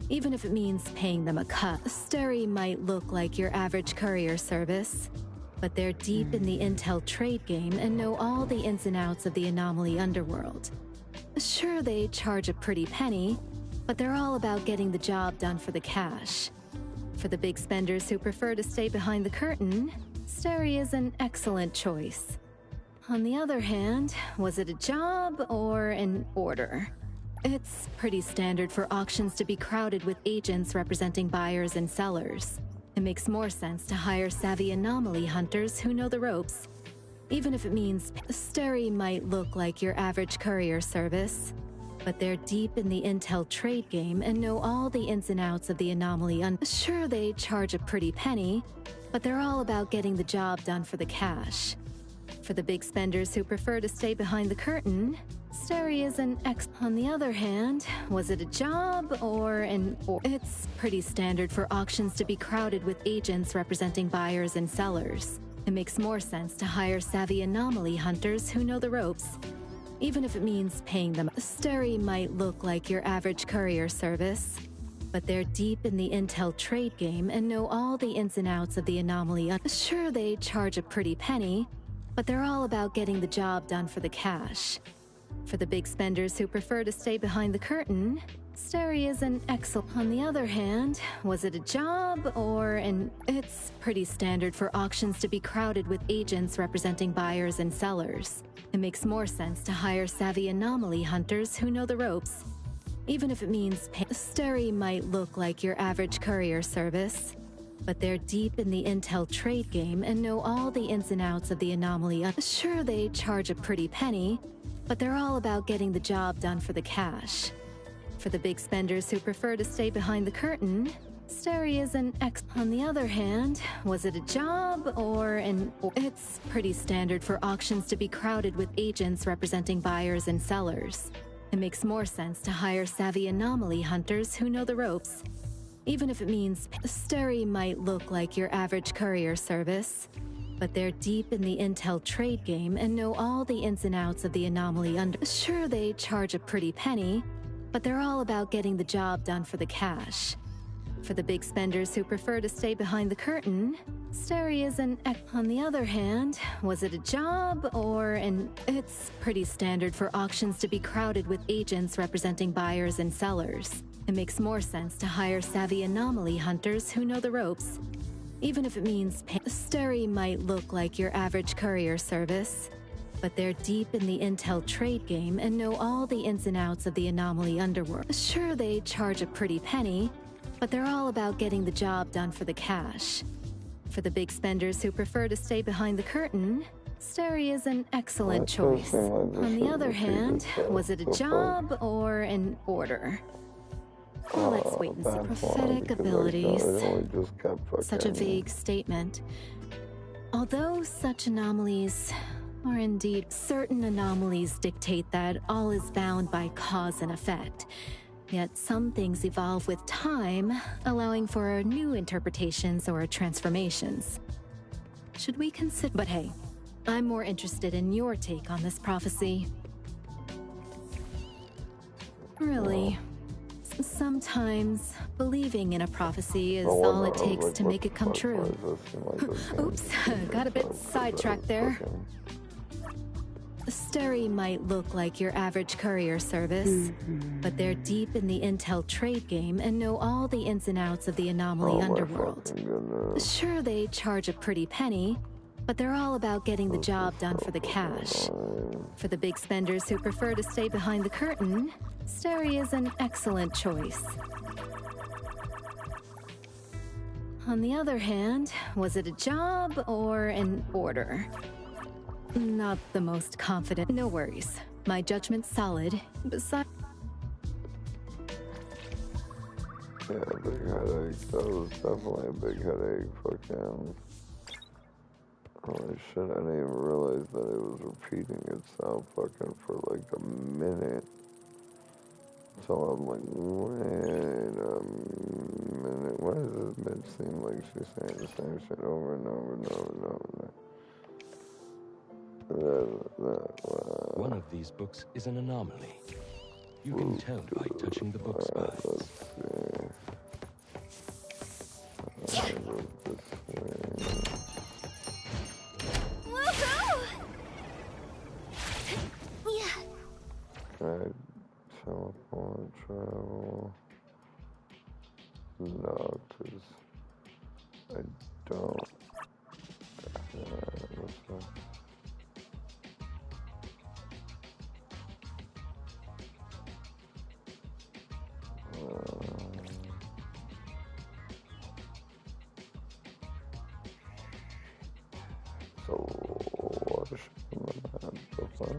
Speaker 10: even if it means paying them a cut. Steri might look like your average courier service, but they're deep in the intel trade game and know all the ins and outs of the anomaly underworld. Sure, they charge a pretty penny, but they're all about getting the job done for the cash. For the big spenders who prefer to stay behind the curtain, Steri is an excellent choice. On the other hand, was it a job or an order? It's pretty standard for auctions to be crowded with agents representing buyers and sellers. It makes more sense to hire savvy anomaly hunters who know the ropes, even if it means Steri might look like your average courier service, but they're deep in the intel trade game and know all the ins and outs of the anomaly. Sure, they charge a pretty penny, but they're all about getting the job done for the cash. For the big spenders who prefer to stay behind the curtain, Steri is an On the other hand, was it a job or an It's pretty standard for auctions to be crowded with agents representing buyers and sellers. It makes more sense to hire savvy anomaly hunters who know the ropes, even if it means paying them. Steri might look like your average courier service, but they're deep in the intel trade game and know all the ins and outs of the anomaly. Sure, they charge a pretty penny, but they're all about getting the job done for the cash. For the big spenders who prefer to stay behind the curtain, Steri is an excellent. On the other hand, was it a job or an It's pretty standard for auctions to be crowded with agents representing buyers and sellers. It makes more sense to hire savvy anomaly hunters who know the ropes, even if it means Steri might look like your average courier service, but they're deep in the intel trade game and know all the ins and outs of the anomaly. Sure, they charge a pretty penny, but they're all about getting the job done for the cash. For the big spenders who prefer to stay behind the curtain, Steri is an On the other hand, was it a job or an It's pretty standard for auctions to be crowded with agents representing buyers and sellers. It makes more sense to hire savvy anomaly hunters who know the ropes, even if it means Steri might look like your average courier service, but they're deep in the intel trade game and know all the ins and outs of the anomaly. Sure, they charge a pretty penny, but they're all about getting the job done for the cash. For the big spenders who prefer to stay behind the curtain, Steri is an On the other hand, was it a job or an It's pretty standard for auctions to be crowded with agents representing buyers and sellers. It makes more sense to hire savvy anomaly hunters who know the ropes, even if it means Steri might look like your average courier service, but they're deep in the intel trade game and know all the ins and outs of the anomaly underworld. Sure, they charge a pretty penny, but they're all about getting the job done for the cash. For the big spenders who prefer to stay behind the curtain, Steri is an excellent choice. On the other hand, was it a job or an order? Well, let's wait and see. Prophetic abilities. Such a vague statement. Although such anomalies are indeed certain anomalies dictate that all is bound by cause and effect. Yet some things evolve with time, allowing for new interpretations or transformations. Should we consider? But hey, I'm more interested in your take on this prophecy. Really, sometimes believing in a prophecy is all it takes to make it come true. Oops, got a bit sidetracked there. Steri might look like your average courier service, but they're deep in the intel trade game and know all the ins and outs of the anomaly underworld. Sure, they charge a pretty penny, but they're all about getting the job done for the cash. For the big spenders who prefer to stay behind the curtain, Steri is an excellent choice. On the other hand, was it a job or an order? Not the most confident. No worries. My judgment's solid. Besides...
Speaker 1: Yeah, big headache. That was definitely a big headache. Fucking. Holy shit, I didn't even realize that it was repeating itself fucking for like a minute. So I'm like, wait a minute. Why does this bitch seem like she's saying the same shit over and over and over and over?
Speaker 3: One of these books is an anomaly. You can tell by touching the book spines.
Speaker 4: Woohoo! Yeah.
Speaker 1: Right. Teleport, travel. No, because I don't. What's that? So, what is that so far?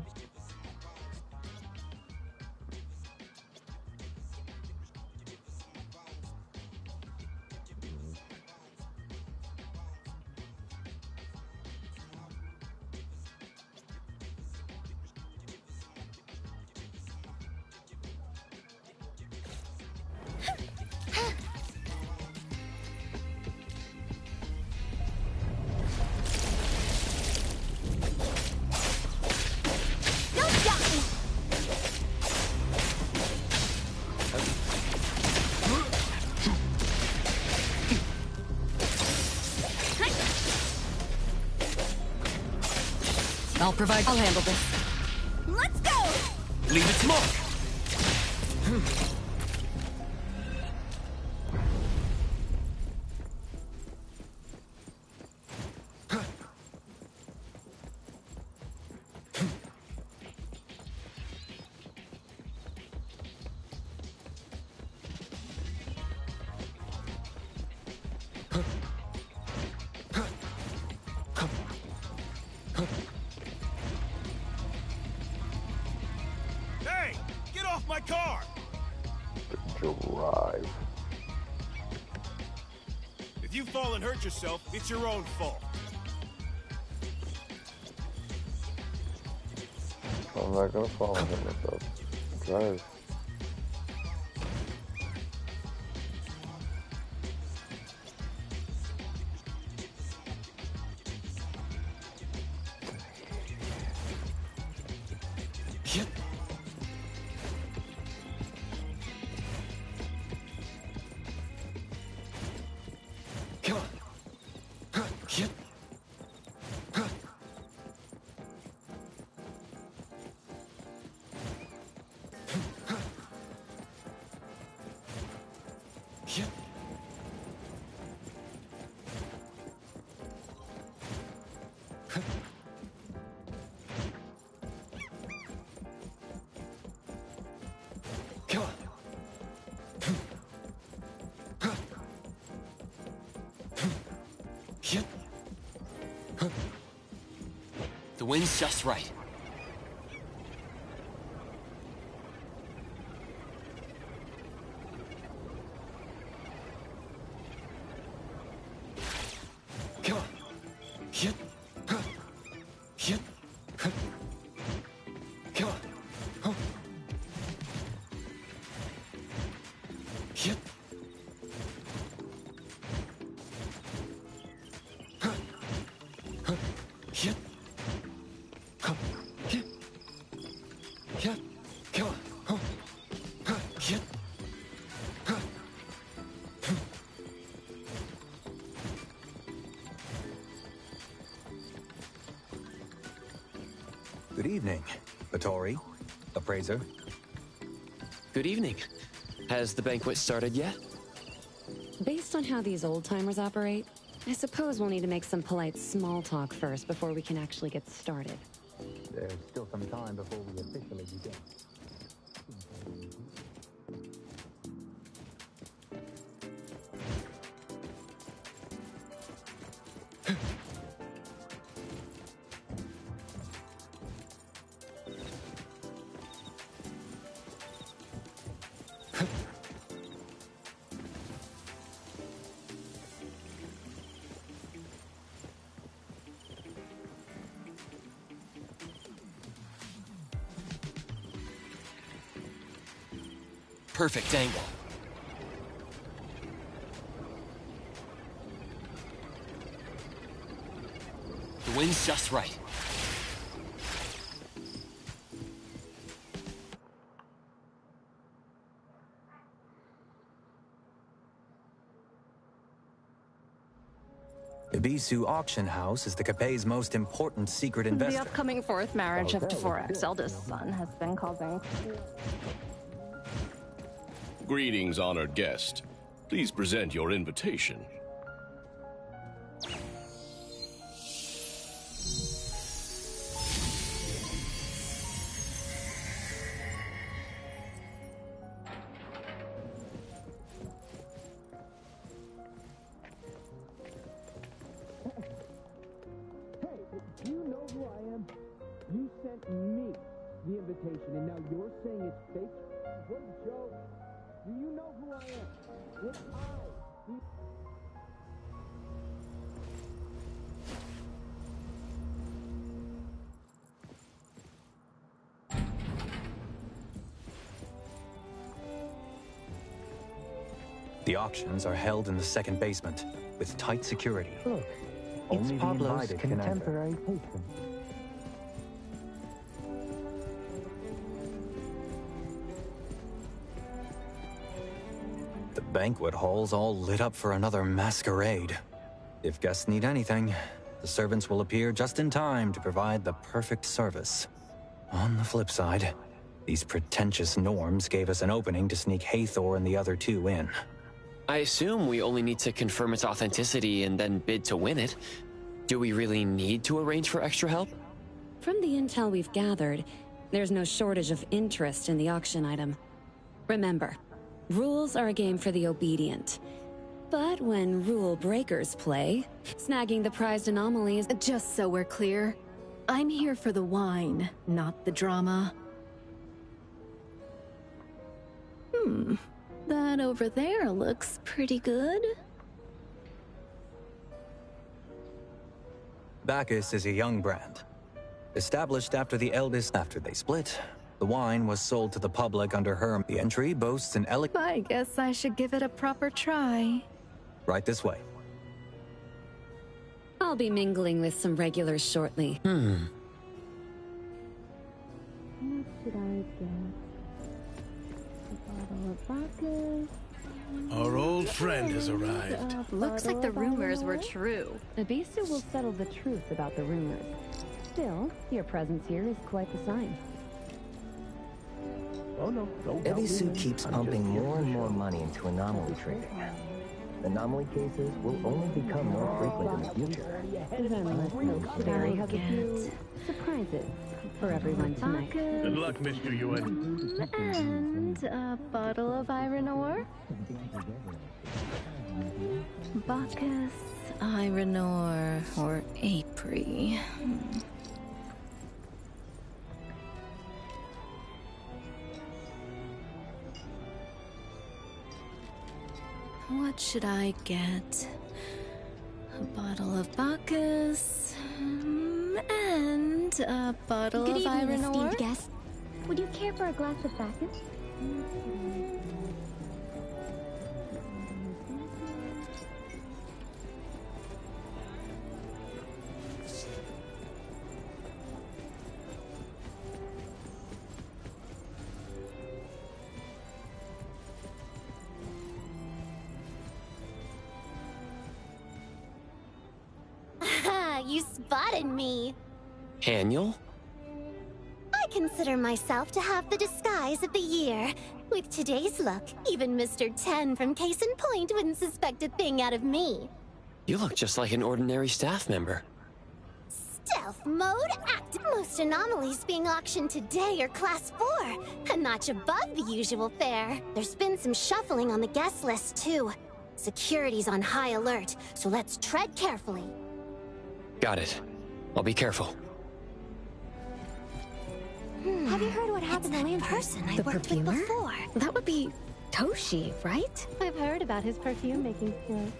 Speaker 2: I'll handle this.
Speaker 4: Let's go!
Speaker 21: Leave its mark!
Speaker 15: Hey! Get off my car!
Speaker 1: Drive.
Speaker 15: If you fall and hurt yourself, it's your own fault.
Speaker 1: I'm not gonna fall and hit myself. Drive.
Speaker 21: The wind's just right.
Speaker 19: Good evening, Hattori, appraiser.
Speaker 8: Good evening. Has the banquet started yet?
Speaker 22: Based on how these old-timers operate, I suppose we'll need to make some polite small talk first before we can actually get started.
Speaker 19: There's still some time before we officially begin.
Speaker 8: perfect angle. The wind's just right.
Speaker 19: Ibisu Auction House is the Capet's most important secret investor.
Speaker 12: The upcoming fourth marriage of Dvorak's eldest son has been causing...
Speaker 20: Greetings, honored guest. Please present your invitation.
Speaker 17: Do you know who I am? You sent me the invitation, and now you're saying it's fake? What a joke. Do you know who I am? What
Speaker 19: The auctions are held in the second basement, with tight security.
Speaker 17: Look,
Speaker 19: Only
Speaker 17: it's
Speaker 19: the
Speaker 17: Pablo's
Speaker 19: invited can enter.
Speaker 17: contemporary patron.
Speaker 19: The banquet hall's all lit up for another masquerade. If guests need anything, the servants will appear just in time to provide the perfect service. On the flip side, these pretentious norms gave us an opening to sneak Hathor and the other two in.
Speaker 8: I assume we only need to confirm its authenticity and then bid to win it. Do we really need to arrange for extra help?
Speaker 22: From the intel we've gathered, there's no shortage of interest in the auction item. Remember, rules are a game for the obedient. But when rule breakers play, snagging the prized anomalies...
Speaker 10: Just so we're clear, I'm here for the wine, not the drama. That over there looks pretty good.
Speaker 19: Bacchus is a young brand. Established after the eldest after they split, the wine was sold to the public under her. The entry boasts an elegant...
Speaker 10: I guess I should give it a proper try.
Speaker 19: Right this way.
Speaker 22: I'll be mingling with some regulars shortly.
Speaker 12: What should I get? A bottle of vodka.
Speaker 15: Our old friend has arrived.
Speaker 12: Looks like the rumors were true. Ibisu will settle the truth about the rumors. Still, your presence here is quite the sign.
Speaker 17: Oh no,
Speaker 13: Ibisu keeps pumping more and more money into anomaly trading. Anomaly cases will only become more frequent in the future.
Speaker 12: Then let's hope Barry has a few surprises for everyone tonight.
Speaker 15: Good luck, Mr. Ewan.
Speaker 12: And a bottle of iron ore.
Speaker 10: Bacchus, iron ore, or April. What should I get? A bottle of Bacchus, and a bottle
Speaker 4: Good
Speaker 12: of
Speaker 4: evening,
Speaker 12: iron ore.
Speaker 4: esteemed guest. Would you care for a glass of Bacchus? You spotted me.
Speaker 8: Haniel?
Speaker 4: I consider myself to have the disguise of the year. With today's look, even Mr. 10 from Case in Point wouldn't suspect a thing out of me.
Speaker 8: You look just like an ordinary staff member.
Speaker 4: Stealth mode active. Most anomalies being auctioned today are Class 4, a notch above the usual fare. There's been some shuffling on the guest list, too. Security's on high alert, so let's tread carefully.
Speaker 8: Got it. I'll be careful.
Speaker 4: Have you heard what happened to that person I worked with before?
Speaker 12: That would be Toshi, right? I've heard about his perfume making skills.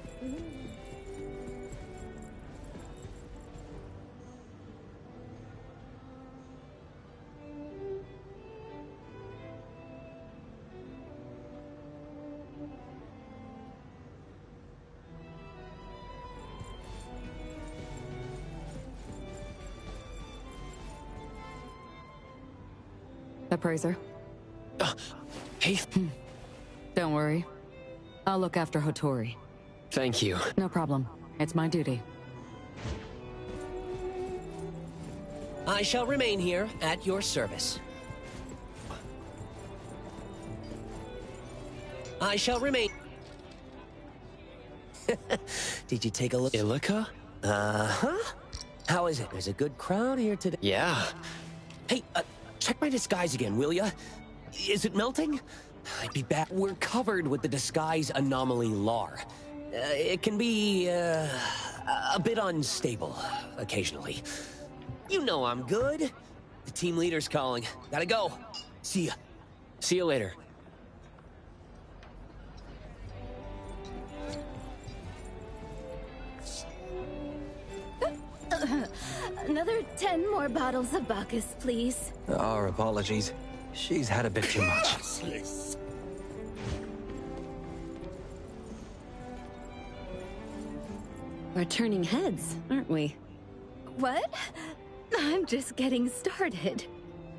Speaker 2: Appraiser?
Speaker 8: Hey.
Speaker 2: Don't worry. I'll look after Hotori.
Speaker 8: Thank you.
Speaker 2: No problem. It's my duty.
Speaker 21: I shall remain here at your service. I shall remain. Did you take a look?
Speaker 8: Illica?
Speaker 21: Uh-huh. How is it? There's a good crowd here today.
Speaker 8: Yeah.
Speaker 21: Hey, check my disguise again, will ya? Is it melting? I'd be back. We're covered with the disguise anomaly LAR. It can be, a bit unstable, occasionally. You know I'm good. The team leader's calling. Gotta go. See ya.
Speaker 8: See you later.
Speaker 10: Another 10 more bottles of Bacchus, please.
Speaker 19: Our apologies. She's had a bit too much.
Speaker 22: We're turning heads, aren't we?
Speaker 10: What? I'm just getting started.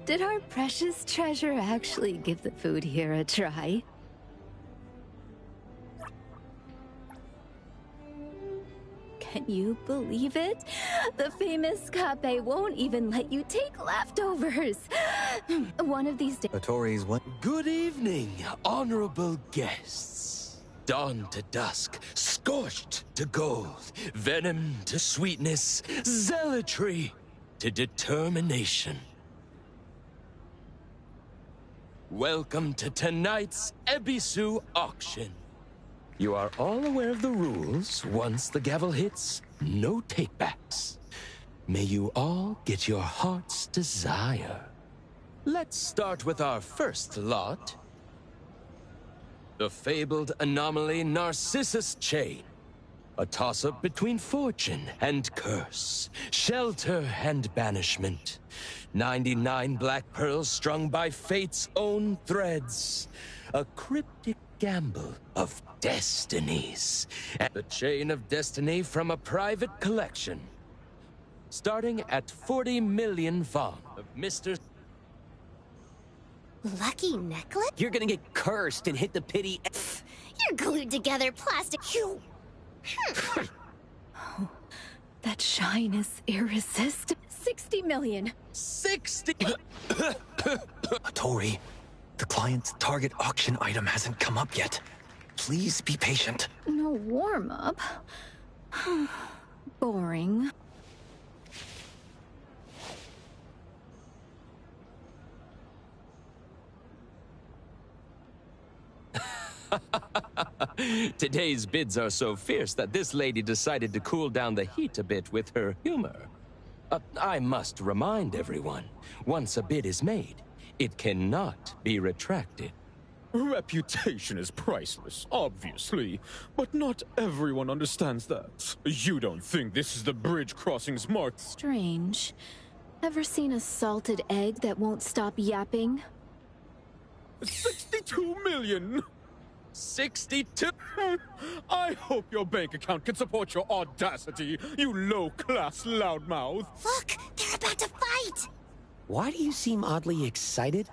Speaker 10: Did our precious treasure actually give the food here a try? Can you believe it? The famous Kape won't even let you take leftovers. One of these days.
Speaker 19: Hotori's what?
Speaker 3: Good evening, honorable guests. Dawn to dusk, scorched to gold, venom to sweetness, zealotry to determination. Welcome to tonight's Ebisu auction. You are all aware of the rules. Once the gavel hits, no takebacks. May you all get your heart's desire. Let's start with our first lot. The fabled anomaly Narcissus Chain. A toss-up between fortune and curse, shelter and banishment. 99 black pearls strung by fate's own threads. A cryptic gamble of destinies. And the chain of destiny from a private collection. Starting at 40 million Vaughn of Mr.
Speaker 4: Lucky necklace?
Speaker 21: You're gonna get cursed and hit the pity.
Speaker 4: You're glued together, plastic. You.
Speaker 10: That shine is irresistible. 60 million.
Speaker 21: 60.
Speaker 19: Hotori, the client's target auction item hasn't come up yet. Please be patient.
Speaker 10: No warm-up. Boring.
Speaker 3: Today's bids are so fierce that this lady decided to cool down the heat a bit with her humor. I must remind everyone, once a bid is made, it cannot be retracted.
Speaker 7: Reputation is priceless, obviously, but not everyone understands that. You don't think this is the bridge crossing's mark?
Speaker 10: Strange. Ever seen a salted egg that won't stop yapping?
Speaker 7: 62 million!
Speaker 3: 62?
Speaker 7: I hope your bank account can support your audacity, you low-class loudmouth.
Speaker 4: Look, they're about to fight!
Speaker 21: Why do you seem oddly excited?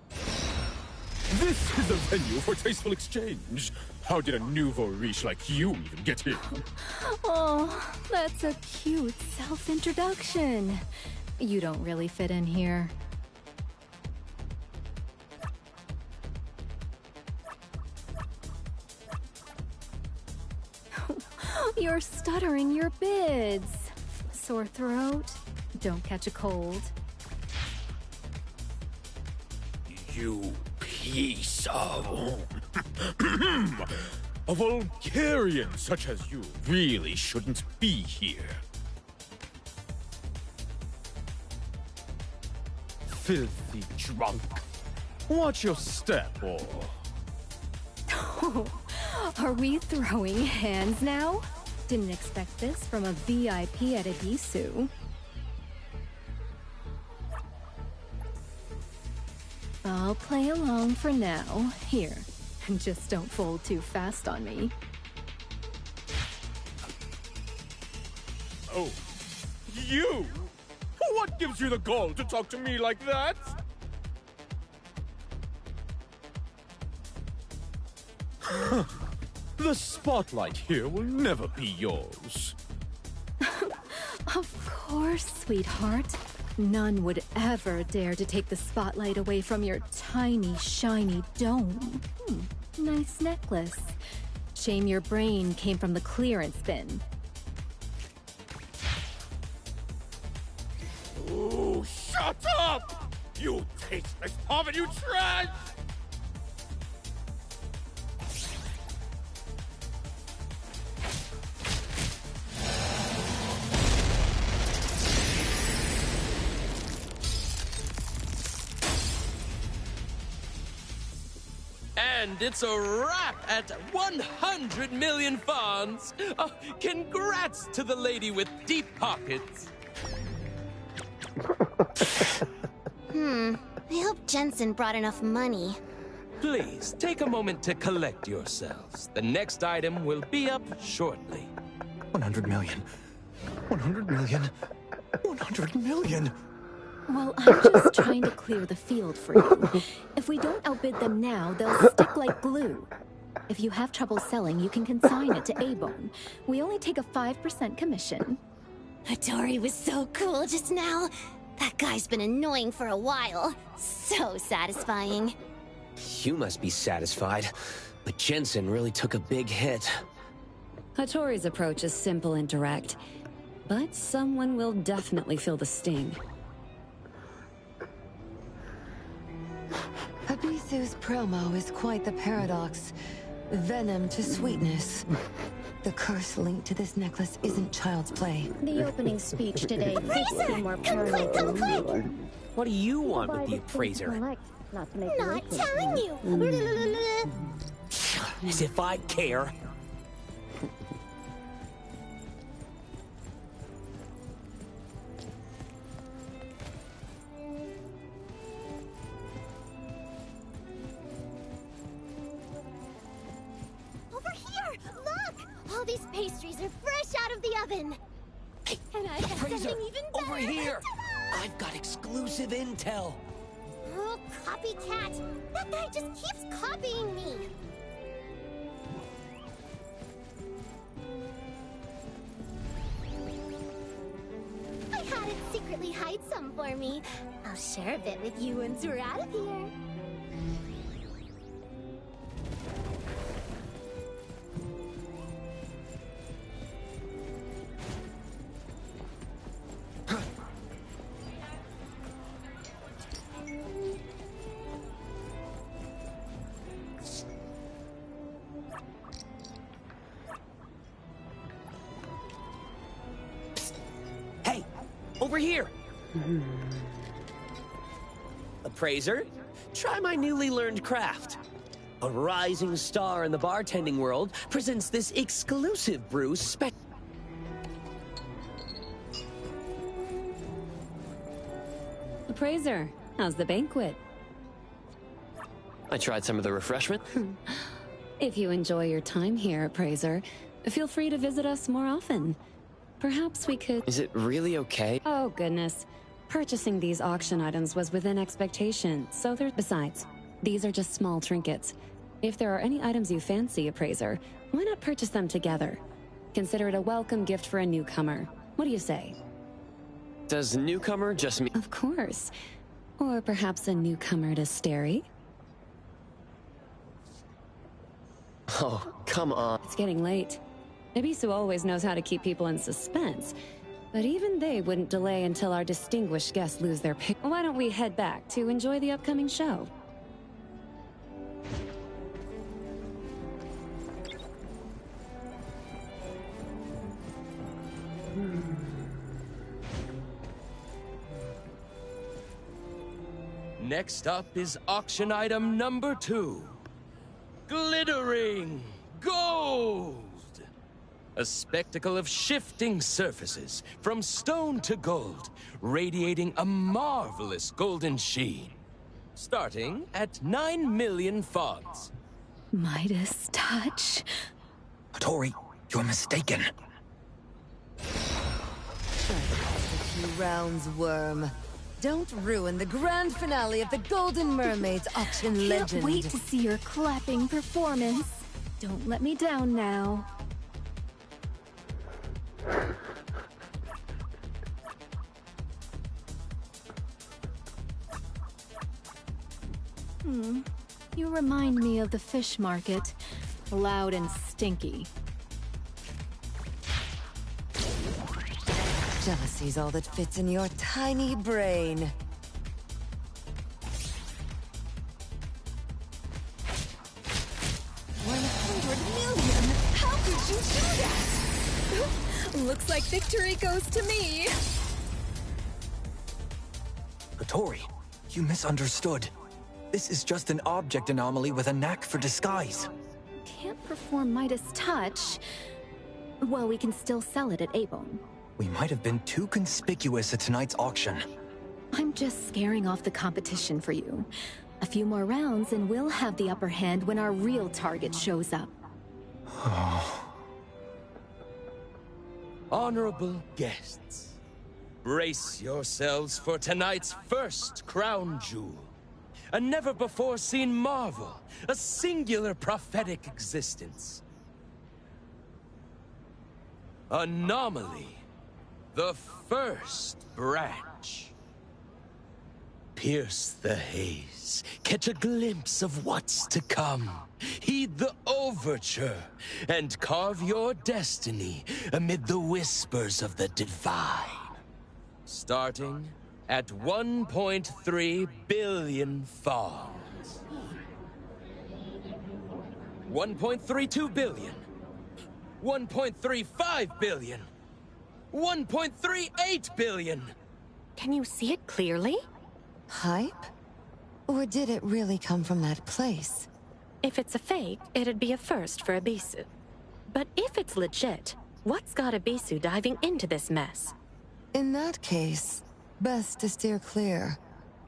Speaker 7: This is a venue for tasteful exchange. How did a nouveau riche like you even get here?
Speaker 10: Oh, that's a cute self-introduction. You don't really fit in here. You're stuttering your bids. Sore throat? Don't catch a cold.
Speaker 7: You piece of... A Vulgarian such as you really shouldn't be here. Filthy drunk. Watch your step, or...
Speaker 10: Are we throwing hands now? Didn't expect this from a VIP at Ebisu. I'll play along for now. Here, just don't fold too fast on me.
Speaker 7: Oh, you? What gives you the gall to talk to me like that? The spotlight here will never be yours.
Speaker 10: Of course, sweetheart. None would ever dare to take the spotlight away from your tiny, shiny dome. Nice necklace. Shame your brain came from the clearance bin.
Speaker 7: Ooh, shut up! You tasteless poverty, you trash!
Speaker 3: And it's a wrap at 100 million fawns. Congrats to the lady with deep pockets.
Speaker 4: I hope Jensen brought enough money.
Speaker 3: Please, take a moment to collect yourselves. The next item will be up shortly.
Speaker 19: 100 million. 100 million. 100 million.
Speaker 10: Well, I'm just trying to clear the field for you. If we don't outbid them now, they'll stick like glue. If you have trouble selling, you can consign it to Abone. We only take a 5% commission.
Speaker 4: Hattori was so cool just now. That guy's been annoying for a while. So satisfying.
Speaker 21: You must be satisfied, but Jensen really took a big hit.
Speaker 22: Hattori's approach is simple and direct, but someone will definitely feel the sting.
Speaker 9: Abisu's promo is quite the paradox. Venom to sweetness. The curse linked to this necklace isn't child's play.
Speaker 4: The opening speech today could be more paranoid than quick!
Speaker 21: What do you want with the appraiser?
Speaker 4: Not telling you!
Speaker 21: As if I care.
Speaker 4: Over here! Look! All these pastries are fresh out of the oven!
Speaker 21: Hey,
Speaker 4: and I have
Speaker 21: appraiser,
Speaker 4: something even better!
Speaker 21: over here! I've got exclusive intel.
Speaker 4: Oh, copycat! That guy just keeps copying me! I had it secretly hide some for me. I'll share a bit with you once we're out of here.
Speaker 21: Over here! Appraiser, try my newly learned craft. A rising star in the bartending world presents this exclusive brew
Speaker 22: Appraiser, how's the banquet?
Speaker 8: I tried some of the refreshment.
Speaker 22: If you enjoy your time here, Appraiser, feel free to visit us more often. Perhaps we could...
Speaker 8: Is it really okay?
Speaker 22: Oh, goodness. Purchasing these auction items was within expectation, so they're... Besides, these are just small trinkets. If there are any items you fancy, Appraiser, why not purchase them together? Consider it a welcome gift for a newcomer. What do you say?
Speaker 8: Does newcomer just mean...
Speaker 22: Of course. Or perhaps a newcomer to Stary?
Speaker 8: Oh, come on.
Speaker 22: It's getting late. Ebisu always knows how to keep people in suspense, but even they wouldn't delay until our distinguished guests lose their pick. Why don't we head back to enjoy the upcoming show?
Speaker 3: Next up is auction item number 2. Glittering gold! A spectacle of shifting surfaces, from stone to gold, radiating a marvelous golden sheen. Starting at 9 million fawns.
Speaker 10: Midas touch?
Speaker 19: Hattori, you're mistaken.
Speaker 9: Just a few rounds, worm. Don't ruin the grand finale of the Golden Mermaid's auction legend.
Speaker 10: Can't wait to see your clapping performance. Don't let me down now. You remind me of the fish market. Loud and stinky.
Speaker 9: Jealousy's all that fits in your tiny brain. 100 million? How could you do that?
Speaker 10: Looks like victory goes to me.
Speaker 19: Kotori, you misunderstood. This is just an object anomaly with a knack for disguise.
Speaker 10: Can't perform Midas Touch. Well, we can still sell it at Abon.
Speaker 19: We might have been too conspicuous at tonight's auction.
Speaker 10: I'm just scaring off the competition for you. A few more rounds and we'll have the upper hand when our real target shows up.
Speaker 6: Honorable guests, brace yourselves for tonight's first crown jewel. A never-before-seen marvel, a singular prophetic existence. Anomaly, the first branch. Pierce the haze, catch a glimpse of what's to come. Heed the overture, and carve your destiny amid the whispers of the divine. Starting at 1.3 billion fawns. 1.32 billion. 1.35 billion. 1.38 billion.
Speaker 16: Can you see it clearly?
Speaker 9: Hype? Or did it really come from that place?
Speaker 16: If it's a fake, it'd be a first for Abisu. But if it's legit, what's got Abisu diving into this mess?
Speaker 9: In that case, best to steer clear.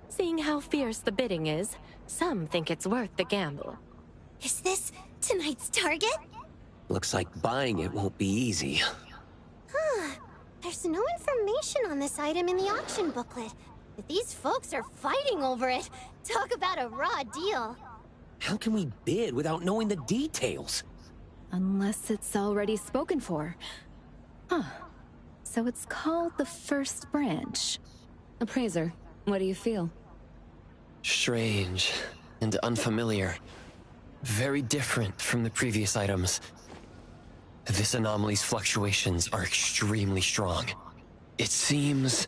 Speaker 16: Seeing how fierce the bidding is, some think it's worth the gamble.
Speaker 4: Is this tonight's target?
Speaker 8: Looks like buying it won't be easy.
Speaker 4: Huh. There's no information on this item in the auction booklet. But these folks are fighting over it. Talk about a raw deal.
Speaker 21: How can we bid without knowing the details?
Speaker 10: Unless it's already spoken for. Huh. So it's called the First Branch.
Speaker 22: Appraiser, what do you feel?
Speaker 8: Strange and unfamiliar. Very different from the previous items. This anomaly's fluctuations are extremely strong. It seems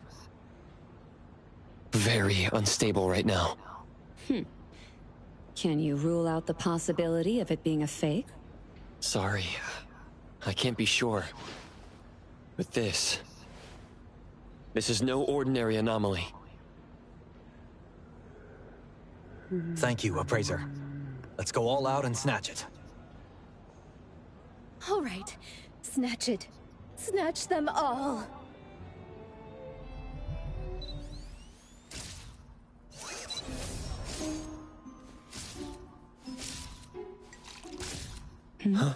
Speaker 8: very unstable right now.
Speaker 22: Can you rule out the possibility of it being a fake?
Speaker 8: Sorry, I can't be sure. But this is no ordinary anomaly.
Speaker 19: Thank you, Appraiser. Let's go all out and snatch it.
Speaker 10: All right, snatch it. Snatch them all.
Speaker 8: Huh?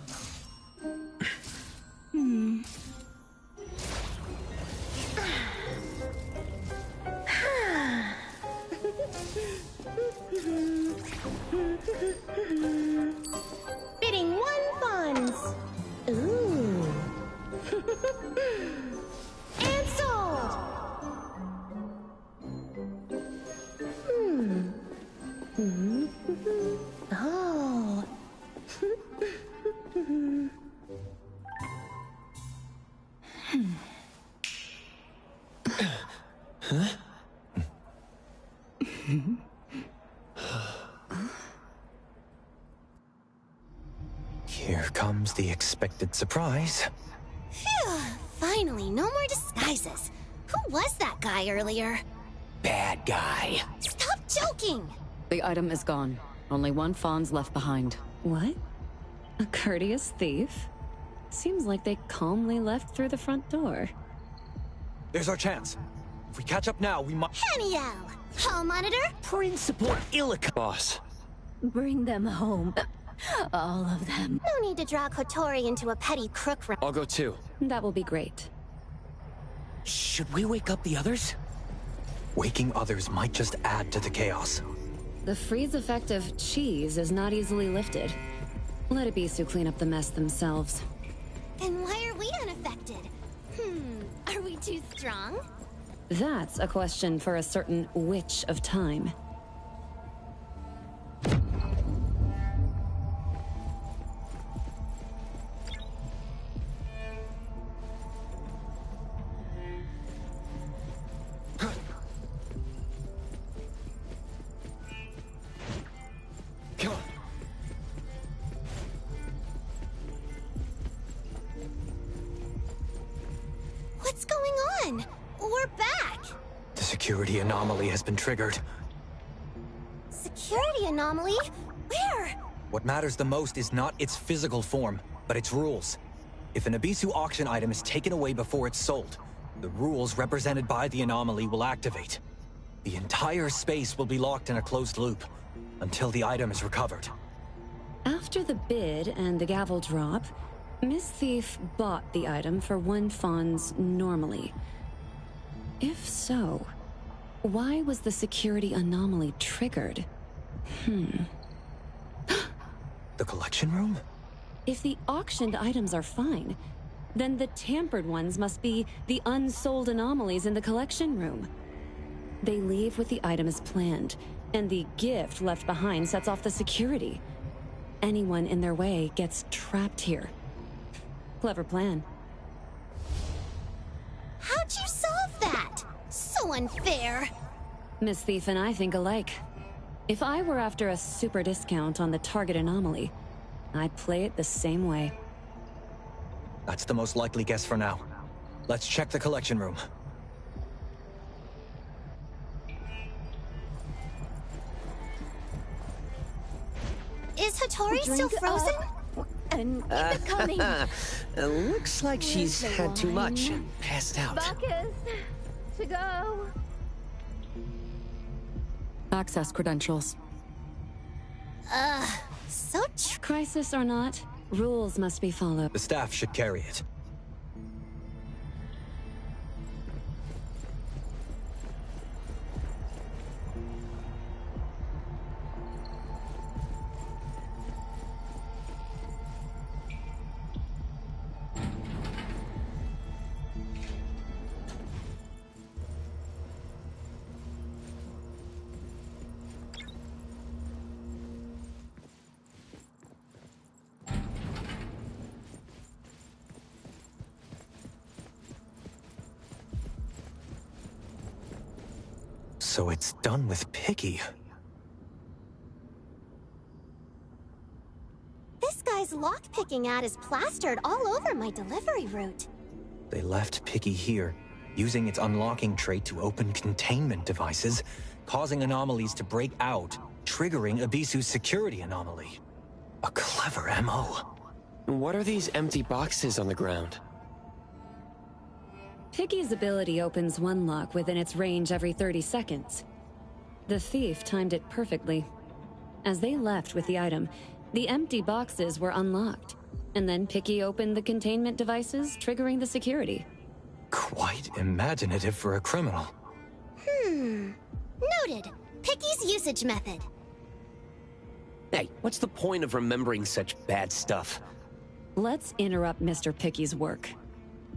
Speaker 4: Bidding 1 funds. Ooh. And sold. Oh.
Speaker 8: Huh?
Speaker 19: Here comes the expected surprise.
Speaker 4: Phew. Finally, no more disguises. Who was that guy earlier?
Speaker 21: Bad guy.
Speaker 4: Stop joking!
Speaker 22: The item is gone. Only 1 fawn's left behind. What? A courteous thief? Seems like they calmly left through the front door.
Speaker 19: There's our chance. If we catch up now, we might—
Speaker 4: Haniel! Hall monitor?
Speaker 21: Principal Illica.
Speaker 8: Boss.
Speaker 10: Bring them home. All of them.
Speaker 4: No need to draw Kotori into a petty crook.
Speaker 8: I'll go too.
Speaker 22: That will be great.
Speaker 21: Should we wake up the others?
Speaker 19: Waking others might just add to the chaos.
Speaker 22: The freeze effect of cheese is not easily lifted. Let Ibisu clean up the mess themselves.
Speaker 4: And why are we unaffected? Are we too strong?
Speaker 22: That's a question for a certain witch of time.
Speaker 4: What's going on? We're back!
Speaker 19: The security anomaly has been triggered.
Speaker 4: Security anomaly? Where?
Speaker 19: What matters the most is not its physical form, but its rules. If an Ibisu auction item is taken away before it's sold, the rules represented by the anomaly will activate. The entire space will be locked in a closed loop until the item is recovered.
Speaker 22: After the bid and the gavel drop, Miss Thief bought the item for 1 fons normally. If so, why was the security anomaly triggered?
Speaker 19: The collection room?
Speaker 22: If the auctioned items are fine, then the tampered ones must be the unsold anomalies in the collection room. They leave with the item as planned, and the gift left behind sets off the security. Anyone in their way gets trapped here. Clever plan.
Speaker 4: How'd you solve that? So unfair.
Speaker 22: Miss Thief and I think alike. If I were after a super discount on the target anomaly, I'd play it the same way.
Speaker 19: That's the most likely guess for now. Let's check the collection room.
Speaker 4: Is Hattori still frozen?
Speaker 10: And keep it coming.
Speaker 21: Looks like she's had too much and passed out.
Speaker 10: Bacchus, to go.
Speaker 2: Access credentials.
Speaker 4: So
Speaker 22: crisis or not, rules must be followed.
Speaker 19: The staff should carry it. So it's done with Picky.
Speaker 4: This guy's lockpicking ad is plastered all over my delivery route.
Speaker 19: They left Picky here, using its unlocking trait to open containment devices, causing anomalies to break out, triggering Ibisu's security anomaly. A clever MO.
Speaker 8: What are these empty boxes on the ground?
Speaker 22: Piggy's ability opens one lock within its range every 30 seconds. The thief timed it perfectly. As they left with the item, the empty boxes were unlocked, and then Picky opened the containment devices, triggering the security.
Speaker 19: Quite imaginative for a criminal.
Speaker 4: Noted. Picky's usage method.
Speaker 21: Hey, what's the point of remembering such bad stuff?
Speaker 22: Let's interrupt Mr. Picky's work.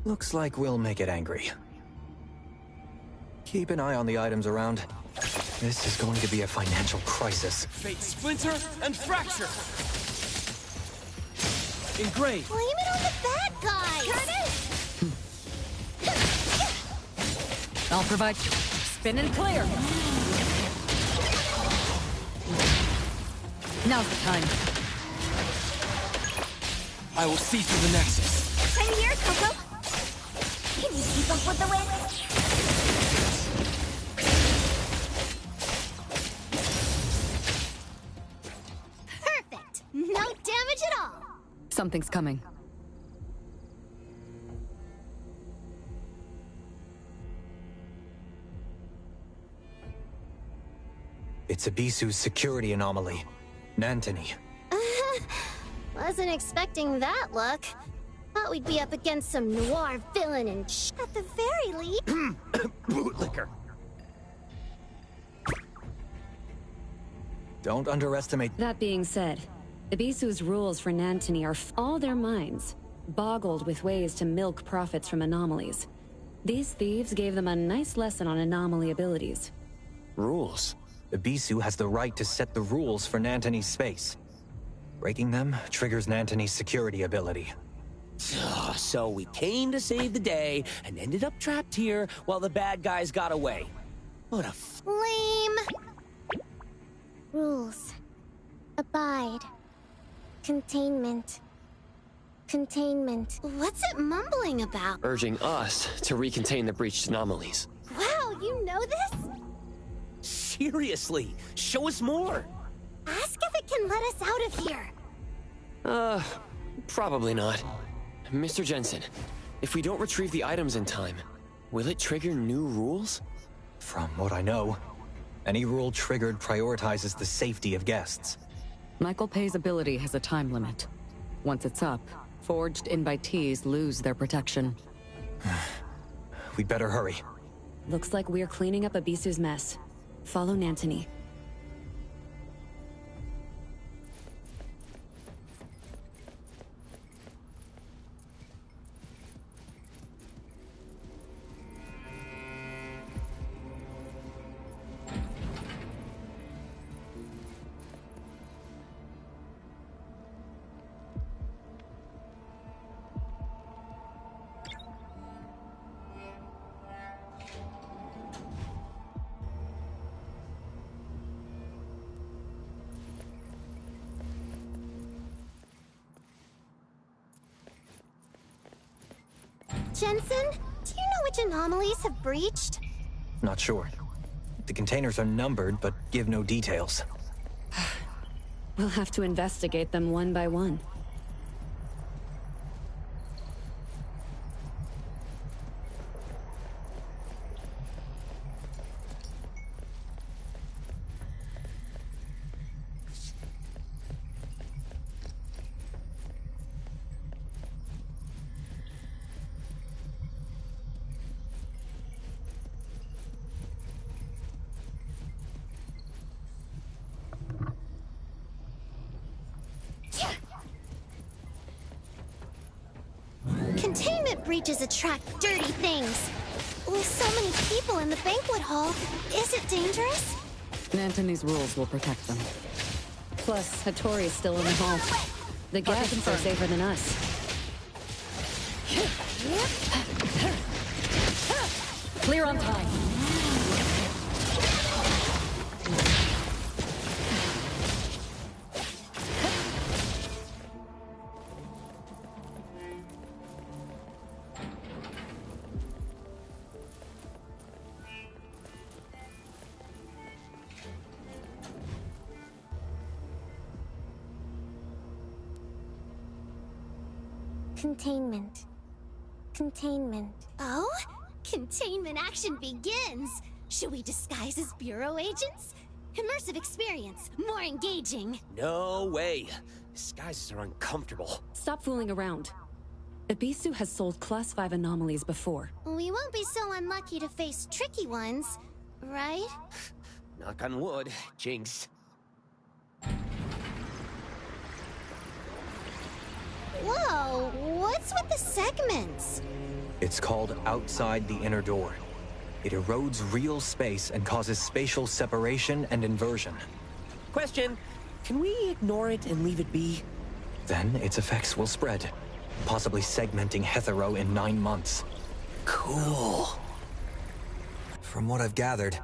Speaker 19: Looks like we'll make it angry. Keep an eye on the items around. This is going to be a financial crisis.
Speaker 23: Fate Splinter and Fracture! Engrave!
Speaker 4: Blame it on the bad guy! Curtis!
Speaker 2: I'll provide spin and clear. Now's the time.
Speaker 23: I will see through the Nexus.
Speaker 4: Same here, Coco. Can you keep up with the wind? Perfect! No damage at all!
Speaker 2: Something's coming.
Speaker 19: It's Ibisu's security anomaly. Nantony.
Speaker 4: Wasn't expecting that luck. Thought we'd be up against some noir villain and at the very least.
Speaker 19: Bootlicker. Don't underestimate.
Speaker 22: That being said, Ibisu's rules for Nantony are all their minds, boggled with ways to milk profits from anomalies. These thieves gave them a nice lesson on anomaly abilities.
Speaker 8: Rules?
Speaker 19: Ibisu has the right to set the rules for Nantony's space. Breaking them triggers Nantony's security ability.
Speaker 21: So we came to save the day and ended up trapped here while the bad guys got away. What a
Speaker 4: lame. Rules. Abide. Containment. Containment. What's it mumbling about?
Speaker 8: Urging us to recontain the breached anomalies.
Speaker 4: Wow, you know this?
Speaker 21: Seriously, show us more.
Speaker 4: Ask if it can let us out of here.
Speaker 8: Probably not. Mr. Jensen, if we don't retrieve the items in time, will it trigger new rules?
Speaker 19: From what I know, any rule triggered prioritizes the safety of guests.
Speaker 5: Michael Pay's ability has a time limit. Once it's up, forged invitees lose their protection.
Speaker 19: We'd better hurry.
Speaker 22: Looks like we're cleaning up Ibisu's mess. Follow Nantony.
Speaker 4: Jensen, do you know which anomalies have breached?
Speaker 19: Not sure. The containers are numbered, but give no details.
Speaker 22: We'll have to investigate them one by one.
Speaker 4: Containment breaches attract dirty things. With so many people in the banquet hall, is it dangerous?
Speaker 5: Nantony's rules will protect them.
Speaker 22: Plus, Hattori's still in the hall. The guests are safer than us.
Speaker 5: Clear on time.
Speaker 4: Containment. Containment. Oh? Containment action begins! Should we disguise as bureau agents? Immersive experience, more engaging.
Speaker 21: No way. Disguises are uncomfortable.
Speaker 22: Stop fooling around. Ibisu has sold Class 5 anomalies before.
Speaker 4: We won't be so unlucky to face tricky ones, right?
Speaker 21: Knock on wood, Jinx.
Speaker 4: Whoa, what's with the segments?
Speaker 19: It's called Outside the Inner Door. It erodes real space and causes spatial separation and inversion.
Speaker 21: Question, can we ignore it and leave it be?
Speaker 19: Then its effects will spread, possibly segmenting Hetero in 9 months.
Speaker 21: Cool.
Speaker 19: From what I've gathered,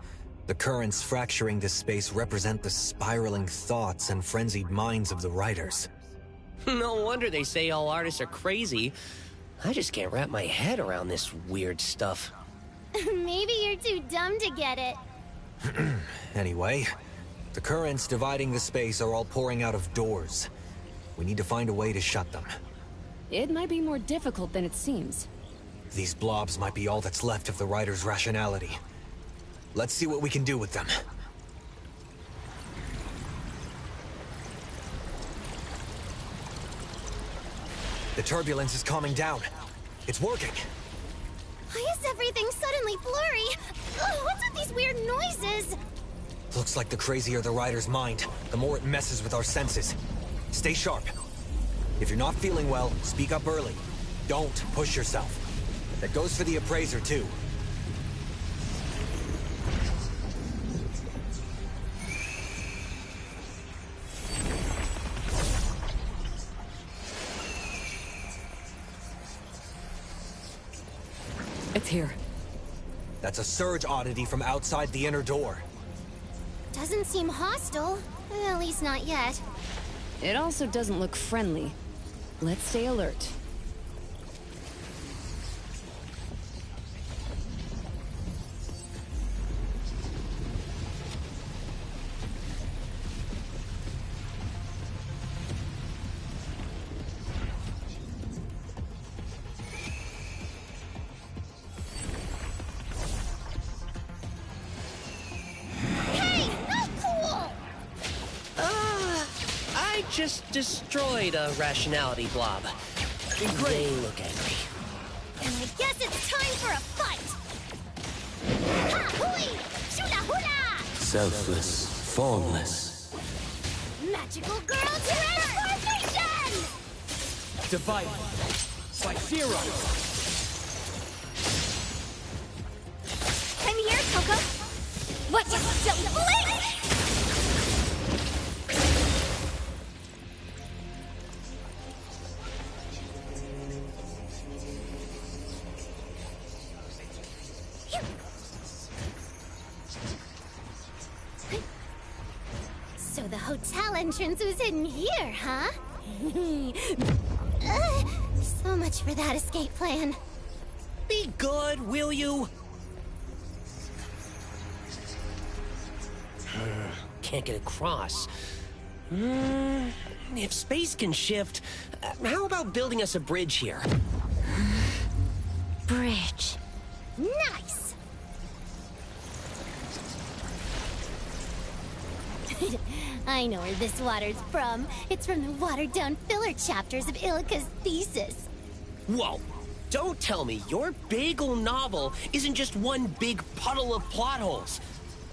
Speaker 19: the currents fracturing this space represent the spiraling thoughts and frenzied minds of the writers.
Speaker 21: No wonder they say all artists are crazy. I just can't wrap my head around this weird stuff.
Speaker 4: Maybe you're too dumb to get it.
Speaker 19: Anyway, the currents dividing the space are all pouring out of doors. We need to find a way to shut them.
Speaker 22: It might be more difficult than it seems.
Speaker 19: These blobs might be all that's left of the writer's rationality. Let's see what we can do with them. The turbulence is calming down. It's working.
Speaker 4: Why is everything suddenly blurry? Ugh, what's with these weird noises?
Speaker 19: Looks like the crazier the rider's mind, the more it messes with our senses. Stay sharp. If you're not feeling well, speak up early. Don't push yourself. That goes for the appraiser, too.
Speaker 5: It's here.
Speaker 19: That's a surge oddity from outside the inner door.
Speaker 4: Doesn't seem hostile. At least not yet.
Speaker 22: It also doesn't look friendly. Let's stay alert.
Speaker 21: I just destroyed a rationality blob. They look angry.
Speaker 4: And I guess it's time for a fight! Ha! Hui! Shula hula!
Speaker 3: Selfless, formless.
Speaker 4: Magical girl transformation!
Speaker 17: Divided by zero.
Speaker 4: I'm here, Coco. What you silly blink? So the hotel entrance was hidden here, huh? So much for that escape plan.
Speaker 21: Be good, will you? Can't get across. If space can shift, how about building us a bridge here?
Speaker 4: Bridge. Nice! I know where this water's from. It's from the watered-down filler chapters of Ilika's thesis.
Speaker 21: Whoa! Don't tell me your big ol' novel isn't just one big puddle of plot holes.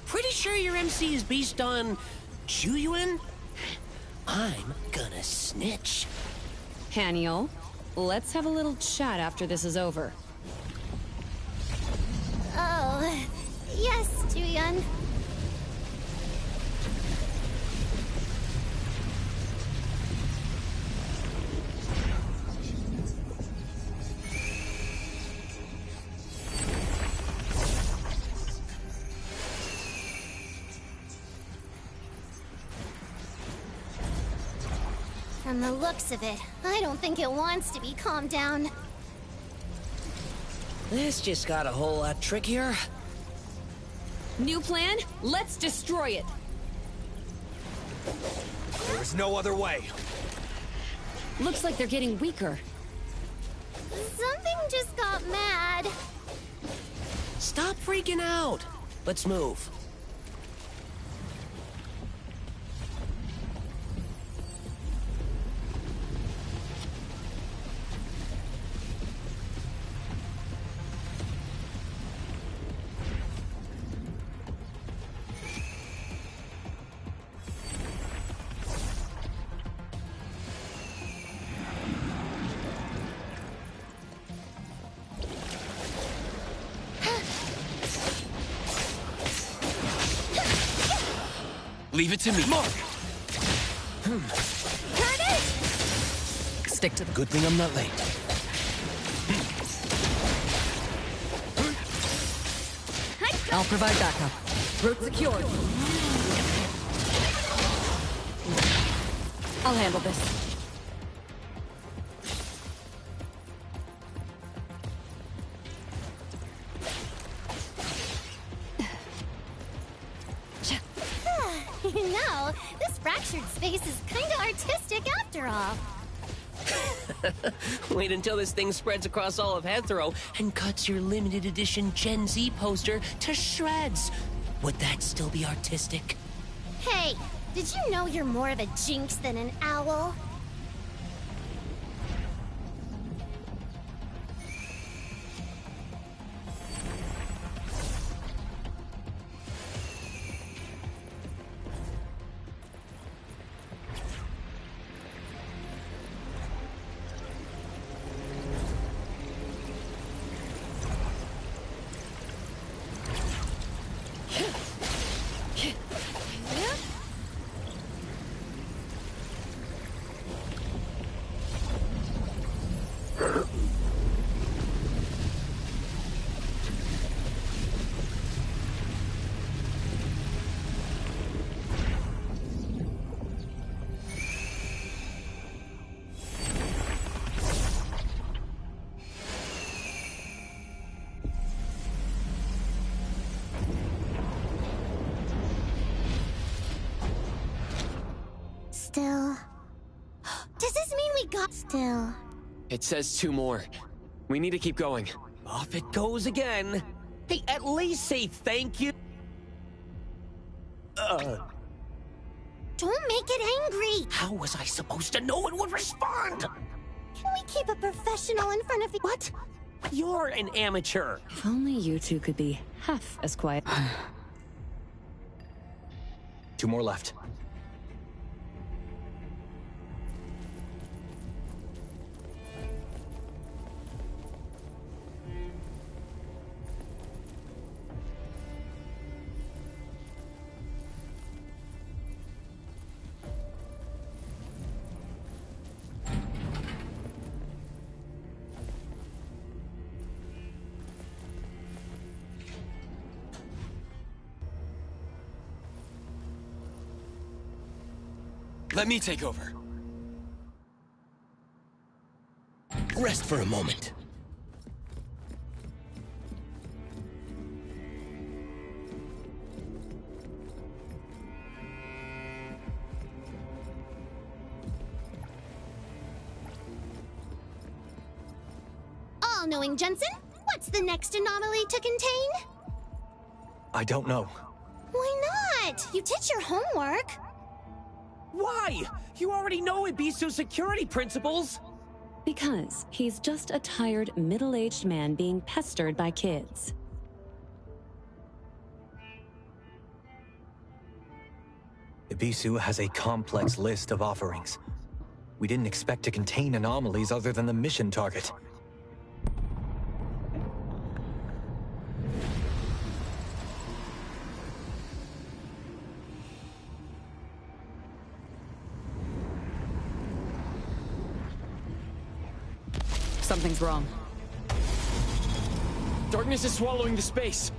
Speaker 21: Pretty sure your MC is based on Juyuan? I'm gonna snitch.
Speaker 22: Haniel, let's have a little chat after this is over.
Speaker 4: Oh, yes, Juyun. From the looks of it, I don't think it wants to be calmed down.
Speaker 21: This just got a whole lot trickier.
Speaker 22: New plan? Let's destroy it.
Speaker 19: There is no other way.
Speaker 22: Looks like they're getting weaker.
Speaker 4: Something just got mad.
Speaker 21: Stop freaking out. Let's move.
Speaker 6: Leave it to me. Mark!
Speaker 4: Turn it!
Speaker 22: Stick to the...
Speaker 6: Good thing I'm not late.
Speaker 22: I'll provide backup. Route secured. I'll handle this.
Speaker 4: You know, this fractured space is kinda artistic after all.
Speaker 21: Wait until this thing spreads across all of Heathrow and cuts your limited edition Gen Z poster to shreds. Would that still be artistic?
Speaker 4: Hey, did you know you're more of a jinx than an owl? we got still.
Speaker 8: It says 2 more. We need to keep going.
Speaker 21: Off it goes again. Hey, at least say thank you.
Speaker 4: Don't make it angry.
Speaker 21: How was I supposed to know it would respond?
Speaker 4: Can we keep it professional in front of you?
Speaker 21: What? You're an amateur.
Speaker 5: If only you two could be half as quiet.
Speaker 19: 2 more left.
Speaker 6: Let me take over. Rest for a moment.
Speaker 4: All-knowing Jensen, what's the next anomaly to contain?
Speaker 19: I don't know.
Speaker 4: Why not? You did your homework.
Speaker 21: Why? You already know Ibisu's security principles.
Speaker 22: Because he's just a tired, middle-aged man being pestered by kids.
Speaker 19: Ibisu has a complex list of offerings. We didn't expect to contain anomalies other than the mission target.
Speaker 5: Something's wrong.
Speaker 8: Darkness is swallowing the space.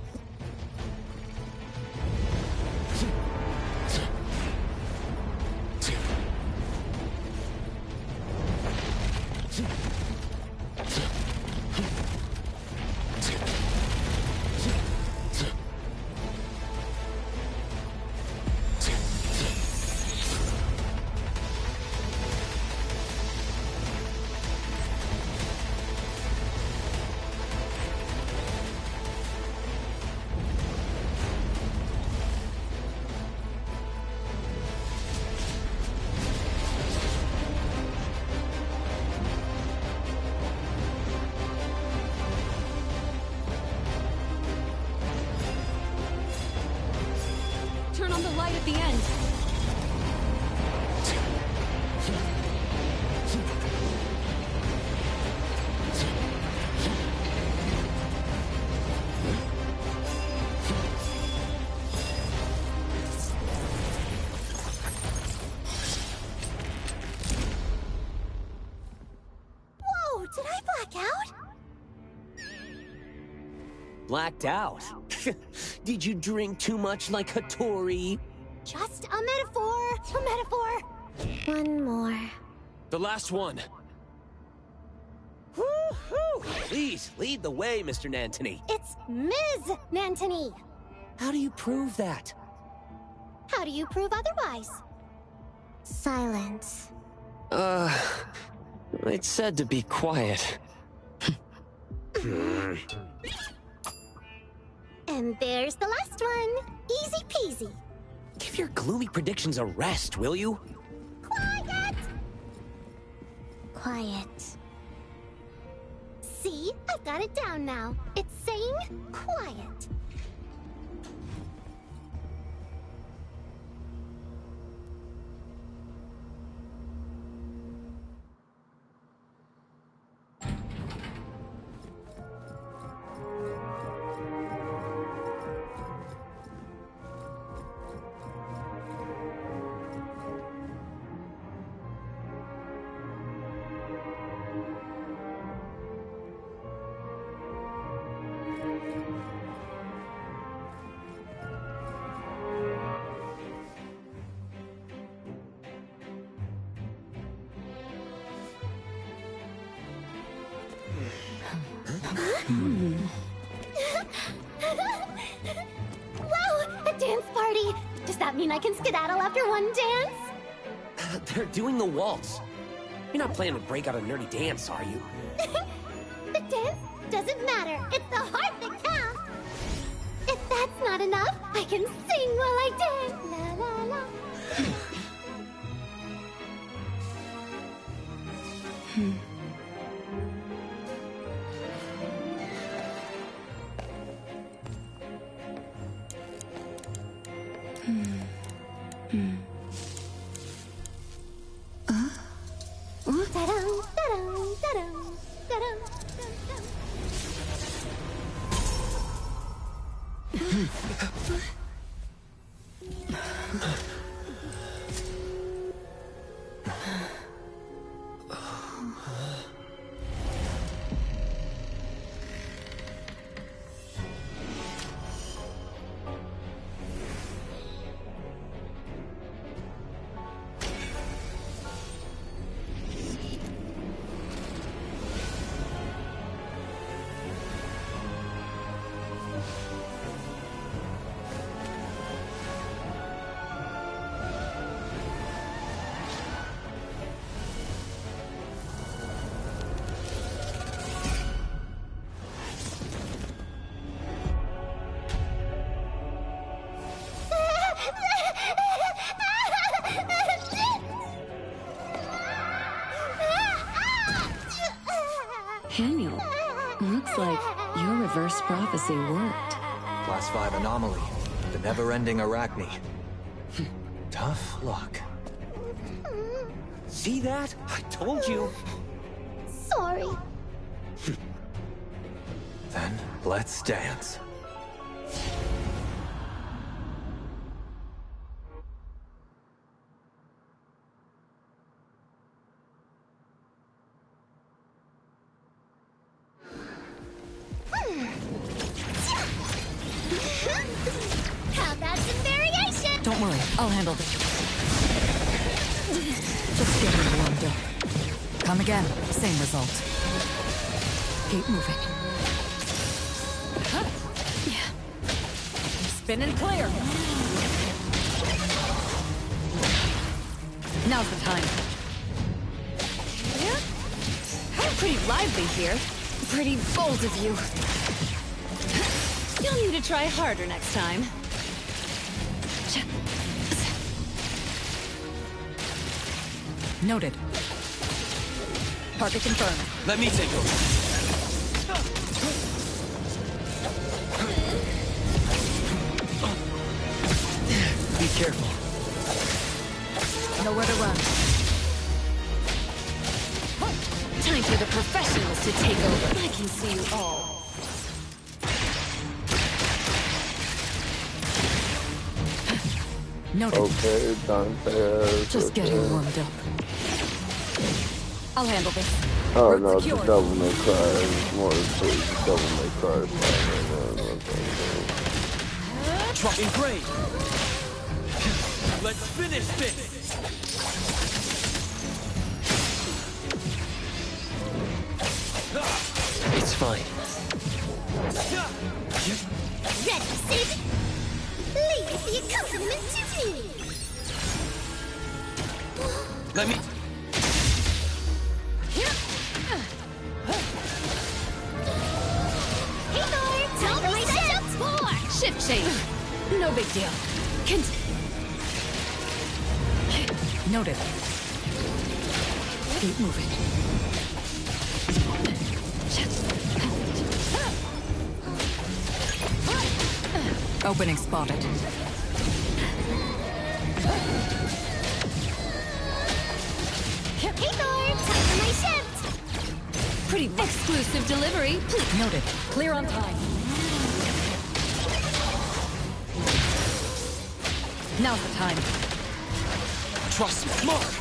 Speaker 22: Turn on the light at the end.
Speaker 4: Whoa, did I black out?
Speaker 21: Blacked out? Did you drink too much like Hattori?
Speaker 4: Just a metaphor. A metaphor. One more.
Speaker 8: The last one.
Speaker 21: Woo-hoo! Please, lead the way, Mr. Nantony.
Speaker 4: It's Ms. Nantony.
Speaker 21: How do you prove that?
Speaker 4: How do you prove otherwise? Silence.
Speaker 8: It said to be quiet.
Speaker 4: And there's the last one. Easy peasy.
Speaker 21: Give your gloomy predictions a rest, will you?
Speaker 4: Quiet! Quiet. See? I've got it down now. It's saying quiet. Wow, a dance party! Does that mean I can skedaddle after one dance?
Speaker 21: They're doing the waltz. You're not planning to break out a nerdy dance, are you?
Speaker 4: The dance doesn't matter. It's the heart that counts. If that's not enough, I can sing while I dance. La la la. Ta-dum, ta-dum, ta-dum, ta-dum, ta-dum.
Speaker 22: Daniel, looks like your reverse prophecy worked.
Speaker 19: Class 5 anomaly. The never-ending Arachne. Tough luck.
Speaker 21: See that? I told you.
Speaker 4: Sorry.
Speaker 19: Then, let's dance.
Speaker 4: How about some variation?
Speaker 2: Don't worry, I'll handle this. Just getting warmed up. Come again, same result. Keep moving. Huh? Yeah. Spin and clear. Now's the time. Pretty lively here. Pretty bold of you. You'll need to try harder next time. Noted. Target confirmed.
Speaker 21: Let me take over. Be careful.
Speaker 2: Nowhere to run. Time for the professionals to take over. I can see you all. Noted.
Speaker 1: Okay, Dante.
Speaker 2: Just getting warmed up. I'll handle this.
Speaker 1: Oh
Speaker 2: Route
Speaker 1: no, it's a
Speaker 2: secured.
Speaker 1: Devil May Cry. It's more so it's a Devil May Cry song.
Speaker 21: Dropping grade. Let's finish this.
Speaker 8: It's fine.
Speaker 4: Ready, Sid? Leave the accompaniment to me.
Speaker 21: Let me...
Speaker 4: Hey, Thor, tell me my
Speaker 2: Shift change. No big deal. Noted. Keep moving. Opening spotted.
Speaker 4: Hey, Thor, time for my shift.
Speaker 2: Pretty exclusive delivery. Please. Noted. Clear on time. Now's the time.
Speaker 21: Trust me. Mark!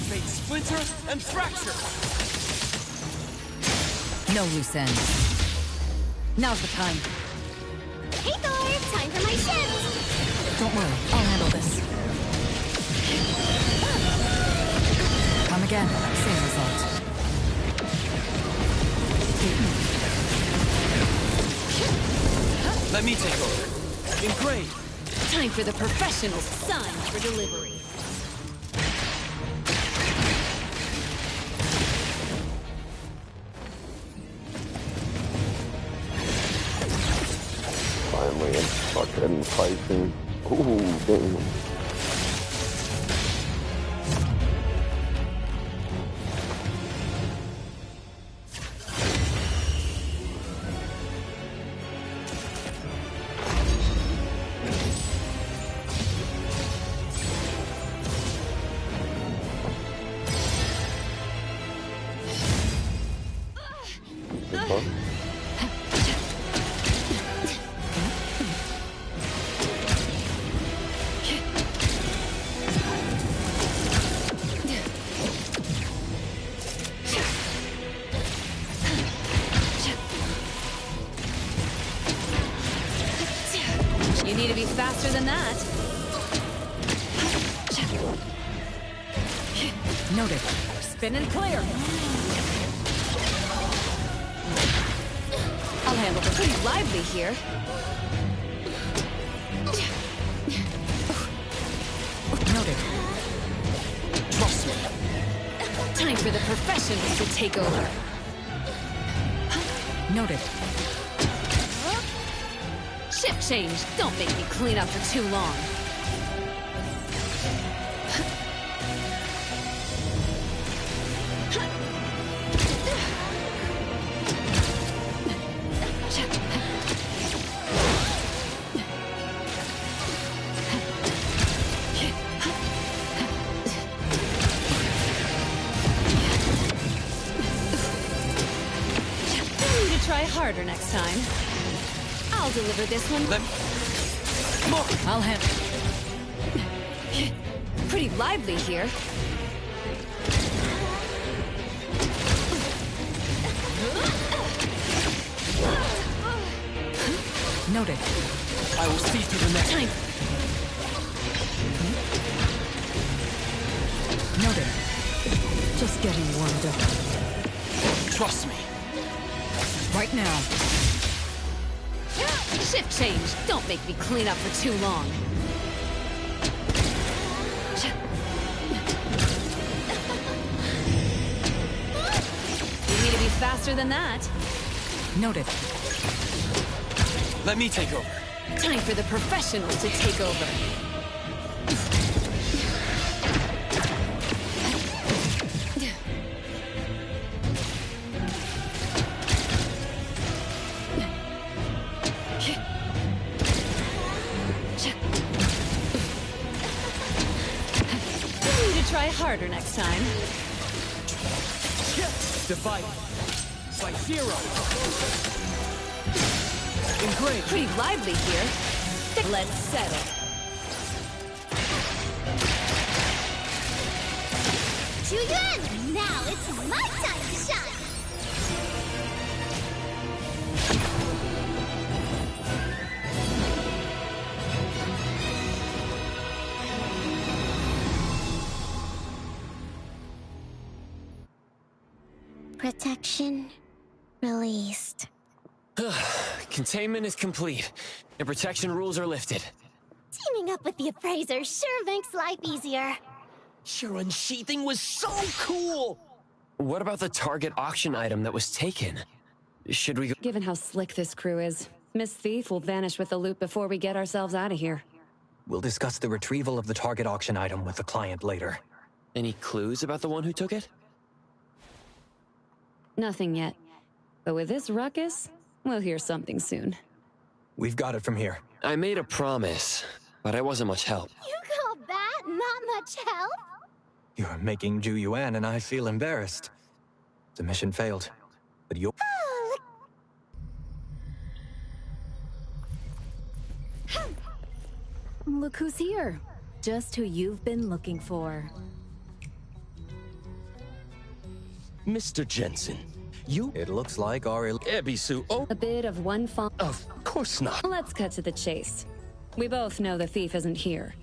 Speaker 21: Fate splinter and fracture!
Speaker 2: No loose ends. Now's the time.
Speaker 4: Hey, Thor, time for my shift.
Speaker 2: Don't worry, I'll handle this. Come again, same result.
Speaker 21: Let me take over. Engrave.
Speaker 22: Time for the professionals signed for delivery.
Speaker 1: Finally, it's fucking fighting. Ooh, damn.
Speaker 22: You need to be faster than that.
Speaker 2: Noted.
Speaker 22: Spin and clear. I'll handle this. Pretty lively here.
Speaker 2: Noted.
Speaker 22: Trust me. Time for the professionals to take over.
Speaker 2: Noted.
Speaker 22: Shift change. Don't make me clean up for too long. Need to try harder next time. I'll deliver this one.
Speaker 2: More. I'll handle.
Speaker 22: Pretty lively here.
Speaker 2: Noted.
Speaker 21: I will see to the next.
Speaker 22: Time.
Speaker 2: Noted. Just getting warmed up.
Speaker 21: Trust me.
Speaker 2: Right now.
Speaker 22: Shift change. Don't make me clean up for too long. You need to be faster than that.
Speaker 2: Noted.
Speaker 21: Let me take over.
Speaker 22: Time for the professionals to take over. Try harder next time.
Speaker 21: Divide by 0.
Speaker 22: Engraved. Pretty lively here. Let's settle.
Speaker 4: Zhu now it's my time to shine. Protection released.
Speaker 8: Containment is complete, and protection rules are lifted.
Speaker 4: Teaming up with the appraiser sure makes life easier.
Speaker 21: Your unsheathing was so cool!
Speaker 8: What about the target auction item that was taken? Should we go?
Speaker 22: Given how slick this crew is, Miss Thief will vanish with the loot before we get ourselves out of here.
Speaker 19: We'll discuss the retrieval of the target auction item with the client later.
Speaker 8: Any clues about the one who took it?
Speaker 22: Nothing yet. But with this ruckus, we'll hear something soon.
Speaker 19: We've got it from here.
Speaker 8: I made a promise, but I wasn't much help.
Speaker 4: You call that not much help?
Speaker 19: You're making Zhu Yuan and I feel embarrassed. The mission failed, but you're...
Speaker 10: Look who's here. Just who you've been looking for.
Speaker 6: Mr. Jensen, you...
Speaker 19: It looks like our...
Speaker 6: Ebisu, oh...
Speaker 22: A bit of one fall...
Speaker 6: Of course not.
Speaker 22: Let's cut to the chase. We both know the thief isn't here.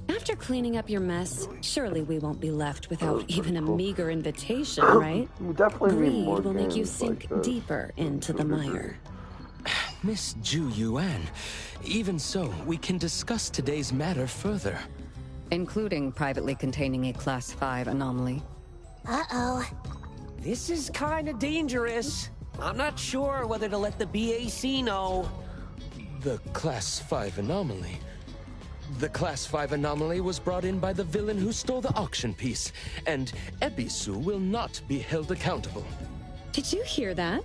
Speaker 22: After cleaning up your mess, surely we won't be left without even a meager invitation, right?
Speaker 1: We definitely need
Speaker 22: Greed
Speaker 1: more
Speaker 22: will make you
Speaker 1: games
Speaker 22: sink
Speaker 1: like this.
Speaker 22: deeper into the mire.
Speaker 3: Miss Zhu Yuan. Even so, we can discuss today's matter further.
Speaker 5: Including privately containing a Class 5 anomaly.
Speaker 4: Uh-oh.
Speaker 21: This is kinda dangerous. I'm not sure whether to let the BAC know.
Speaker 3: The Class 5 anomaly? The Class 5 anomaly was brought in by the villain who stole the auction piece, and Ebisu will not be held accountable.
Speaker 22: Did you hear that?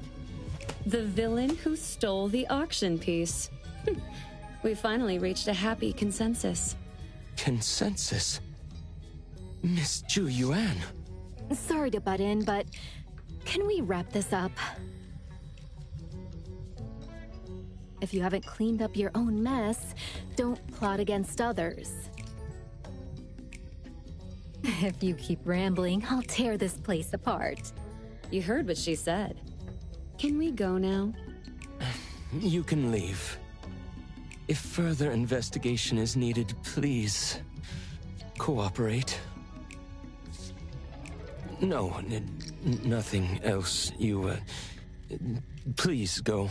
Speaker 22: The villain who stole the auction piece. We finally reached a happy consensus.
Speaker 3: Consensus? Miss Zhu Yuan.
Speaker 10: Sorry to butt in, but can we wrap this up? If you haven't cleaned up your own mess, don't plot against others. If you keep rambling, I'll tear this place apart.
Speaker 22: You heard what she said. Can we go now?
Speaker 3: You can leave. If further investigation is needed, please cooperate. No, nothing else. Please go.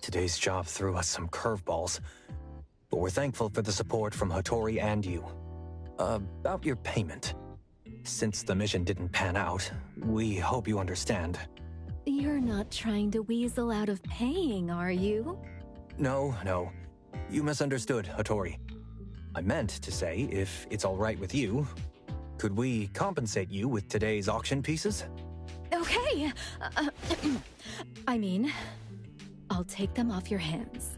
Speaker 19: Today's job threw us some curveballs, but we're thankful for the support from Hattori and you. About your payment. Since the mission didn't pan out, we hope you understand.
Speaker 10: You're not trying to weasel out of paying, are you?
Speaker 19: No. You misunderstood, Hattori. I meant to say, if it's all right with you, could we compensate you with today's auction pieces?
Speaker 10: Okay. I mean, I'll take them off your hands.